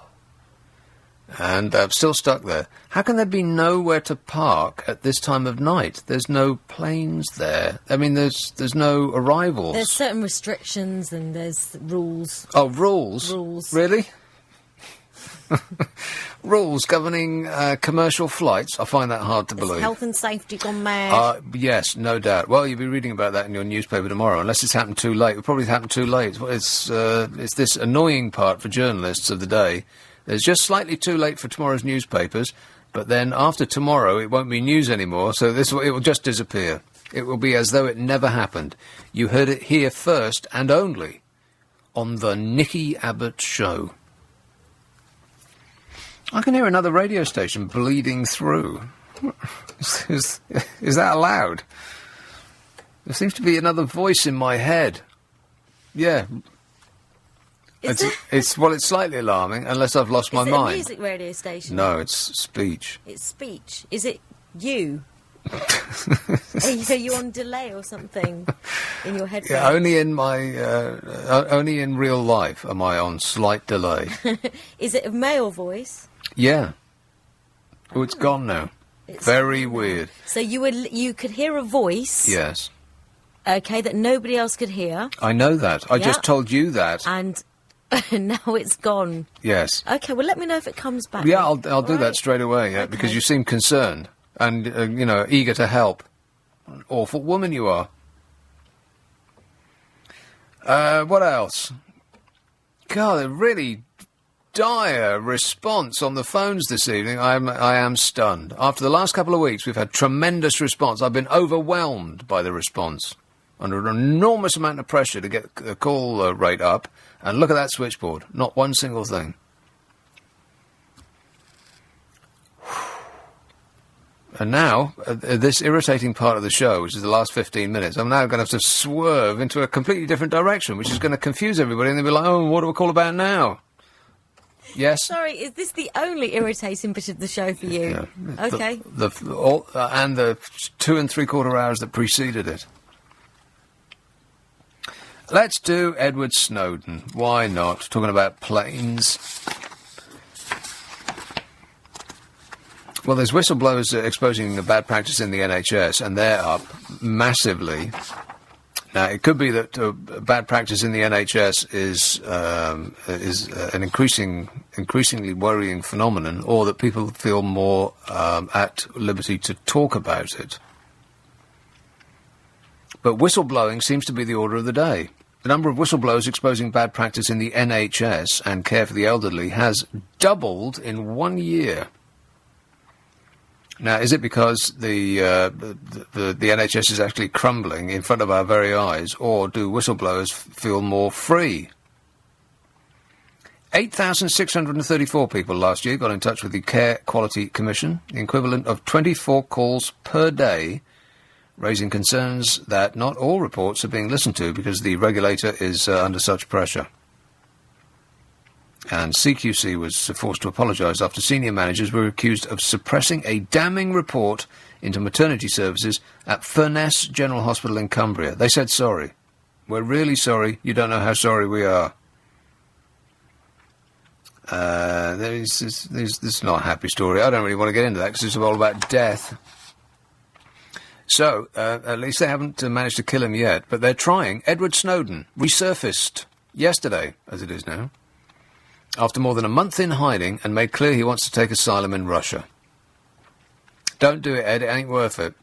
And I'm still stuck there. How can there be nowhere to park at this time of night? There's no planes there. I mean, there's no arrivals. There's certain restrictions and there's rules. Oh, rules? Rules. Really? Rules governing commercial flights? I find that hard to There's believe. health and safety gone mad. Yes, no doubt. Well, you'll be reading about that in your newspaper tomorrow, unless it's happened too late. It'll probably happen too late. It's this annoying part for journalists of the day. It's just slightly too late for tomorrow's newspapers, but then after tomorrow it won't be news anymore, so it will just disappear. It will be as though it never happened. You heard it here first and only on the Nicky Abbot Show. I can hear another radio station bleeding through. Is that allowed? There seems to be another voice in my head. Yeah. It's slightly alarming, unless I've lost my mind. Is it a music radio station? No, it's speech. It's speech. Is it you? Are you on delay or something in your headphones? Yeah, only in real life am I on slight delay. Is it a male voice? Yeah. Oh, it's gone now. It's very weird. So you could hear a voice. Yes. Okay, that nobody else could hear. I know that. I just told you that. And now it's gone. Yes. Okay, well, let me know if it comes back. Yeah, I'll do that straight away, yeah, because you seem concerned and, eager to help. An awful woman you are. What else? God, a really dire response on the phones this evening. I am stunned. After the last couple of weeks, we've had tremendous response. I've been overwhelmed by the response. Under an enormous amount of pressure to get the call rate up. And look at that switchboard. Not one single thing. And now, this irritating part of the show, which is the last 15 minutes, I'm now going to have to swerve into a completely different direction, which is going to confuse everybody, and they'll be like, oh, what do we call about now? Yes? Sorry, is this the only irritating bit of the show for you? Yeah. Okay. And the 2 3/4 hours that preceded it. Let's do Edward Snowden. Why not? Talking about planes. Well, there's whistleblowers exposing the bad practice in the NHS, and they're up massively. Now, it could be that bad practice in the NHS is an increasingly worrying phenomenon, or that people feel more at liberty to talk about it. But whistleblowing seems to be the order of the day. The number of whistleblowers exposing bad practice in the NHS and care for the elderly has doubled in 1 year. Now, is it because the NHS is actually crumbling in front of our very eyes, or do whistleblowers feel more free? 8,634 people last year got in touch with the Care Quality Commission, the equivalent of 24 calls per day, raising concerns that not all reports are being listened to because the regulator is under such pressure. And CQC was forced to apologise after senior managers were accused of suppressing a damning report into maternity services at Furness General Hospital in Cumbria. They said sorry. We're really sorry. You don't know how sorry we are. This is not a happy story. I don't really want to get into that because it's all about death. So, at least they haven't managed to kill him yet, but they're trying. Edward Snowden resurfaced yesterday, as it is now, after more than a month in hiding, and made clear he wants to take asylum in Russia. Don't do it, Ed. It ain't worth it.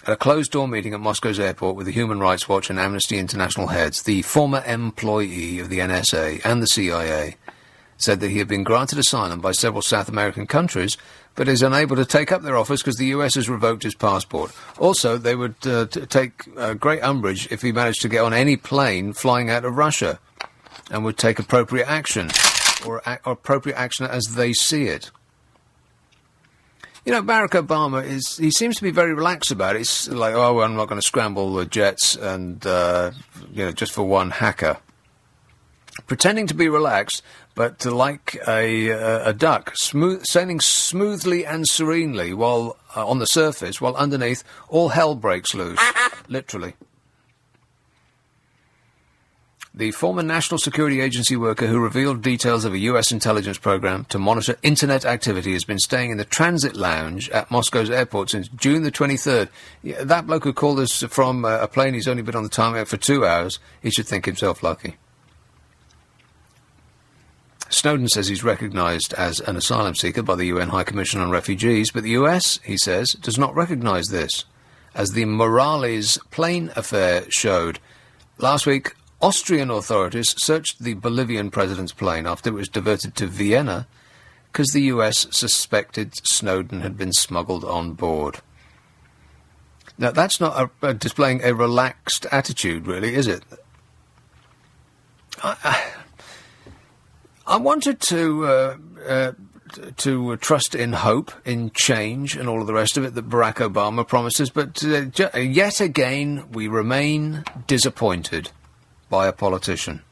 At a closed-door meeting at Moscow's airport with the Human Rights Watch and Amnesty International heads, the former employee of the NSA and the CIA said that he had been granted asylum by several South American countries, but is unable to take up their offers because the US has revoked his passport. Also, they would take great umbrage if he managed to get on any plane flying out of Russia, and would take appropriate action, or appropriate action as they see it. You know, Barack Obama he seems to be very relaxed about it. It's like, oh, well, I'm not going to scramble the jets and, just for one hacker. Pretending to be relaxed, but like a duck, sailing smoothly and serenely while on the surface, while underneath all hell breaks loose, literally. The former National Security Agency worker who revealed details of a US intelligence program to monitor internet activity has been staying in the transit lounge at Moscow's airport since June the 23rd. Yeah, that bloke who called us from a plane he's only been on the tarmac for 2 hours, he should think himself lucky. Snowden says he's recognised as an asylum seeker by the UN High Commission on Refugees, but the US, he says, does not recognise this, as the Morales plane affair showed. Last week, Austrian authorities searched the Bolivian president's plane after it was diverted to Vienna because the US suspected Snowden had been smuggled on board. Now, that's not displaying a relaxed attitude, really, is it? I wanted to trust in hope, in change, and all of the rest of it that Barack Obama promises, but yet again we remain disappointed by a politician.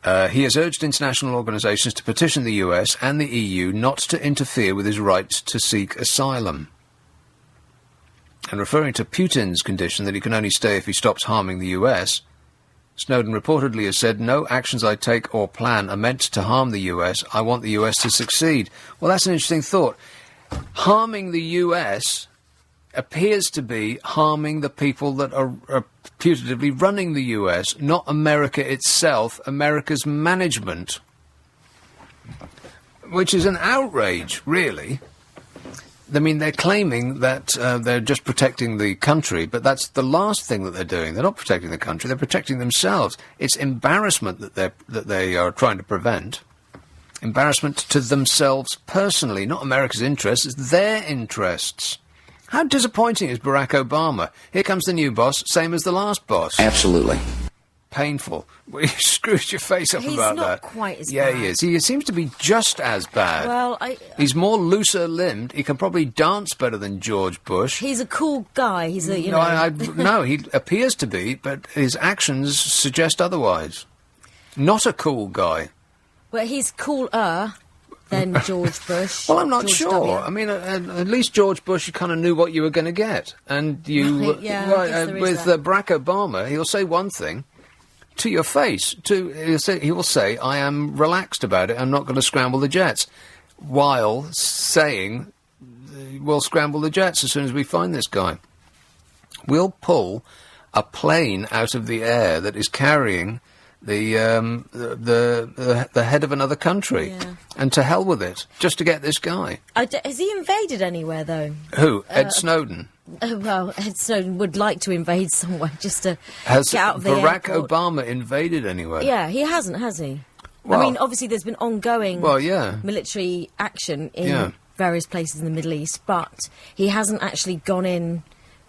He has urged international organisations to petition the US and the EU not to interfere with his right to seek asylum. And referring to Putin's condition that he can only stay if he stops harming the US, Snowden reportedly has said, "No actions I take or plan are meant to harm the US. I want the US to succeed." Well, that's an interesting thought. Harming the US appears to be harming the people that are putatively running the US, not America itself, America's management, which is an outrage, really. I mean, they're claiming that they're just protecting the country, but that's the last thing that they're doing. They're not protecting the country, they're protecting themselves. It's embarrassment that they are trying to prevent. Embarrassment to themselves personally, not America's interests, it's their interests. How disappointing is Barack Obama? Here comes the new boss, same as the last boss. Absolutely. Painful. Well, you screwed your face up about that. He's not quite as bad. Yeah, he is. He seems to be just as bad. Well, he's more looser-limbed. He can probably dance better than George Bush. He's a cool guy. He's a, No, he appears to be, but his actions suggest otherwise. Not a cool guy. Well, he's cooler than George Bush. Well, I'm not George sure. W. I mean, at least George Bush, you kind of knew what you were going to get. And you, Right, yeah, with Barack Obama, he'll say one thing to your face. He will say, "I am relaxed about it. I'm not going to scramble the jets," while saying, "We'll scramble the jets as soon as we find this guy. We'll pull a plane out of the air that is carrying the head of another country, and to hell with it, just to get this guy." Has he invaded anywhere, though? Who? Ed Snowden? Well, Ed Snowden would like to invade somewhere just to Has get out of the Barack airport. Obama invaded anywhere? Yeah, he hasn't, has he? Well, I mean, obviously there's been ongoing military action in various places in the Middle East, but he hasn't actually gone in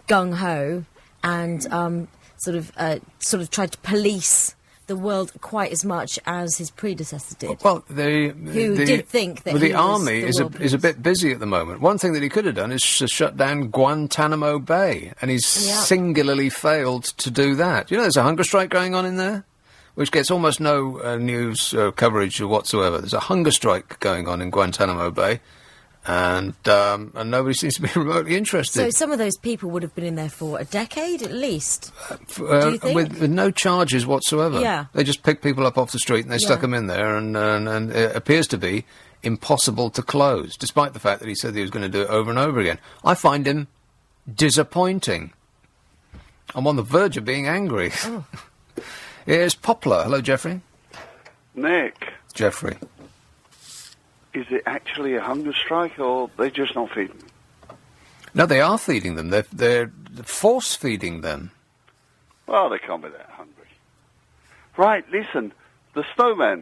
gung-ho and sort of tried to police the world quite as much as his predecessor did. Well, who did think that the he army was is a bit busy at the moment. One thing that he could have done is to shut down Guantanamo Bay, and he's singularly failed to do that. You know, there's a hunger strike going on in there, which gets almost no news coverage whatsoever. There's a hunger strike going on in Guantanamo Bay, and nobody seems to be remotely interested. So some of those people would have been in there for a decade at least. Do you think? With no charges whatsoever. Yeah. They just picked people up off the street and they stuck them in there, and it appears to be impossible to close, despite the fact that he said he was going to do it over and over again. I find him disappointing. I'm on the verge of being angry. Oh. Here's Poplar. Hello, Jeffrey. Nick. Jeffrey. Is it actually a hunger strike, or they're just not feeding them? No, they are feeding them. They're force-feeding them. Well, they can't be that hungry. Right, listen. The snowman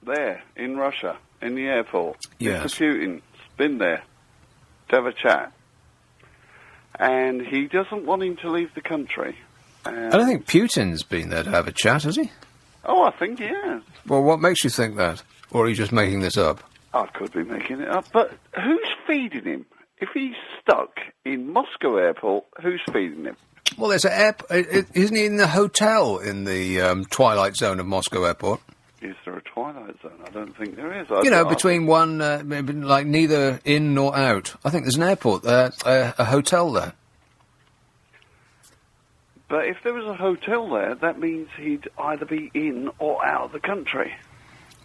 there in Russia, in the airport. Yes. Mr. Putin's been there to have a chat. And he doesn't want him to leave the country. I don't think Putin's been there to have a chat, has he? Oh, I think he has. Well, what makes you think that? Or are you just making this up? I could be making it up, but who's feeding him? If he's stuck in Moscow airport, who's feeding him? Well, there's isn't he in the hotel in the twilight zone of Moscow airport? Is there a twilight zone? I don't think there is. Between one, like neither in nor out. I think there's an airport there, a hotel there. But if there was a hotel there, that means he'd either be in or out of the country.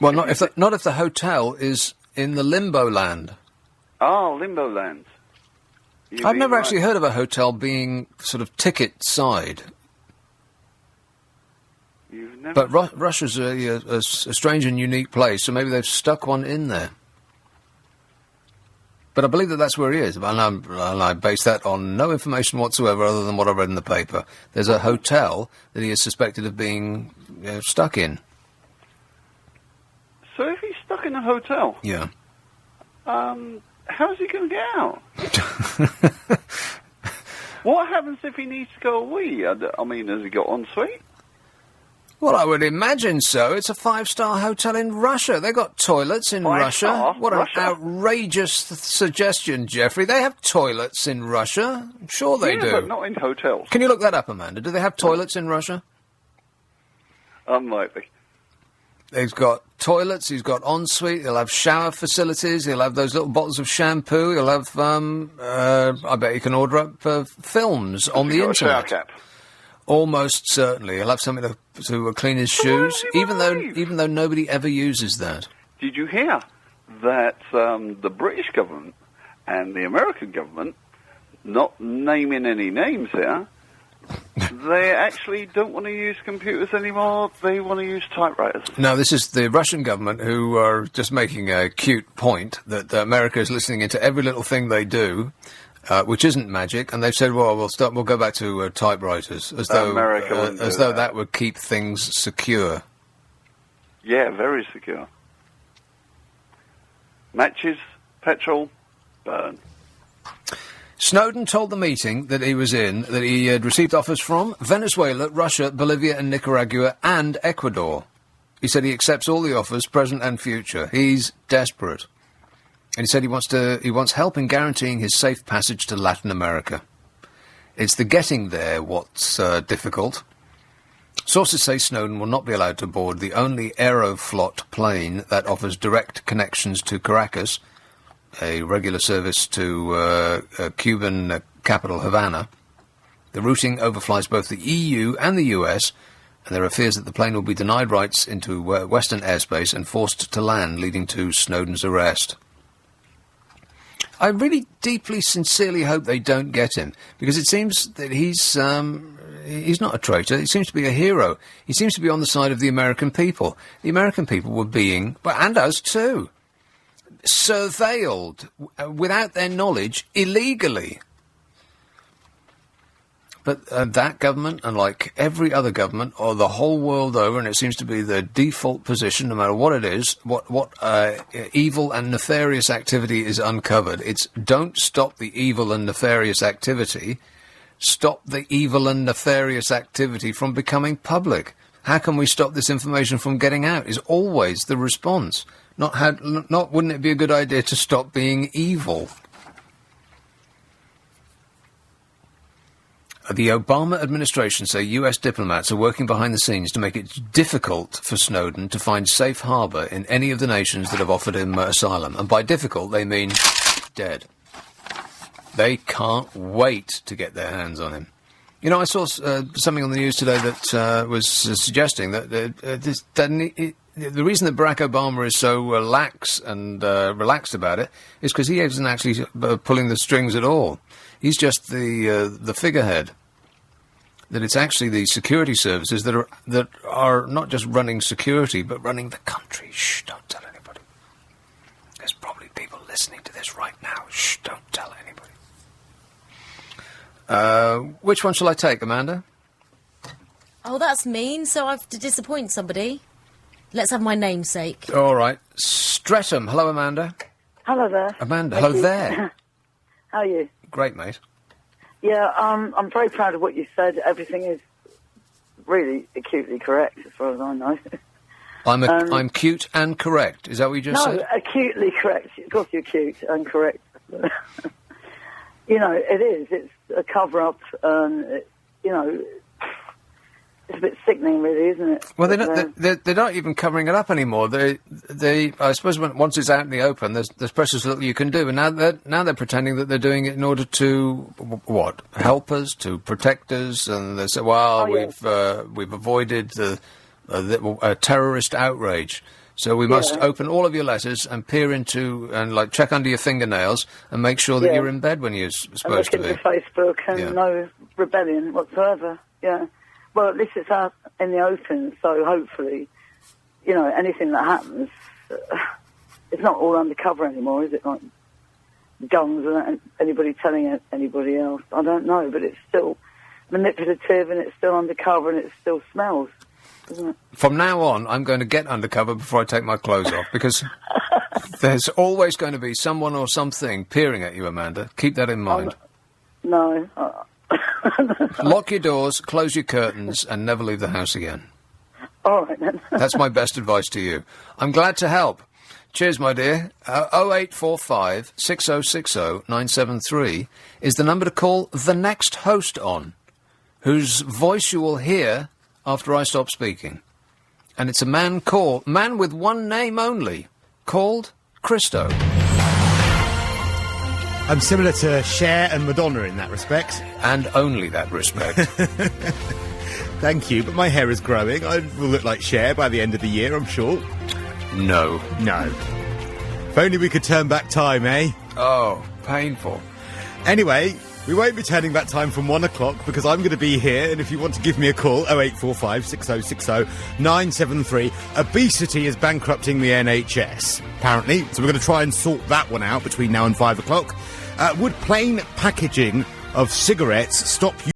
Well, not if the hotel is in the limbo land. Oh, limbo land. I've never actually heard of a hotel being sort of ticket side. You've never. But Russia's a strange and unique place, so maybe they've stuck one in there. But I believe that that's where he is, and I base that on no information whatsoever other than what I read in the paper. There's a hotel that he is suspected of being stuck in. So if he's stuck in a hotel, yeah, how's he going to get out? What happens if he needs to go away? I mean, has he got ensuite? Well, I would imagine so. It's a 5-star hotel in Russia. They've got toilets in Russia. What an outrageous suggestion, Jeffrey. They have toilets in Russia. I'm sure they do. But not in hotels. Can you look that up, Amanda? Do they have toilets in Russia? Unlikely. He's got toilets, he's got ensuite, he'll have shower facilities, he'll have those little bottles of shampoo, he'll have, I bet you can order up films on the internet. Shower cap? Almost certainly. He'll have something to clean his shoes, even though nobody ever uses that. Did you hear that the British government and the American government, not naming any names here, they actually don't want to use computers anymore. They want to use typewriters. No, this is the Russian government who are just making a cute point that America is listening into every little thing they do, which isn't magic, and they've said, well, we'll go back to typewriters, as though that would keep things secure. Yeah, very secure. Matches, petrol, burn. Snowden told the meeting that he was in that he had received offers from Venezuela, Russia, Bolivia and Nicaragua and Ecuador. He said he accepts all the offers, present and future. He's desperate. And he said he wants help in guaranteeing his safe passage to Latin America. It's the getting there what's difficult. Sources say Snowden will not be allowed to board the only Aeroflot plane that offers direct connections to Caracas, a regular service to Cuban capital Havana. The routing overflies both the EU and the US, and there are fears that the plane will be denied rights into Western airspace and forced to land, leading to Snowden's arrest. I really deeply, sincerely hope they don't get him, because it seems that he's not a traitor. He seems to be a hero. He seems to be on the side of the American people. The American people were being, and us too, surveilled without their knowledge illegally. But that government, unlike every other government or the whole world over, and it seems to be the default position, no matter what it is, what evil and nefarious activity is uncovered, it's don't stop the evil and nefarious activity, stop the evil and nefarious activity from becoming public? How can we stop this information from getting out? Is always the response. Not wouldn't it be a good idea to stop being evil? The Obama administration say US diplomats are working behind the scenes to make it difficult for Snowden to find safe harbour in any of the nations that have offered him asylum. And by difficult, they mean dead. They can't wait to get their hands on him. You know, I saw something on the news today that was suggesting that the reason that Barack Obama is so lax and relaxed about it is because he isn't actually pulling the strings at all. He's just the figurehead. That it's actually the security services that are not just running security, but running the country. Shh, don't tell anybody. There's probably people listening to this right now. Shh, don't tell anybody. Which one shall I take, Amanda? Oh, that's mean, so I have to disappoint somebody. Let's have my namesake. All right. Streatham. Hello, Amanda. Hello there. Amanda, Thank hello you. there. How are you? Great, mate. Yeah, I'm very proud of what you said. Everything is really acutely correct, as far as I know. I'm cute and correct. Is that what you just said? No, acutely correct. Of course you're cute and correct. You know, it is. It's a cover-up. You know, it's a bit sickening, really, isn't it? Well, they're not even covering it up anymore. They I suppose once it's out in the open, there's precious little you can do. And now they're pretending that they're doing it in order to what? Help us, to protect us, and they say, well, we've avoided a terrorist outrage. So we must open all of your letters and peer into and like check under your fingernails and make sure that you're in bed when you're supposed to be. And look into Facebook and no rebellion whatsoever. Yeah. Well, at least it's out in the open, so hopefully, you know, anything that happens, it's not all undercover anymore, is it? Like guns and anybody telling anybody else. I don't know, but it's still manipulative and it's still undercover and it still smells, isn't it? From now on, I'm going to get undercover before I take my clothes off, because there's always going to be someone or something peering at you, Amanda. Keep that in mind. No. Lock your doors, close your curtains, and never leave the house again. All right, then. That's my best advice to you. I'm glad to help. Cheers, my dear. 0845 6060 973 is the number to call the next host on, whose voice you will hear after I stop speaking. And it's a man with one name only, called Christo. I'm similar to Cher and Madonna in that respect. And only that respect. Thank you, but my hair is growing. I will look like Cher by the end of the year, I'm sure. No. If only we could turn back time, eh? Oh, painful. Anyway, we won't be turning back time from 1 o'clock because I'm going to be here, and if you want to give me a call, 0845 6060 973. Obesity is bankrupting the NHS, apparently, so we're going to try and sort that one out between now and 5 o'clock. Would plain packaging of cigarettes stop you